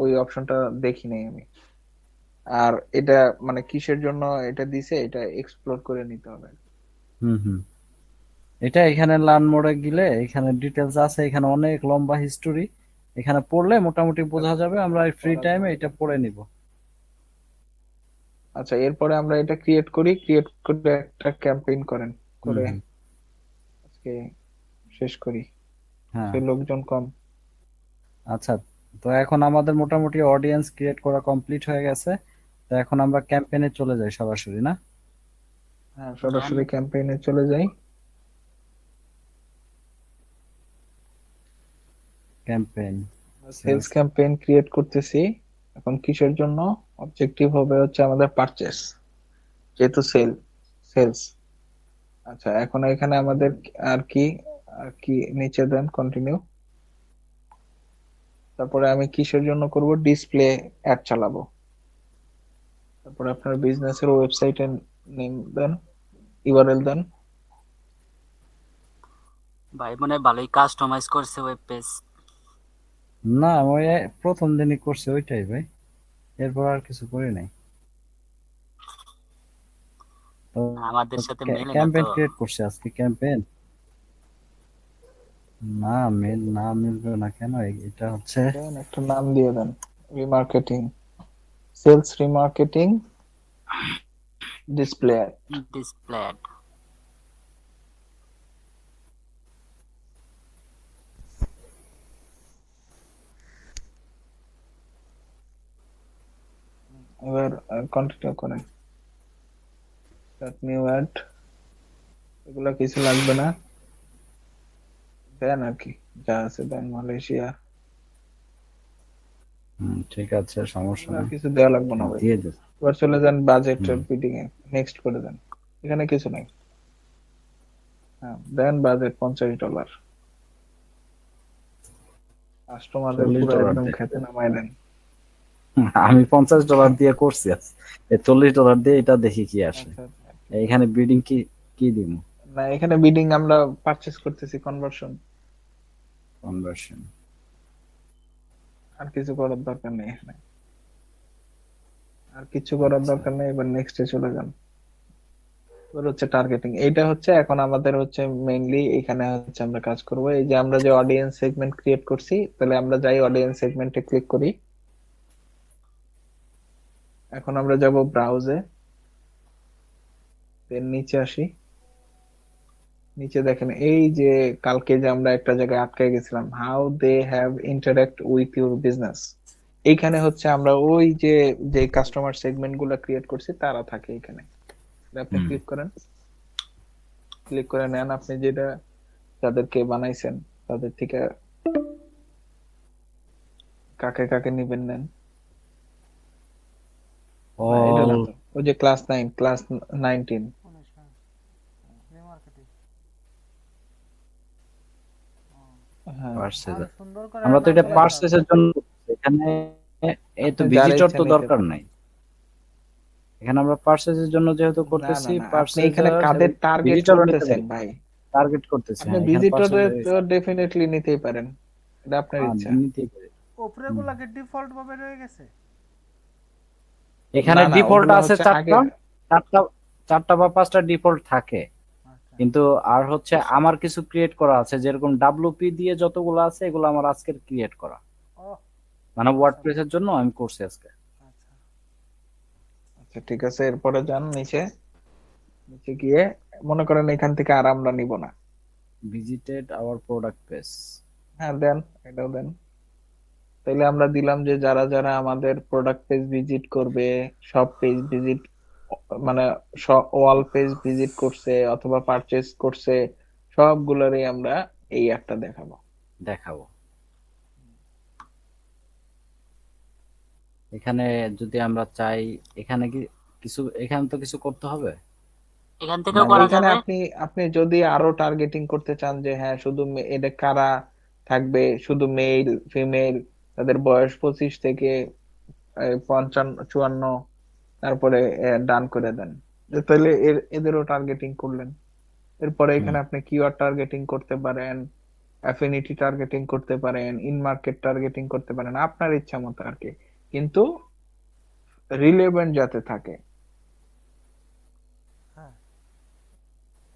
ওই অপশনটা দেখি নাই আমি। আর এটা মানে কিসের জন্য এটা দিছে, এটা এক্সপ্লোর করে নিতে হবে। হুম হুম। এটা এখানে লার্ন মোডে গেলে এখানে ডিটেলস আছে, এখানে অনেক লম্বা হিস্টোরি, এখানে পড়লে মোটামুটি বোঝা যাবে। আমরা এই ফ্রি পড়া টাইমে যাবে। এটা পড়ে নিব। আচ্ছা, এরপরে আমরা এটা ক্রিয়েট করি, ক্রিয়েট করে একটা ক্যাম্পেইন করেন, হুম করে হুম। আজকে শেষ করি, হ্যাঁ, সে লোকজন কম। আচ্ছা। তো এখন আমাদের মোটামুটি অডিয়েন্স ক্রিয়েট করা কমপ্লিট হয়ে গেছে। তো এখন আমরা ক্যাম্পেইনে চলে যাই সরাসরি, না? হ্যাঁ, যান। সরাসরি ক্যাম্পেইনে চলে যাই। Campaign sales sales. Campaign create করতেছি। এখন কিসের জন্য? অবজেক্টিভ হবে হচ্ছে আমাদের পারচেস, যেহেতু সেলস। আচ্ছা, এখন এখানে আমাদের আর কি নিচে দেন কন্টিনিউ। তারপরে আমি কিসের জন্য করব? ডিসপ্লে অ্যাড চালাবো। তারপরে আপনার বিজনেসের ওয়েবসাইটের নেম দেন, ইউআরএল দেন। ভাই মনে হয় ভালোই কাস্টমাইজ করছে ওয়েব পেজ। না, ওই প্রথম দিনই করছি ওইটাই ভাই, এরপর আর কিছু করি নাই। তো আমাদের সাথে মেলে না তো। ক্যাম্পেইন ক্রিয়েট করছি আজকে, ক্যাম্পেইন। না, মিলবে না কেন? এটা হচ্ছে দেন একটা নাম দিয়ে দেন, remarketing, sales remarketing display ad. Display. এবার কন্টিনিউ করেন, নিউ অ্যাড, এগুলা কিছু লাগবে না, দেন আর কি যা আছে দেন। মালয়েশিয়া, ঠিক আছে, সমস্যা এগুলা আর নেই, কিছু দেওয়া লাগবে না ভাই। দিয়ে দে। এবার চলে যান বাজেট হুম। বিডিং এ, নেক্সট করে দেন, এখানে কিছু নাই। হ্যাঁ, দেন বাজেট $50। কাস্টমারদের পুরো $40 একদম দে। খেতে নামায় দেন। আমি $50 দিয়ে করছি আজ। এই $40 দিয়ে এটা দেখি কি আসে। আচ্ছা আচ্ছা, এইখানে বিডিং কি কি দিব? না এখানে বিডিং আমরা পারচেজ করতেছি, কনভার্সন, কনভার্সন। আর কিছু করার দরকার নেই এখানে, আর কিছু করার আচ্ছা। দরকার নেই। এবার নেক্সটে চলে যান। এবার হচ্ছে টার্গেটিং, এইটা হচ্ছে এখন আমাদের হচ্ছে মেইনলি এখানে হচ্ছে আমরা কাজ করব। এই যে আমরা যে অডিয়েন্স সেগমেন্ট ক্রিয়েট করছি, তাহলে আমরা যাই অডিয়েন্স সেগমেন্টে ক্লিক করি। এখন আমরা যাব ব্রাউজে, দেন নিচে আসি। নিচে দেখেন এই যে কালকে যে আমরা একটা জায়গায় আটকে গেছিলাম, how they have interact with your business, এইখানে হচ্ছে আমরা ওই যে যে কাস্টমার সেগমেন্ট গুলো ক্রিয়েট করছি তারা থাকে এখানে। আপনি হুম। ক্লিক করেন, ক্লিক করে নেন আপনি যেটা যাদেরকে বানাইছেন তাদের থেকে কাকে কাকে নিবেন নেন। না এটা না অল তো, ওই যে ক্লাস 19। রিমার্কেটিং। হ্যাঁ, পার্সেস। তাহলে সুন্দর করে আমরা তো নাম এটা লিখতে হবে। পার্সেসের জন্য করছি। এখানে এই তো আপনি যার ভিজিটর ইচ্ছা তো নিতে দরকার পারেন। নাই। এখানে আমরা পার্সেসের জন্য যেহেতু না করতেছি, না না, আপনি এখানে পার্সেজার কাদের টার্গেট ভিজিটরও নিতে করতেছেন পারি। ভাই? টার্গেট করতেছি, আপনি হ্যাঁ, এখানে ভিজিটরের পার্সেজার তো ডেফিনেটলি নিতেই পারেন, এটা আপনার ইচ্ছা। নিতেই পারি। উপরে হুম। গুলা কি ডিফল্ট ভাবে রয়ে গেছে? এখানে না না, ডিফল্ট ওগুলো আছে হচ্ছে আগে। চারটা চারটা বা পাঁচটা ডিফল্ট থাকে। আচ্ছা। কিন্তু আর হচ্ছে আমার কিছু ক্রিয়েট করা আছে, যেরকম ডাব্লিউপি দিয়ে যতগুলো আছে এগুলো আমার আজকের ক্রিয়েট করা, ও মানে ওয়ার্ডপ্রেসের জন্য আমি করছি আজকে। আচ্ছা। আচ্ছা ঠিক আছে, এরপরে যান নিচে, নিচে গিয়ে মনে করেন এখান থেকে আর আমরা নিব না। Visited our product page. হ্যাঁ দেন, এটাও দেন। তাহলে আমরা দিলাম যে যারা যারা আমাদের প্রোডাক্ট পেজ ভিজিট করবে, সব পেজ ভিজিট, মানে অল পেজ ভিজিট করছে অথবা পারচেজ করছে, সবগুলোরই আমরা এই অ্যাডটা দেখাবো। দেখাবো। এখানে যদি আমরা চাই, এখানে কি কিছু, এখানে তো কিছু করতে হবে। এখান থেকেও মানে করা এখানে যাবে। আপনি আপনি যদি আরো টার্গেটিং করতে চান যে হ্যাঁ শুধু এটা কারা থাকবে, শুধু মেল ফিমেল, তাদের বয়স 25 থেকে 55 54, তারপরে ডান করে দেন। তাহলে এদেরও টার্গেটিং করলেন। এরপরে হুম। এখানে আপনি কিওয়ার্ড টার্গেটিং করতে পারেন, অ্যাফিনিটি টার্গেটিং করতে পারেন, ইন মার্কেট টার্গেটিং করতে পারেন, আপনার ইচ্ছা মতো আর কি, কিন্তু রিলেভেন্ট যাতে থাকে। হ্যাঁ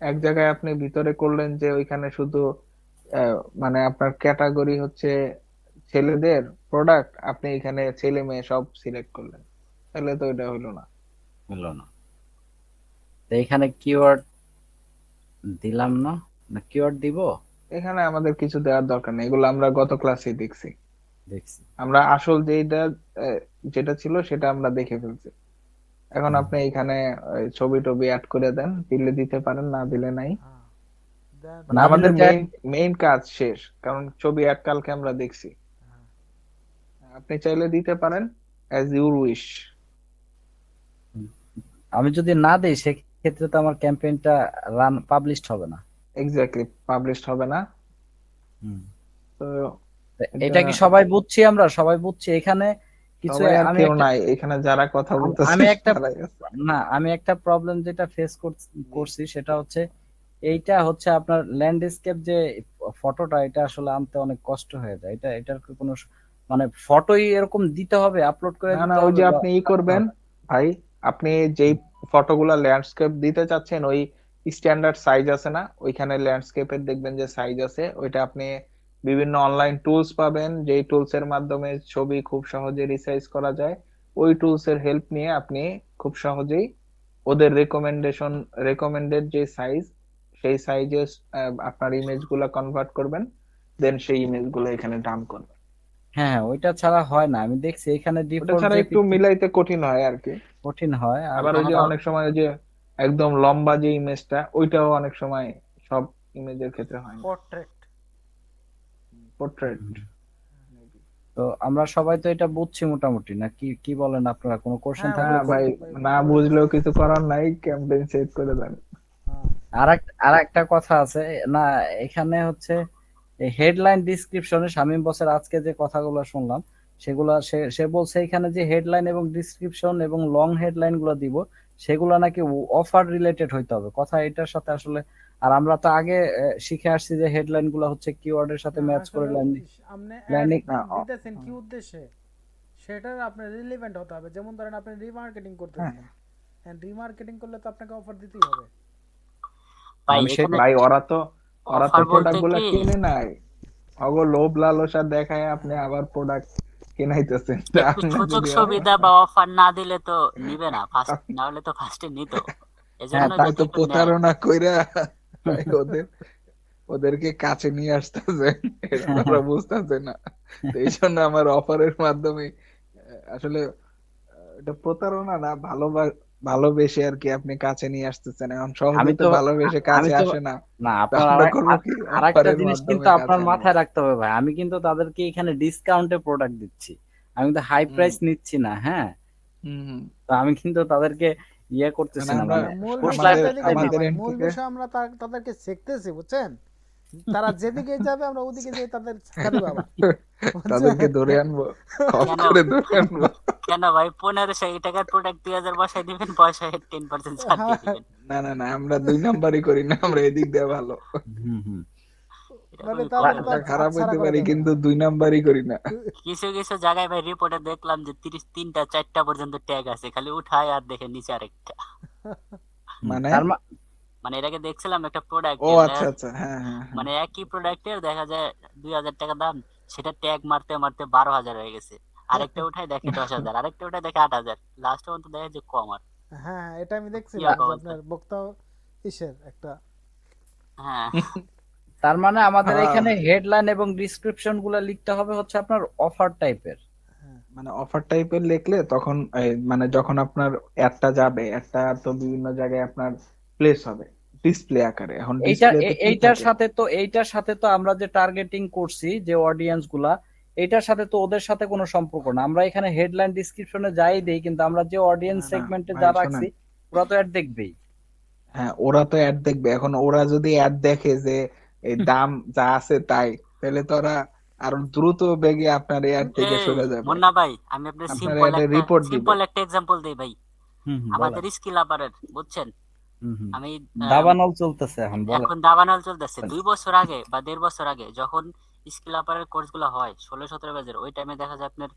এক জায়গায় আপনি ভিতরে করলেন যে ওইখানে শুধু মানে আপনার ক্যাটাগরি হচ্ছে ছেলেদের প্রোডাক্ট, আপনি এখানে ছেলে মেয়ে সব সিলেক্ট করলেন, তাহলে তো এটা হলো না। হলো না। তো এখানে কিওয়ার্ড দিলাম না, না কিওয়ার্ড দিব? এখানে আমাদের কিছু দেওয়ার দরকার নেই, এগুলো আমরা গত ক্লাসে দেখছি। দেখছি। আমরা আসল যেটা ছিল সেটা আমরা দেখে ফেলছি। এখন আপনি এখানে ছবি টবি অ্যাড করে দেন, দিলে দিতে পারেন, না দিলে নাই। হ্যাঁ দেন। মানে না দিলে আমাদের তো মেইন কাজ শেষ, কারণ ছবি অ্যাড কালকে আমরা দেখছি। হ্যাঁ। আপনি চাইলে দিতে পারেন অ্যাজ ইউর উইশ। আমি যদি না দেই সেক্ষেত্রে তো আমার ক্যাম্পেইনটা পাবলিশড হবে না। এক্স্যাক্টলি, পাবলিশড হবে না। হুম। তো এটা কি সবাই বুঝছি? আমরা সবাই বুঝছি? এখানে কিছু সবাই আর আমি কেউ একটা নাই এখানে, যারা কথা বলতেছে আমি একটা তারাই আছে। না আমি একটা প্রবলেম যেটা ফেস করছি সেটা হচ্ছে, এইটা হচ্ছে আপনার ল্যান্ডস্কেপ যে ফটোটা, এটা আসলে আনতে অনেক কষ্ট হয়ে যায়। এটার কি কোনো মানে ফটোই এরকম দিতে হবে, আপলোড করে না না, দিতে ওই হবে যে বা আপনি রাখতে করবেন হবে? ভাই, আপনি যেই ফটোগুলা ল্যান্ডস্কেপ দিতে চাচ্ছেন ওই স্ট্যান্ডার্ড সাইজ আছে না, ওইখানে ল্যান্ডস্কেপের দেখবেন যে সাইজ আছে, ওইটা আপনি বিভিন্ন অনলাইন টুলস পাবেন, যেই টুলস এর মাধ্যমে ছবি খুব সহজে রিসাইজ করা যায়। ওই টুলস এর হেল্প নিয়ে আপনি খুব সহজেই ওদের রেকমেন্ডেড যে সাইজ, সেই সাইজে আপনার ইমেজ গুলা কনভার্ট করবেন, দেন সেই ইমেজ গুলো এখানে ডাম্প করবেন। হ্যাঁ হ্যাঁ, ওইটা ছাড়া হয় না। আমি দেখছি এখানে ওটা ডিফল্ট ছাড়া যে একটু পিকচার মিলাইতে কঠিন হয় আর কি। কঠিন হয়। আর আবার ওই এখানে যে তো অনেক সময় ওই যে একদম লম্বা যে ইমেজটা, ওইটাও অনেক সময় সব ইমেজের ক্ষেত্রে হয় না। পোর্ট্রেট। পোর্ট্রেট। তো আমরা সবাই তো এটা বুঝছি মোটামুটি, না কি কি বলেন আপনারা? কোনো কোশ্চেন হ্যাঁ থাকলে হ্যাঁ বুঝছি ভাই, ভাই, না বুঝছি। বুঝলেও কিছু করার নাই, ক্যাম্পেইন সেভ করে দেন। হ্যাঁ আর একটা কথা আছে না, এখানে হচ্ছে হেডলাইন ডিসক্রিপশনে শামীম বসের আজকে যে কথাগুলো শুনলাম, সেগুলা সে বলছে এখানে যে হেডলাইন এবং ডিসক্রিপশন এবং লং হেডলাইন গুলো দিব, সেগুলো নাকি অফার রিলেটেড হইতে হবে। কথা এটার সাথে আসলে, আর আমরা তো আগে শিখে আসছি যে হেডলাইন গুলো হচ্ছে কিওয়ার্ডের সাথে না ম্যাচ করে আসলে আপনি অ্যাড ল্যান্ডিং। না দিতেছেন কি উদ্দেশ্যে, সেটার আপনার রিলেভেন্ট হতে হবে। যেমন ধরেন আপনি রিমার্কেটিং হ্যাঁ করতেছেন, হ্যাঁ রিমার্কেটিং করলে তো আপনাকে অফার দিতেই হবে। ভাই আমি এখানে ভাই, ওরা তো অফার বলতে প্রোডাক্ট গুলা কি, কিনে নাই, অগো লোভ লালসা দেখায় আপনি আবার প্রোডাক্ট কিনাইতেছেন। একটু আপনি সুযোগ যদি সুবিধা বা অফার না দিলে তো নিবে না, ফার্স্ট না হলে তো ফার্স্টে নিত। হ্যাঁ এজন্য আপনি যদি তো একটু নেয়। প্রতারণা কইরা ভাই ওদেরকে কাছে নিয়ে আসতেছেন, এটা তো ওরা বুঝতেছে না। তো এই জন্য আমার অফারের মাধ্যমে আসলে এটা প্রতারণা না, ভালোবেসে আর কি আপনি কাছে নিয়ে আসতেছেন। এখন আমি সহজে তো তো ভালোবেসে আমি কাছে তো আসে না, না, তো আপনার আমরা করবো কি, আরেকটা অফারের জিনিস মাধ্যমে কিন্তু আপনার কাছে আনবো। মাথায় রাখতে হবে ভাই, আমি কিন্তু তাদেরকে এখানে ডিসকাউন্টে প্রোডাক্ট দিচ্ছি, আমি কিন্তু হাই হুম প্রাইস নিচ্ছি না। হ্যাঁ, হুম হুম। তো আমি কিন্তু তাদেরকে ইয়ে করতেছি মানে না, আমরা মানে না মূল পোষলায় বিষয়টা পোষলায় এদিকে না আমাদের ভাই, এন্ড মূল থেকে বিষয় আমরা তাদেরকে শিখতেছি, বুঝছেন? তারা যেদিকে যাবে আমরা ওদিকে যেয়ে তাদের ছেড়ে দেবো আবার, তাদেরকে বুঝছেন? ধরে আনবো, খপ কেন করে ধরে আনবো। কেন ভাই, 1500 টাকার প্রোডাক্ট 2000 বসায় দিবেন, পয়সা 10% ছাড় দিয়ে হ্যাঁ দিবেন। না না না, আমরা 2 নাম্বারই করি না, আমরা এদিক দিয়ে ভালো। হুম হুম। এটা মানে খুবই তাদের কঠিন তো আমরা আর ব্যাপার। খারাপ হাতছাড়া হইতে করা পারি যাবে না। কিন্তু 2 নাম্বারই করি না। কিছু কিছু জায়গায় ভাই রিপোর্টে দেখলাম যে 33টা 4টা পর্যন্ত ট্যাগ আছে, খালি উঠায় আর দেখে নিচে আরেকটা। মানে তার মানে এর আগে দেখছিলাম একটা ও প্রোডাক্টের আচ্ছা আচ্ছা, হ্যাঁ হ্যাঁ হ্যাঁ। মানে একই প্রোডাক্টের দেখা যায় 2000 টাকা দাম, সেটা ট্যাগ মারতে মারতে 12,000 হয়ে গেছে। আরেকটা উঠায় দেখে 10,000, আরেকটা উঠায় দেখে 8,000, লাস্ট পর্যন্ত দেখে যে কম। আর হ্যাঁ এটা আমি কি দেখছিলাম হবে যে বলতো? আপনার বক্তা ইসের একটা হ্যাঁ, তার মানে আমাদের হ্যাঁ, এখানে হেডলাইন এবং ডেসক্রিপশন গুলো লিখতে হবে হচ্ছে আপনার অফার টাইপের। মানে অফার টাইপের লিখলে তখন মানে যখন আপনার অ্যাডটা যাবে, অ্যাডটা তো বিভিন্ন জায়গায় আপনার প্লেস হবে ডিসপ্লে আকারে। এখন ডিসপ্লেতে কি এইটার থাকে? সাথে তো আমরা যে টার্গেটিং করছি যে অডিয়েন্স গুলা, এইটার সাথে তো ওদের সাথে কোনো সম্পর্ক না। আমরা এখানে হেডলাইন ডেসক্রিপশনে যাই দেই, কিন্তু আমরা যে অডিয়েন্স না না সেগমেন্টে ভাই যা শোনেন, রাখছি ওরা তো অ্যাড দেখবেই। হ্যাঁ ওরা তো অ্যাড দেখবে। এখন ওরা যদি অ্যাড দেখে যে এই দাম যা আছে তাই, তাহলে তো ওরা আরো দ্রুত বেগে আপনার অ্যাড থেকে এই সরে যাবে, মুন্না ভাই, আমি আপনার আপনার অ্যাডে রিপোর্ট দিবে। সিম্পল একটা এক্সাম্পল দেই ভাই। হুম, আমাদের বলেন। স্কিল আপারের, বুঝছেন? হুম। আমি দাবানল চলতেছে এখন, বলেন। এখন দাবানল চলতেছে 2 বছর আগে বা 1.5 বছর আগে যখন স্কিল আপারের কোর্স গুলো হয় 16-17 ব্যাচের, ওই টাইমে দেখা যায় আপনার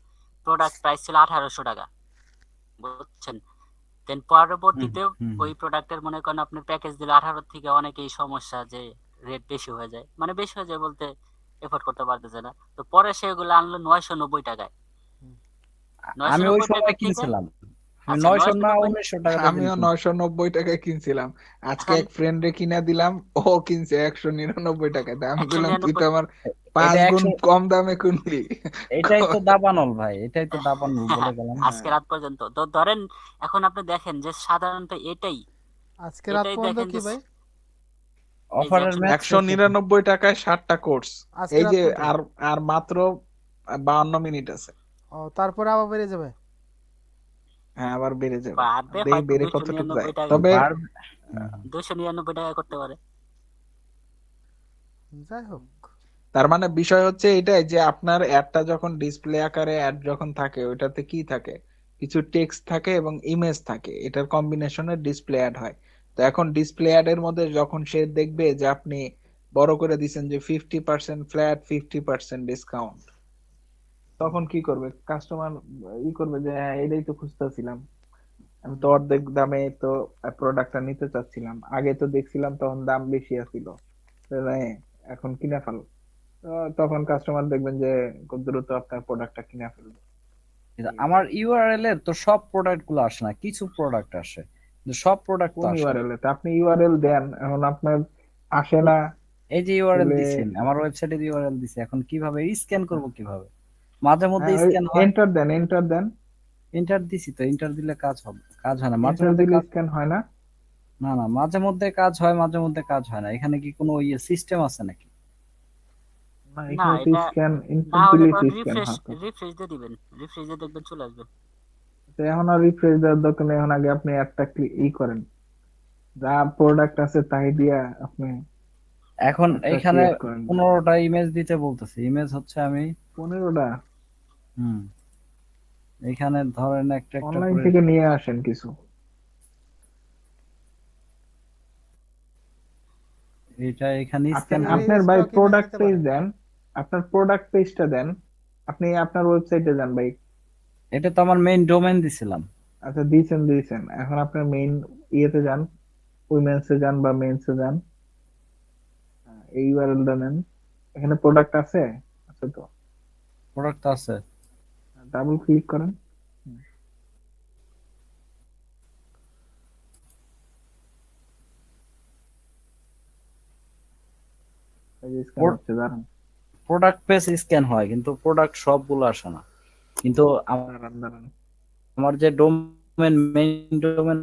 প্রোডাক্ট প্রাইস ছিল 1800 টাকা, বুঝছেন? দেন হুম পরবর্তীতে হুম ওই প্রোডাক্টের মনে করেন আপনার প্যাকেজ দিলে 18 থেকে অনেকেই সমস্যা যে রেট বেশি হয়ে যায়, মানে বেশি হয়ে যায় বলতে এফোর্ড করতে পারতেছে না। তো পরে সেগুলো আনলো 990 টাকায়। আমি ওই 990 সময় টাকা থেকে, কিনছিলাম, আমি আচ্ছা 900 না 990, 1900 টাকাতে আমিও কিনছি। 990 টাকায় কিনছিলাম। আজকে এখন এক ফ্রেন্ডে কিনা দিলাম, ও কিনছে 199 টাকায়। আমি বললাম তুই তো 199, আমার এটা 5 গুণ 100, কম দামে কিনলি। এটাই তো দাবানল ভাই, এটাই তো দাবানল বলে গেলাম। আজকে রাত পর্যন্ত তো ধরেন। এখন আপনি দেখেন যে সাধারণত এটাই আজকে রাত এটাই পর্যন্ত দেখেন কি যে ভাই? এই যে অফারের ম্যাচ শেষ হয়েছে। 199 টাকায় 7টা কোর্স। আজকে এই রাত যে পর্যন্ত? আর আর মাত্র 52 মিনিট আছে। ও, তারপরে আবার বেড়ে যাবে? হ্যাঁ আবার বেড়ে যাবে। বাড়বে, দেই হয়তো বেড়ে দুইশো কতটুকু যায়। নিরানব্বই টাকা তবে বাড়বে। হুম। 299 টাকা করতে পারে। যাই হোক। তার মানে বিষয় হচ্ছে এটাই যে আপনার অ্যাডটা যখন ডিসপ্লে আকারে অ্যাড যখন থাকে, ওইটাতে কি থাকে, কিছু টেক্সট থাকে এবং ইমেজ থাকে, এটার কম্বিনেশনে ডিসপ্লে অ্যাড হয়। তো এখন ডিসপ্লে অ্যাড এর মধ্যে যখন সে দেখবে যে আপনি বড় করে দিচ্ছেন যে 50% ফ্ল্যাট, 50% ডিসকাউন্ট, তখন কি করবে কাস্টমার? করবে যে হ্যাঁ এটাই তো খুঁজতেছিলাম, আমি তো অর্ধেক দামে তো প্রোডাক্টটা নিতে চাচ্ছিলাম, আগে তো দেখছিলাম তখন দাম বেশি আছিল, তাহলে এখন কিনে ফেল। তখন কাস্টমার দেখবেন যে খুব দ্রুত আপনার প্রোডাক্টটা কিনে ফেলবে। কিন্তু আমার ইউআরএল এর তো সব প্রোডাক্ট গুলো আসে না, কিছু প্রোডাক্ট আসে, কিন্তু সব প্রোডাক্ট তো কোন আসে না। ইউআরএল এ? তা আপনি ইউআরএল দেন, এখন আপনার আসে না। এই যে ইউআরএল তাহলে দিছি, আমার ওয়েবসাইটের ইউআরএল দিছি, এখন কিভাবে স্ক্যান করব কিভাবে? মাঝে মধ্যে হ্যাঁ ওই স্ক্যান হয়। এন্টার দেন, এন্টার দেন। ইন্টার দিছি তো, ইন্টার দিলে কাজ হবে, কাজ হয় না মাঝে এন্টার মধ্যে দিলে কাজ। স্ক্যান হয় না? না না, মাঝে মধ্যে কাজ হয়, মাঝে মধ্যে কাজ হয় না। এখানে কি কোনো ইয়ে সিস্টেম আছে নাকি? না না, এখানে তো এটা স্ক্যান, না ইনপুট হলে দিলে তখন স্ক্যান রিফ্রেশ হয় তো। রিফ্রেশ দিয়ে দিবেন, রিফ্রেশ দিয়ে দেখবেন চলে আসবে। তো এখন আর রিফ্রেশ দেওয়ার দরকার নেই, এখন আগে আপনি একটা করেন, যা প্রোডাক্ট আছে তাই দিয়া আপনি এখন একটা এখানে ক্রিয়েট করেন। 15টা ইমেজ দিতে বলতেছে। ইমেজ হচ্ছে আমি 15টা হুম এখানে ধরেন একটা একটা অনলাইন করে। থেকে নিয়ে আসেন কিছু। এটা এখানে আপনার স্ক্যান এর করতে। আপনার ভাই স্টক ইমেজ প্রোডাক্ট দিতে পেজ পারেন। দেন, আপনার প্রোডাক্ট পেজটা দেন, আপনি আপনার ওয়েবসাইটে যান ভাই। এটা তো আমার মেইন ডোমেন দিছিলাম। আচ্ছা দিয়েছেন দিয়েছেন, এখন আপনার মেইন ইয়েতে যান, উইমেন্সে যান বা মেন্সে যান, এই ইউআরএলটা নেন। এখানে প্রোডাক্ট আছে, আছে তো, প্রোডাক্ট তো আছে। ডাবল ক্লিক করেন। এই যে স্ক্যান হচ্ছে, দাঁড়ান প্রোডাক্ট পেজ স্ক্যান হয়, কিন্তু প্রোডাক্ট সবগুলো আসে না। কিন্তু দাঁড়ান দাঁড়ান। আমার যে ডোমেন, মেইন ডোমেন,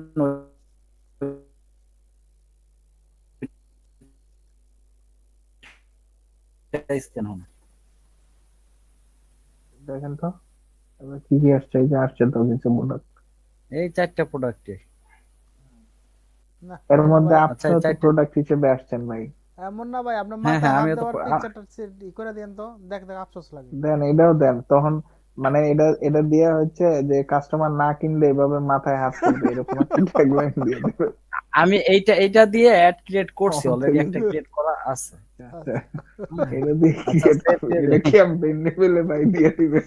স্ক্যান হয় না। দেখেন তো এবার কি কি আসছে, এই যে আসছে তো কিছু প্রোডাক্ট, এই 4টা প্রোডাক্টে। না এর মুন্না মধ্যে ভাই, আচ্ছা, আপনিও এই তো 4টা। প্রোডাক্ট হিসেবে আসছেন ভাই। এমন না ভাই, আপনার হ্যাঁ মাথায় হ্যাঁ, হাত আমিও তো দেওয়ার পিকচারটা করে দেন তো, দেখ দেখ আফসোস লাগে। দেন, এটাও দেন তখন, মানে এটা এটা দিয়ে হচ্ছে যে কাস্টমার না কিনলে এভাবে মাথায় হাত করবে, এরকম একটা ট্যাগলাইন দিয়ে দেবে। আমি এইটা দিয়ে অ্যাড ক্রিয়েট করছি, ও, অলরেডি তাহলে একটা ক্রিয়েট করা আছে। আচ্ছা, হ্যাঁ। এটা দিয়ে আচ্ছা, ক্রিয়েট save করবে, দিয়ে এটা দেন। ক্যাম্পেইন লেভেলে ভাই দিয়ে দিবে।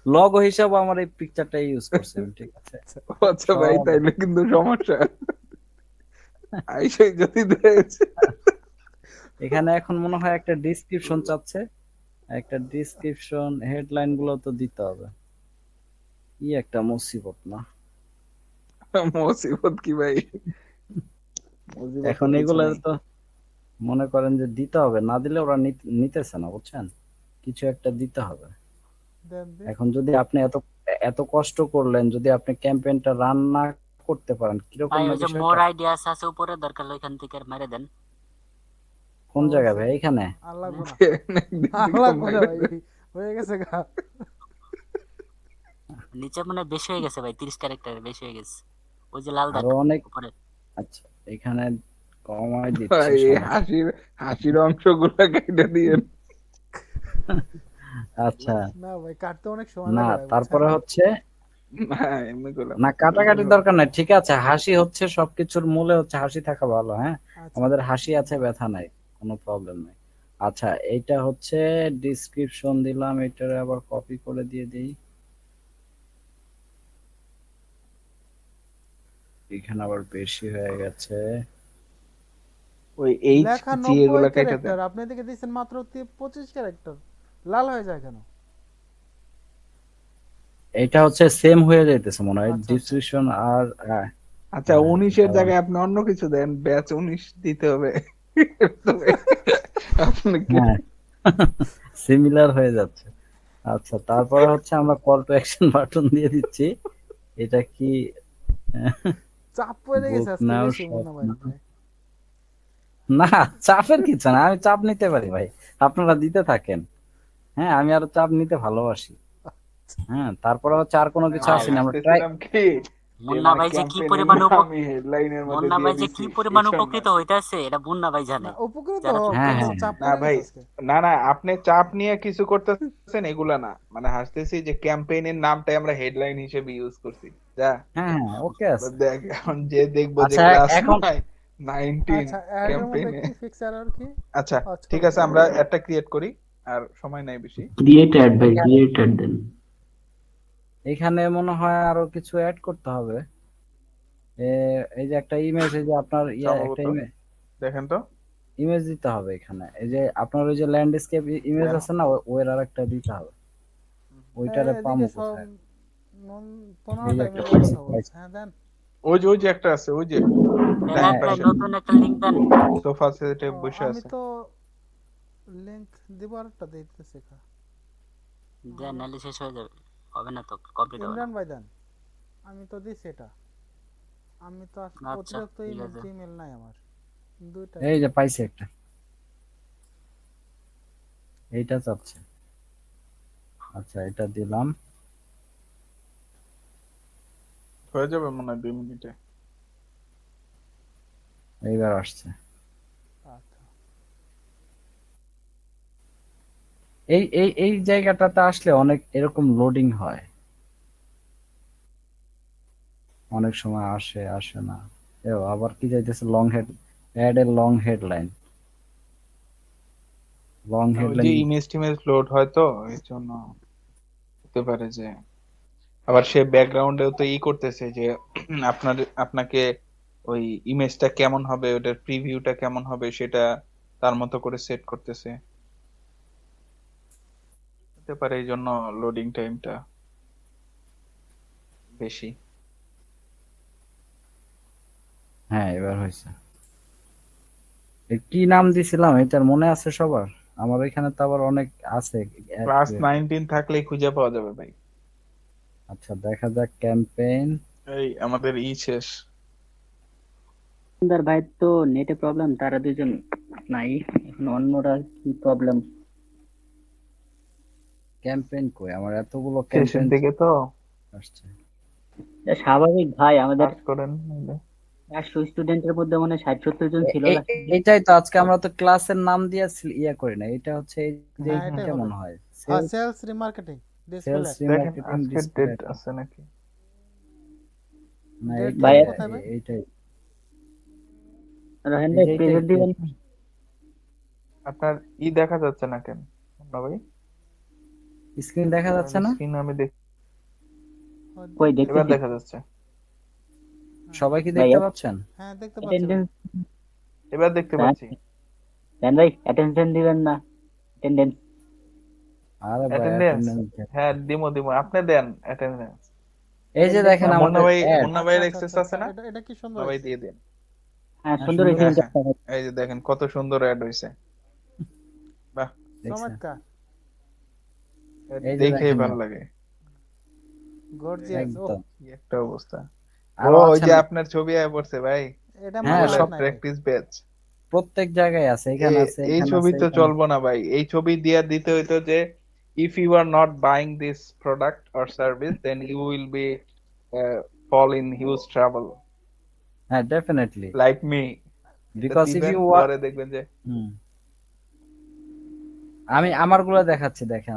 লগো হিসাবে আমার এই পিকচারটা ইউজ করছি আমি, ঠিক আছে। আচ্ছা ভাই সব তাইলে কিন্তু সমস্যা, আইসে যদি দিয়েছে। এখানে এখন মনে হয় একটা ডিসক্রিপশন চাচ্ছে, একটা ডিসক্রিপশন, হেডলাইন গুলো তো দিতে হবে। কি একটা মুসিবত না? মুসিবত কি ভাই? মুজিবত এখন কিছু এগুলো নাই। তো মনে করেন যে দিতে হবে, না দিলে ওরা নিতেছে না, বুঝছেন? কিছু একটা দিতে হবে। দেন দি। এখন যদি আপনি এত এত কষ্ট করলেন, যদি আপনি ক্যাম্পেইনটা রান না করতে পারেন, কিরকম ভাই না ওই যে বিষয়টা? মোর আইডিয়াস আছে উপরে, দরকার হলে ওইখান থেকে মেরে দেন। কোন জায়গায় অবশ্যই। ভাই? এখানে? আর লাগবো না, একদিক আর থেকে লাগবো না মাইরে ভাই, দেন। হয়ে গেছে গা। নিচে মানে বেশি হয়ে গেছে ভাই, 30 ক্যারেক্টারের বেশি হয়ে গেছে। ওই যে লাল দাগ আরো অনেক। উপরে। আচ্ছা, এখানে কমাই দিচ্ছি, ভাই এই সমস্যা হাসির হাসির অংশগুলো কেটে দিয়েন। আচ্ছা। না ভাই, কাটতে অনেক সময় না, লাগে ভাই, বুঝছেন? তারপরে হচ্ছে না এমনি করলাম। না, কাটাকাটির দরকার নাই, ঠিক আছে। হাসি হচ্ছে সবকিছুর মূলে, হচ্ছে হাসি থাকা ভালো। হ্যাঁ, আচ্ছা আমাদের হাসি আছে, ব্যথা নাই, কোনো প্রবলেম নাই। আচ্ছা, এইটা হচ্ছে ডিসক্রিপশন দিলাম, এটারে আবার কপি করে দিয়ে দিই। এখানে আবার বেশি হয়ে গেছে। ওই এইচ লেখা জি 90 এগুলো কেটে দেন। ক্যারেক্টার, আপনি এদিকে দিচ্ছেন মাত্র 25 ক্যারেক্টার, লাল হয়ে যায় কেন? এটা হচ্ছে সেম হয়ে যাইতেছে মনে হয়, আচ্ছা আচ্ছা, ডিসক্রিপশন আর আচ্ছা হ্যাঁ, 19-এর দাঁড়ান। জায়গায় আপনি অন্য কিছু দেন, ব্যাচ 19 দিতে হবে। তবে আপনি কি হ্যাঁ, সিমিলার হয়ে যাচ্ছে। আচ্ছা, তারপরে হচ্ছে আমরা কল টু অ্যাকশন বাটন দিয়ে দিচ্ছি। এটা কি চাপ পড়ে গেছে বুক আজকে নাও বেশি শপ মনে হয় ভাই। না, চাপের কিছু না, আমি চাপ নিতে পারি ভাই, আপনারা দিতে থাকেন। হ্যাঁ, আমি আরো চাপ নিতে ভালোবাসি। হ্যাঁ, তারপরে হচ্ছে আর কোনো কিছু ভাই আসেনি, আমরা ট্রাই। ভাবতেছিলাম কি যে মুন্না মানে ভাই যে কি ক্যাম্পেইনের পরিমাণ নাম আমি হেডলাইনের মধ্যে মুন্না দিয়ে ভাই যে দিছি কি পরিমাণ এইসব না। উপকৃত হইতাছে এটা মুন্না ভাই জানে। না উপকৃত যারা হোক, হ্যাঁ, কিন্তু হ্যাঁ, চাপ না পড়ে ভাই, গেছে আজকে। না আপনি চাপ নিয়ে কিছু করতেছেন এগুলা না, মানে হাসতেছি যে ক্যাম্পেইনের নামটাই আমরা হেডলাইন হিসেবে ইউজ করছি। যা হ্যাঁ, হ্যাঁ, ওকে আছে। দেখ এখন যে দেখবো যে আচ্ছা, ক্লাস এখন 19 আচ্ছা, এর মধ্যে ক্যাম্পেইনে। কি ফিক্স এরর কি? আচ্ছা আচ্ছা ঠিক আছে, আমরা একটা ক্রিয়েট করি, আর সময় নাই বেশি। ক্রিয়েট অ্যাড ভাই, এখানে ক্রিয়েট অ্যাড দেন। এখানে মনে হয় আরো কিছু অ্যাড করতে হবে। এই যে একটা ইমেজ, এই যে আপনার একটা সম্ভবত দেখেন তো ইমেজ দিতে হবে এখানে। এই যে আপনার ওই যে ল্যান্ডস্কেপ ইমেজ দেন। আছে না, ওর আর একটা দিতে হবে। ওইটারে পামু এদিকে সব কোথায়? 15 এই যে একটা টাইমের পাইছি, কথা বলছে। হ্যাঁ দেন। ওই যে একটা আছে, ওই যে দেন ডাইন হ্যাঁ, ভাই, পাশে নতুন একটা লিংক দেন। সোফা সেটে ও, বসে আমি আছে। তো লিংক দিব, আরেকটা দিতেছি। দেন নাহলে শেষ হয়ে যাবে, হবে না তো, কমপ্লিট হবে না। ইমরান ভাই দেন, আমি তো দিছি এটা। আমি তো আচ্ছা অতিরিক্ত ঠিক ইমেল আছে। টিমেল নাই আমার, দুইটাই। এই যে পাইছি একটা, এইটা চাচ্ছে। আচ্ছা, এটা দিলাম। হয়ে যাবে মনে হয় 2 মিনিটে। এইবার আসছে। আচ্ছা, এই জায়গাটাতে আসলে অনেক এরকম লোডিং হয়, অনেক সময় আসে আসে না। আবার কি যাইতেছে, long head, add a long headline, long ওই যে হেডলাইন। ইমেজ টিমেজ লোড হয় তো এই জন্য হতে পারে যে, আবার সে ব্যাকগ্রাউন্ডেও তো করতেছে যে আপনাকে ওই ইমেজটা কেমন হবে, ওটার প্রিভিউটা কেমন হবে সেটা তার মতো করে সেট করতেছে, হতে পারে এই জন্য লোডিং টাইমটা বেশি। হ্যাঁ, এবার হয়েছে। কি নাম দিছিলাম এটার মনে আছে সবার? আমার এখানে তো আবার অনেক আছে add ক্লাস created। 19 থাকলেই খুঁজে পাওয়া যাবে ভাই। আচ্ছা, দেখা যাক ক্যাম্পেইন। এই আমাদের শেষ। সুন্দর ভাই তো নেটে প্রবলেম, তারা দুজন নাই এখন, অন্যরা কি প্রবলেম? ক্যাম্পেইন কই, আমার এতগুলো শেষের ক্যাম্পেইন দিকে তো আসছে। স্বাভাবিক ভাই, আমাদের সার্চ করেন নাহলে। 100 স্টুডেন্টের মধ্যে মানে 60-70 জন ছিল last এ। এটাই তো আজকে আমরা তো ক্লাসের নাম দিয়ে করি না, এটা হচ্ছে এই যে হ্যাঁ এটাই এইটা হবে। মনে হয় হ্যাঁ, sales sales remarketing sales display. দেখেন রিমার্কেটিং আজকের ডিসপ্লে। ডেট আছে নাকি। না, ডেট ভাই কোথায় ভাই? এইটাই রহেন এই ভাই যে এইটাই প্রেজেন্ট দিবেন। আপনার দেখা যাচ্ছে না কেন না ভাই? স্ক্রিন দেখা যাচ্ছে না, স্ক্রিন আমি দেখ, কই এবার দেখতেছি দেখা যাচ্ছে। সবাই কি ভাই। দেখতে পাচ্ছেন? হ্যাঁ দেখতে পাচ্ছি ভাই। অ্যাটেন্ডেন্স এবার দেখতে পাচ্ছি। দেন ভাই, অ্যাটেনশন দিবেন না, অ্যাটেন্ডেন্স। আরে ভাই, অ্যাটেন্ডেন্স, হ্যাঁ দিমো আপনি দেন অ্যাটেন্ডেন্স। এই যে দেখেন মুন্না আমাদের ভাই, অ্যাড। মুন্না আচ্ছা ভাইয়ের আচ্ছা অ্যাক্সেস আচ্ছা আছে আচ্ছা, না? এটা কি সুন্দর মুন্না ভাই হয়েছে। দিয়ে দেন। হ্যাঁ হ্যাঁ, সুন্দর সুন্দর হয়েছে হয়েছে। দেখেন, এই যে দেখেন কত সুন্দর অ্যাড হয়েছে, বাহ, দেখছেন? চমৎকার, এই যে দেখেই দেখেন ভালো লাগে। গর্জিয়াস। ও, একদম। কি একটা অবস্থা। ও আরো ওই আছে যে না? আপনার ছবি আয়া পড়ছে ভাই, এটা হ্যাঁ, মাথায় গুগলের আসে সব নাই ভাই। Practice batch. প্রত্যেক জায়গায় আছে, এখানে আছে, এই এখানে ছবি আছে, তো এখানে আছে। চলবো না ভাই, এই ছবি দিয়ে দিতে হইতো যে if you are not buying this product or service then you will be fall in huge trouble হ্যাঁ, ডেফিনেটলি, like me। এটা বিকজ ইফ দিবেন, ইউ, পরে দেখবেন যে আমি আমারগুলো দেখাচ্ছি, দেখেন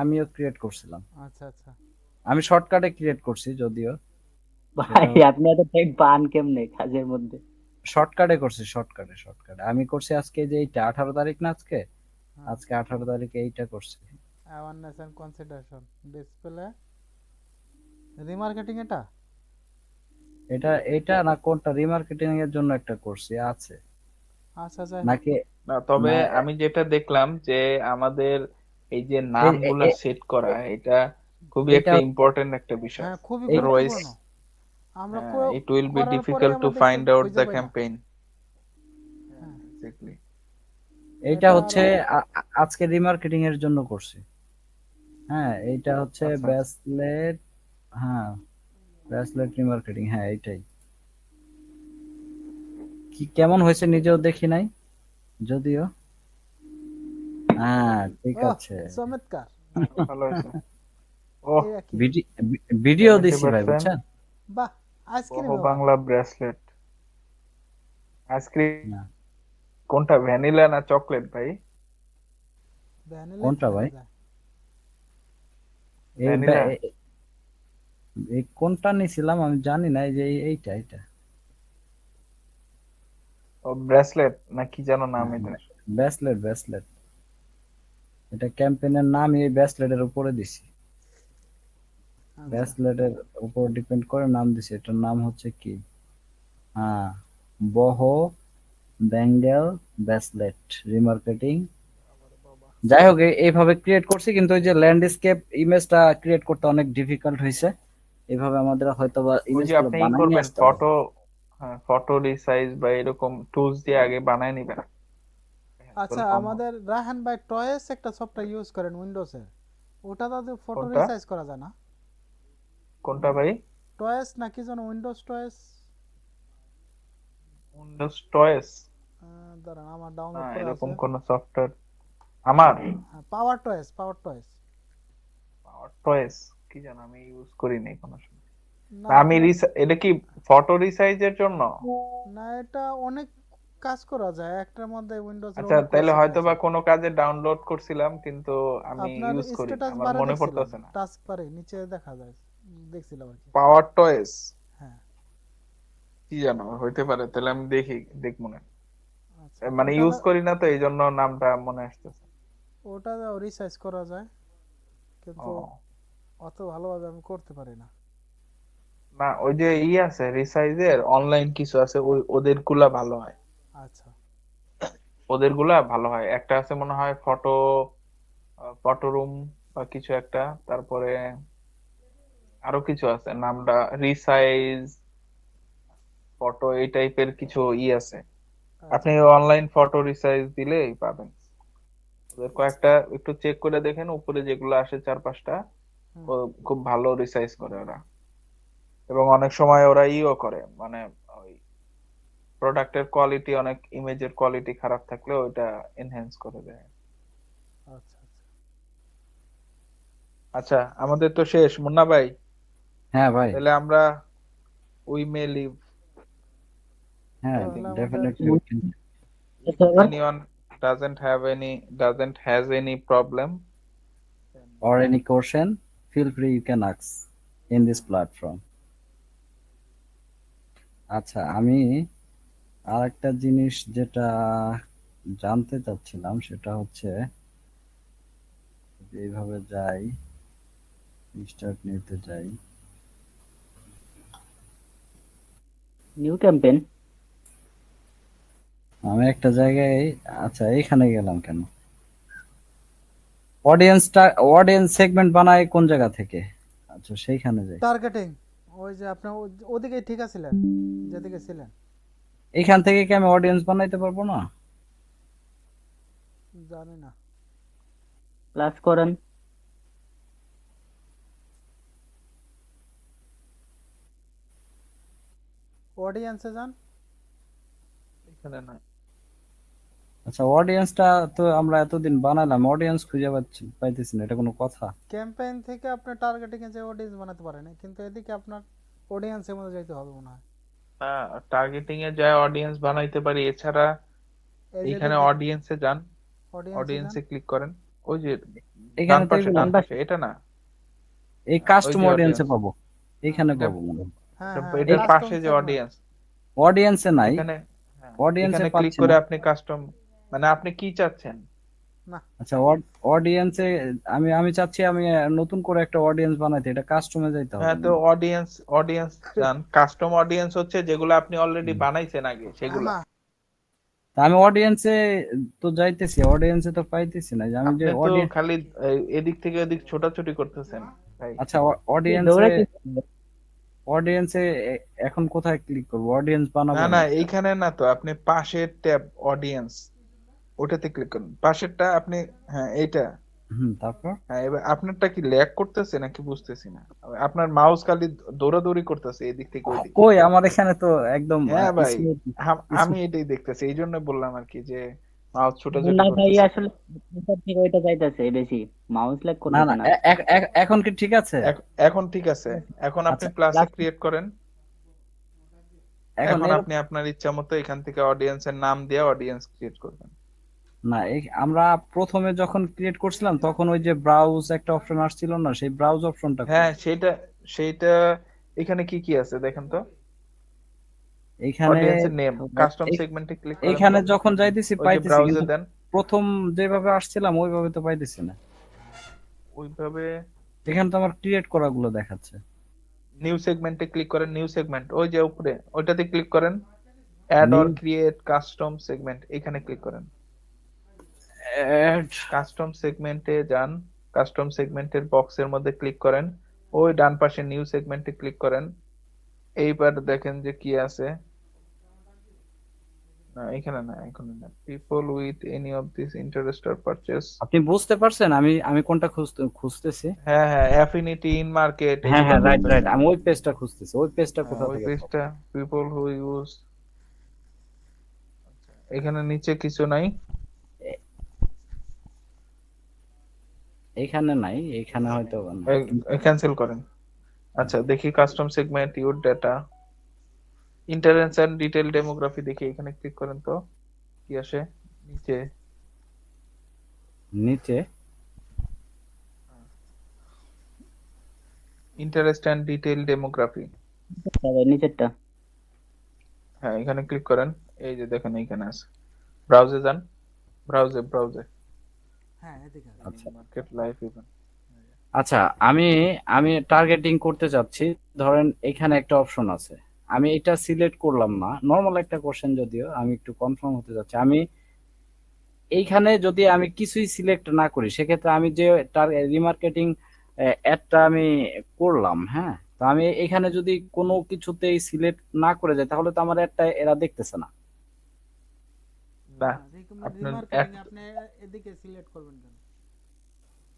আমিও ক্রিয়েট করছিলাম। আচ্ছা আচ্ছা, আমি শর্টকাটে ক্রিয়েট করছি যদিও, ভাই সেটা আপনি এত টেক পান কেমনে কাজের মধ্যে? শর্টকাটে করছি, শর্টকাটে আমি করছি। আজকে যে এইটা 18 তারিখ না, আজকে হ্যাঁ, আজকে 18 তারিখে এইটা করছি। Awareness and consideration display remarketing এটা। এটা না, কোনটা রিমার্কেটিং এর জন্য একটা করছি আছে আচ্ছা যাই হোক, নাকি? না, তবে না, আমি যেটা দেখলাম যে আমাদের এই যে এই নামগুলা সেট করা, এটা খুবই এটা একটা ইম্পর্টেন্ট একটা বিষয়। হ্যাঁ খুবই এই আদারওয়াইজ গুরুত্বপূর্ণ। আমরা ইট উইল বি করার পরে ডিফিকাল্ট টু আমরা দেখি ফাইন্ড আউট খুঁজে দ্য পাই না। ক্যাম্পেইন। হ্যাঁ, এক্স্যাক্টলি। এইটা এটা হচ্ছে আজকে রিমার্কেটিং এর জন্য করছি। হ্যাঁ, এইটা হচ্ছে আচ্ছা, ব্রেসলেট। হ্যাঁ, ব্রেসলেট রিমার্কেটিং, হ্যাঁ এইটাই। কি কেমন হয়েছে নিজেও দেখি নাই যদিও। হ্যাঁ, ঠিক ওহ আছে। চমৎকার, ভালো হয়েছে। ওহ, এই আর কি। ভিডিও দিছি ভাই, 70%। বুঝছেন? বাহ, আইসক্রিম বহু বাংলা ব্রেসলেট। আইসক্রিম না, কোনটা, ভ্যানিলা না চকলেট ভাই? ভ্যানিলাই কোনটা থাকা ভাই? যায়। এই ভ্যানিলা এই কোনটা নিছিলাম আমি জানি না, এই যে এইটা। ও ব্রেসলেট না কি যেন নাম এটার। ব্রেসলেট, এটা ক্যাম্পেইনের নাম, এই ব্রেসলেটের উপরে দিছি। আচ্ছা, ব্রেসলেটের উপর ডিপেন্ড করে নাম দিছি। এটার নাম হচ্ছে কি, হ্যাঁ, বহ ব্যাঙ্গেল ব্রেসলেট রিমার্কেটিং। যাই হোক, এইভাবে ক্রিয়েট করছি, কিন্তু ওই যে ল্যান্ডস্কেপ ইমেজটা ক্রিয়েট করতে অনেক ডিফিকাল্ট হয়েছে। এইভাবে আমাদের হয়তো বা ওই যে ইমেজগুলো আপনি বানাই নিয়ে করবেন আসতে হবে। ফটো রিসাইজ বা এরকম টুলস দিয়ে আগে বানায় নিবেন। আচ্ছা, কম হবে। আমাদের রাহান ভাই টয়েস একটা সফটওয়্যার ইউজ করেন উইন্ডোজের, ওটা তাদের ফটো কোনটা রিসাইজ করা যায় না? কোনটা ভাই? টয়েস না কি যেন, উইন্ডোজ টয়েস। Windows toys? দাঁড়ান, আমার না, ডাউনলোড করা আছে। এরকম কোন সফটওয়্যার আমার। হ্যাঁ, পাওয়ার টয়েস, পাওয়ার টয়েস। টয়েস কি জানো, আমি ইউজ করি নাই কোনো সময়। না না, আমি এটা কি ফটো রিসাইজের জন্য? না, এটা অনেক কাজ করা যায় একটার মধ্যে, উইন্ডোজের আচ্ছা, অনেক তাহলে ওয়েবসাইট হয়তো আছে। বা কোনো কাজে ডাউনলোড করছিলাম, কিন্তু আমি আপনার ইউজ করি না, স্ট্যাটাস আমার বারে মনে দেখছিলাম, পড়তেছে না। টাস্ক বারে নিচে দেখা যায়, দেখছিলাম আর কি। পাওয়ার টয়েস হ্যাঁ, কি জানো, হইতে পারে, তাহলে আমি দেখবো না। আচ্ছা, মানে ওটা ইউজ করি না তো, এই জন্য নামটা মনে আসতেছে। ওটা রিসার্চ করা যায়, কিন্তু ও অত ভালোভাবে আমি করতে পারি না। না, ওই যে আছে রিসাইজের অনলাইন কিছু আছে, ওদের গুলা ভালো হয়। আচ্ছা, ওদের গুলা ভালো হয়, একটা আছে মনে হয় ফটো রুম বা কিছু একটা, তারপরে আরো কিছু আছে, নামটা রিসাইজ ফটো এই টাইপের কিছু আছে। আপনি আচ্ছা, অনলাইন ফটো রিসাইজ দিলেই পাবেন। ওদের কয়েকটা একটু চেক করে দেখেন, উপরে যেগুলো আসে 4-5টা, হুম, ও খুব ভালো রিসাইজ করে ওরা। এবং অনেক সময় ওরা করে, মানে ওই প্রোডাক্টের কোয়ালিটি, অনেক ইমেজের কোয়ালিটি খারাপ থাকলে ওইটা এনহ্যান্স করে দেয়। আচ্ছা, আচ্ছা। আচ্ছা, আমাদের তো শেষ মুন্না ভাই, হ্যাঁ ভাই, তাহলে আমরা উই মে লিভ। হ্যাঁ, আই তাহলে থিংক আমাদের definitely. if anyone doesn't has any problem, or any question, feel free, you can ask in this platform. আচ্ছা, আমি আরেকটা জিনিস যেটা জানতে চাচ্ছিলাম সেটা হচ্ছে, এইভাবে যাই, স্টার্ট নিতে যাই, নিউ ক্যাম্পেইন। আমি একটা জায়গায়, আচ্ছা এইখানে গেলাম কেন? অডিয়েন্স সেগমেন্ট বানাই কোন জায়গা থেকে? আচ্ছা, সেইখানে যাই। টার্গেটিং, ওই যে আপনি ওদিকে ঠিক আছিলেন যেদিকে ছিলেন। এখান থেকে কি আমি অডিয়েন্স বানাইতে পারবো না? জানি না। প্লাস করেন। অডিয়েন্সে যান। এখানে না। আচ্ছা, অডিয়েন্সটা তো আমরা এতদিন বানালাম, অডিয়েন্স খুঁজে পাইতেছি না, এটা কোনো কথা? ক্যাম্পেইন থেকে আপনি টার্গেটিং এ যে অডিয়েন্স বানাতে পারেন, কিন্তু এদিকে আপনার অডিয়েন্সের মধ্যে যাইতে হবে মনে হয়। টার্গেটিং এ যায় অডিয়েন্স বানাইতে পারি, এছাড়া এই যে এখানে দেখি অডিয়েন্সে যান, অডিয়েন্সে যান। অডিয়েন্সে ক্লিক করেন, ওই যে এখানে তো ডান এগুলো পাশে এটা না, এই ওই কাস্টম যে অডিয়েন্সে অডিয়েন্স, পাবো, এখানে এটা পাবো মনে হয়। হ্যাঁ এটা হ্যাঁ, এটার কাস্টম পাশে যে সেগমেন্ট। অডিয়েন্স, অডিয়েন্সে নাই, এখানে অডিয়েন্সে এখানে ক্লিক পাচ্ছি করে না। আপনি কাস্টম, মানে আপনি কি চাচ্ছেন? না, আচ্ছা, অডিয়েন্সে আমি আমি চাচ্ছি আমি নতুন করে একটা অডিয়েন্স বানাইতে, এটা কাস্টমে যাইতে হবে। হ্যাঁ, তো অডিয়েন্স যান। কাস্টম অডিয়েন্স হচ্ছে যেগুলো আপনি অলরেডি বানাইছেন আগে সেগুলো। হ্যাঁ, তা আমি অডিয়েন্সে তো যাইতেছি, অডিয়েন্সে তো পাইতেছি না, যে আমি যে আপনি তো অডিয়েন্স। খালি এদিক থেকে ওদিক ছোটাছুটি করতেছেন ভাই। আচ্ছা, অডিয়েন্সে দৌড়ে কি অডিয়েন্সে এখন কোথায় ক্লিক করবো? অডিয়েন্স বানাবো না না। এইখানে না, তো আপনি পাশের ট্যাব অডিয়েন্স, ওটাতে ক্লিক করুন, পাশেরটা আপনি, হ্যাঁ এইটা। তারপর হ্যাঁ, এবার আপনারটা কি ল্যাগ করতেছে নাকি বুঝতেছি না, আপনার মাউস খালি দৌড়াদৌড়ি করতেছে এদিক থেকে ওইদিক। কই, আমার এখানে তো একদম হ্যাঁ ভাই, স্মুথ। আমি এটাই দেখতেছি, এই জন্য বললাম আর কি, যে মাউস ছোটাছুটি মুন্না ভাই করতেছে। আসলে এটার থেকে ওইটা যাইতেছে বেশি, মাউস ল্যাগ না করতেছে না, না। এখন কি ঠিক আছে? এখন ঠিক আছে। এখন আপনি আচ্ছা, প্লাসে ক্রিয়েট করেন, এখন এখন আপনি আপনার ইচ্ছা মতো এখান থেকে অডিয়েন্সের নাম দিয়ে অডিয়েন্স ক্রিয়েট করবেন। না, আমরা প্রথমে যখন ক্রিয়েট করছিলাম তখন ওই যে ব্রাউজ একটা অপশন আসছিল না, সেই ব্রাউজ অপশনটা হ্যাঁ, সেইটা এখানে কি কি আছে দেখেন তো। এখানে অডিয়েন্সের নেম, কাস্টম সেগমেন্টে ক্লিক করেন, এখানে যখন যাইতেছি ওই যে পাইতেছি, ব্রাউজে কিন্তু দেন, প্রথম যেভাবে আসছিলাম ওইভাবে তো পাইতেছি না। ওইভাবে এখানে তো আমার ক্রিয়েট করা গুলো দেখাচ্ছে। নিউ সেগমেন্টে ক্লিক করেন, নিউ সেগমেন্ট ওই যে উপরে ওইটাতে ক্লিক করেন, add or new create custom segment, এখানে ক্লিক করেন, অ্যাড। কাস্টম সেগমেন্টে যান, কাস্টম সেগমেন্টের বক্সের মধ্যে ক্লিক করেন, ওই ডান পাশে নিউ সেগমেন্টে ক্লিক করেন। এইবার দেখেন যে কি আছে, না এখানে না, এখানে না, people with any of this interest or purchase. আপনি বুঝতে পারছেন আমি আমি কোনটা খুঁজতেছি? হ্যাঁ হ্যাঁ, অ্যাফিনিটি, ইন মার্কেট, হ্যাঁ এগুলো হ্যাঁ, রাইট রাইট, খুঁজতেছেন। আমি ওই পেজটা খুঁজতেছি। ওই পেজটা হ্যাঁ, কোথা ওই থেকে পাবো? পেজটা পিপল হু ইউজ, এখানে নিচে কিছু নাই। এ- এখানে নাই, এখানে হয়তো না। ক্যান্সেল করেন। আচ্ছা দেখি, custom segment, your data, interests and detail demography, দেখি এখানে ক্লিক করেন তো কি আসে নিচে। নিচে ইন্টারেস্ট এন্ড ডিটেল ডেমোগ্রাফি, নিচেরটা। হ্যাঁ এখানে ক্লিক করেন, এই যে দেখেন এখানে আছে, ব্রাউজে যান, ব্রাউজে হ্যাঁ, এদিকে। আচ্ছা মার্কেট লাইভ ইভেন্ট। আচ্ছা, আমি আমি টার্গেটিং করতে চাচ্ছি। ধরেন এখানে একটা অপশন আছে, আমি এটা সিলেক্ট করলাম না, নর্মাল একটা কোশ্চেন, যদিও আমি একটু কনফার্ম হতে যাচ্ছি। আমি এইখানে যদি আমি কিছুই সিলেক্ট না করি, সেক্ষেত্রে আমি যে রিমার্কেটিং অ্যাডটা আমি করলাম, হ্যাঁ, তো আমি এখানে যদি কোনো কিছুতেই সিলেক্ট না করে যাই, তাহলে তো আমার অ্যাডটা এরা দেখতেছে না। না, আপনার রিমার্কেটিং আপনি এদিকে সিলেক্ট করবেন কেন?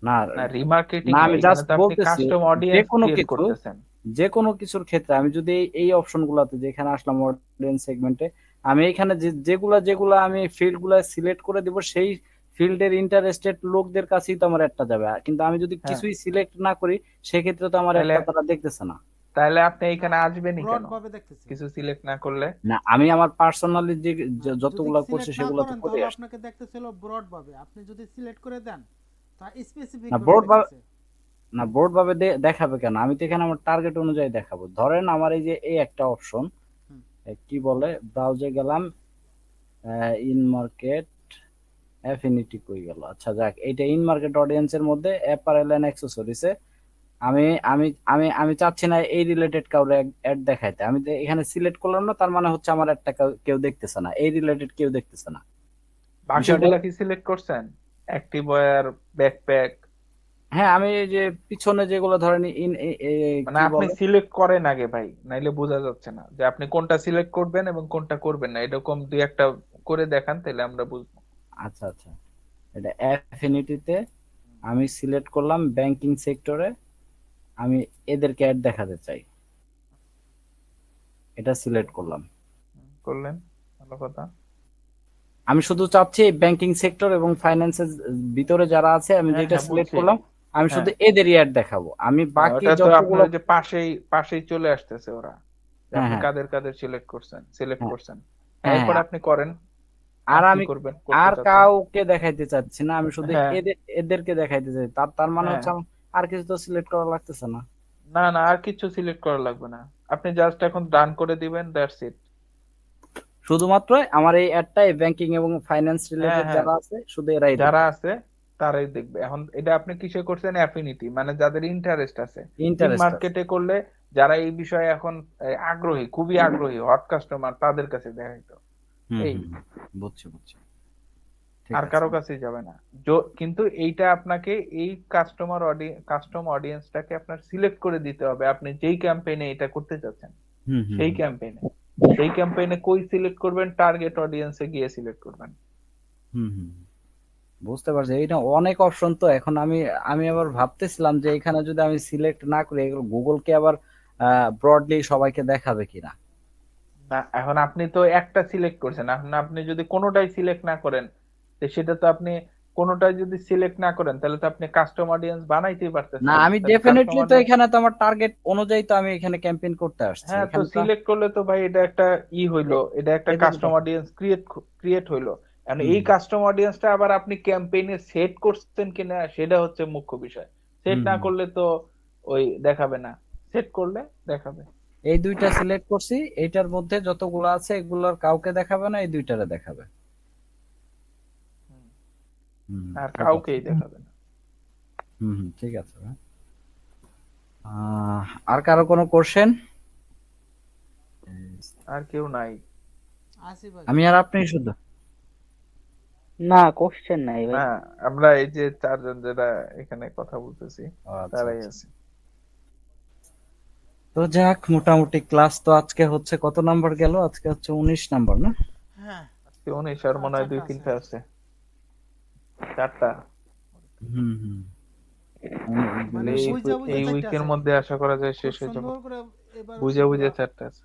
না না রিমার্কেটিং না, না, আমি এখানে জাস্ট তো আপনি বলতেছি কাস্টম যে অডিয়েন্স কোনো ক্রিয়েট কিছু, করতেছেন। যে কোনো কিছুর ক্ষেত্রে আমি যদি এই অপশন গুলাতে, যেখানে আসলাম অডিয়েন্স সেগমেন্টে, আমি এখানে যেগুলা যেগুলা আমি ফিল্ড গুলা সিলেক্ট করে দিব, সেই ফিল্ডের ইন্টারেস্টেড লোকদের কাছেই তো আমার একটা যাবে। কিন্তু আমি যদি হ্যাঁ, কিছুই সিলেক্ট না করি, সেক্ষেত্রে তো আমার তাহলে একটা তারা দেখতেছে না। তাহলে আপনি এখানে আসবেনই ব্রড কেন ভাবে দেখতেছি। কিছু সিলেক্ট না করলে? না, আমি আমার পার্সোনালি যে যদি যতগুলা করছি সিলেক্ট না সেগুলো তো করেন করে তাহলে আসছি। আপনাকে দেখতেছিল ব্রড ভাবে। আপনি যদি সিলেক্ট করে দেন তা স্পেসিফিক না, ভাবে বোর্ড ভাবে, দেখতেছে। না বোর্ড ভাবে দেখাবে কেন? আমি তো এখানে আমার টার্গেট অনুযায়ী দেখাবো। ধরেন আমার এই যে এই একটা অপশন, হুম। কি বলে, ব্রাউজে গেলাম, ইন মার্কেট অ্যাফিনিটি কই গেল? আচ্ছা যাক, এইটা ইন মার্কেট অডিয়েন্সের মধ্যে অ্যাপারেল এন্ড অ্যাক্সেসরিজে আমি আমি আমি আমি চাচ্ছি না এই রিলেটেড কাউরে অ্যাড দেখাইতে। আমি তো এখানে সিলেক্ট করলাম না, তার মানে হচ্ছে আমার একটা কেউ দেখতেছে না, এই রিলেটেড কেউ দেখতেছে না। বিষয়টা বাকিগুলা কি সিলেক্ট করছেন? অ্যাক্টিভ ওয়্যার, ব্যাকপ্যাক, হ্যাঁ, আমি এই যে পিছনে যেগুলো ধরেন মানে কি আপনি বলে, সিলেক্ট করেন আগে ভাই, নাইলে বোঝা যাচ্ছে না যে আপনি কোনটা সিলেক্ট করবেন এবং কোনটা করবেন না, এরকম দুই একটা করে দেখান তাহলে আমরা বুঝবো। আচ্ছা আচ্ছা, এটা অ্যাফিনিটিতে আমি সিলেক্ট করলাম ব্যাংকিং সেক্টরে, আমি এদেরকে অ্যাড দেখাতে চাই, এটা সিলেক্ট করলাম। করলেন, ভালো কথা। আমি শুধু চাচ্ছি ব্যাংকিং সেক্টর এবং ফাইন্যান্সের ভিতরে যারা আছে আমি হ্যাঁ যেটা হ্যাঁ সিলেক্ট বুঝছি। করলাম, আমি হ্যাঁ শুধু এদেরই অ্যাড দেখাবো, আমি বাকি ওটা তো আপনার যতগুলো। ওই যে পাশেই পাশেই চলে আসতেছে ওরা, যে হ্যাঁ আপনি হ্যাঁ কাদের কাদের সিলেক্ট হ্যাঁ করছেন। হ্যাঁ, হ্যাঁ এরপর হ্যাঁ। আপনি করেন, আর আর কি আমি করবেন, করতে আর চাচ্ছেন। কাউকে দেখাইতে চাচ্ছি না, আমি শুধু হ্যাঁ এদেরকে দেখাইতে চাই, তার তার মানে হ্যাঁ, হচ্ছে আমার আর কিছু তো সিলেক্ট করা লাগতেছে না। না না আর কিছু সিলেক্ট করা লাগবে না, আপনি জাস্ট এখন ডান করে দিবেন, দ্যাটস ইট। শুধুমাত্র আমার এই অ্যাডটাই ব্যাংকিং এবং ফাইন্যান্স হ্যাঁ রিলেটেড হ্যাঁ, যারা আছে শুধু এরাই যারা দেখবে। আছে তারাই দেখবে। এখন এটা আপনি কিসে করছেন, অ্যাফিনিটি, মানে যাদের ইন্টারেস্ট আছে। ফিল্ড ইন্টারেস্ট আছে। মার্কেটে করলে যারা এই বিষয়ে এখন আগ্রহী, খুবই আগ্রহী, হট কাস্টমার, তাদের কাছে দেখাইতো। হুম এই হুম হুম, বুঝছি বুঝছি, ঠিক আর আছে। কারো কাছেই যাবে না। কিন্তু এইটা আপনাকে এই কাস্টম অডিয়েন্সটাকে আপনার সিলেক্ট করে দিতে হবে, আপনি যেই ক্যাম্পেইনে এটা করতে চাচ্ছেন হুম হুম সেই হুম ক্যাম্পেইনে। সেই ক্যাম্পেইনে কই সিলেক্ট করবেন, টার্গেট অডিয়েন্সে গিয়ে সিলেক্ট করবেন। হুম হুম, বুঝতে পারছি। এইটা অনেক অপশন তো, এখন আমি আমি আবার ভাবতেছিলাম যে এখানে যদি আমি সিলেক্ট না করি এগুলো গুগলকে আবার ব্রডলি সবাইকে দেখাবে কিনা। না, এখন আপনি তো একটা সিলেক্ট করছেন, এখন আপনি যদি কোনোটাই সিলেক্ট না করেন, তো সেটা তো আপনি কোনোটাই যদি সিলেক্ট না করেন তাহলে তো আপনি কাস্টম অডিয়েন্স বানাইতেই না, পারতেছেন না, আমি তাহলে কাস্টম ডেফিনেটলি তো অডিয়েন্স। এখানে তো আমার টার্গেট অনুযায়ী তো আমি এখানে ক্যাম্পেইন করতে আসছি, হ্যাঁ, তো এখানে তো সিলেক্ট করলে তো ভাই এটা একটা হইলো, এটা একটা এদেরকে কাস্টম দেখা। অডিয়েন্স ক্রিয়েট হইলো। মানে হুম এই কাস্টম অডিয়েন্সটা আবার আপনি ক্যাম্পেইনে সেট করছেন কিনা সেটা হচ্ছে মুখ্য বিষয়। সেট হুম না হুম। করলে তো ওই দেখাবে না, সেট করলে দেখাবে। এই দুইটা সিলেক্ট করছি, এইটার মধ্যে যতগুলো আছে এগুলোর কাউকে দেখাবে না, এই দুইটারে দেখাবে। হুম, হুম, আর ঠিক আছে। কাউকেই দেখাবে না। হুম হুম, ঠিক আছে ভাই। আর কারো কোনো কোশ্চেন? আর কেউ নাই। আসি ভাই। আমি আর আপনি শুধু? না, কোশ্চেন নাই না, ভাই। আমরা এই যে চারজন যারা এখানে কথা বলতেছি ও আচ্ছা তারাই আচ্ছা। আছে। তো যাক, মোটামুটি ক্লাস তো আজকে হচ্ছে কত নাম্বার গেল, আজকে হচ্ছে 19 নাম্বার না? হ্যাঁ, আজকে 19, আর মনে হয় চারটা দুই আছে। তিনটা আছে, 4টা। হুম হুম। মানে এই বুঝা বুঝা এই চারটা উইকের আছে। মধ্যে আশা করা যায় খুব শেষ হয়ে যাবে। সুন্দর করে এবার বুঝে বুঝে ওগুলা 4টা আছে।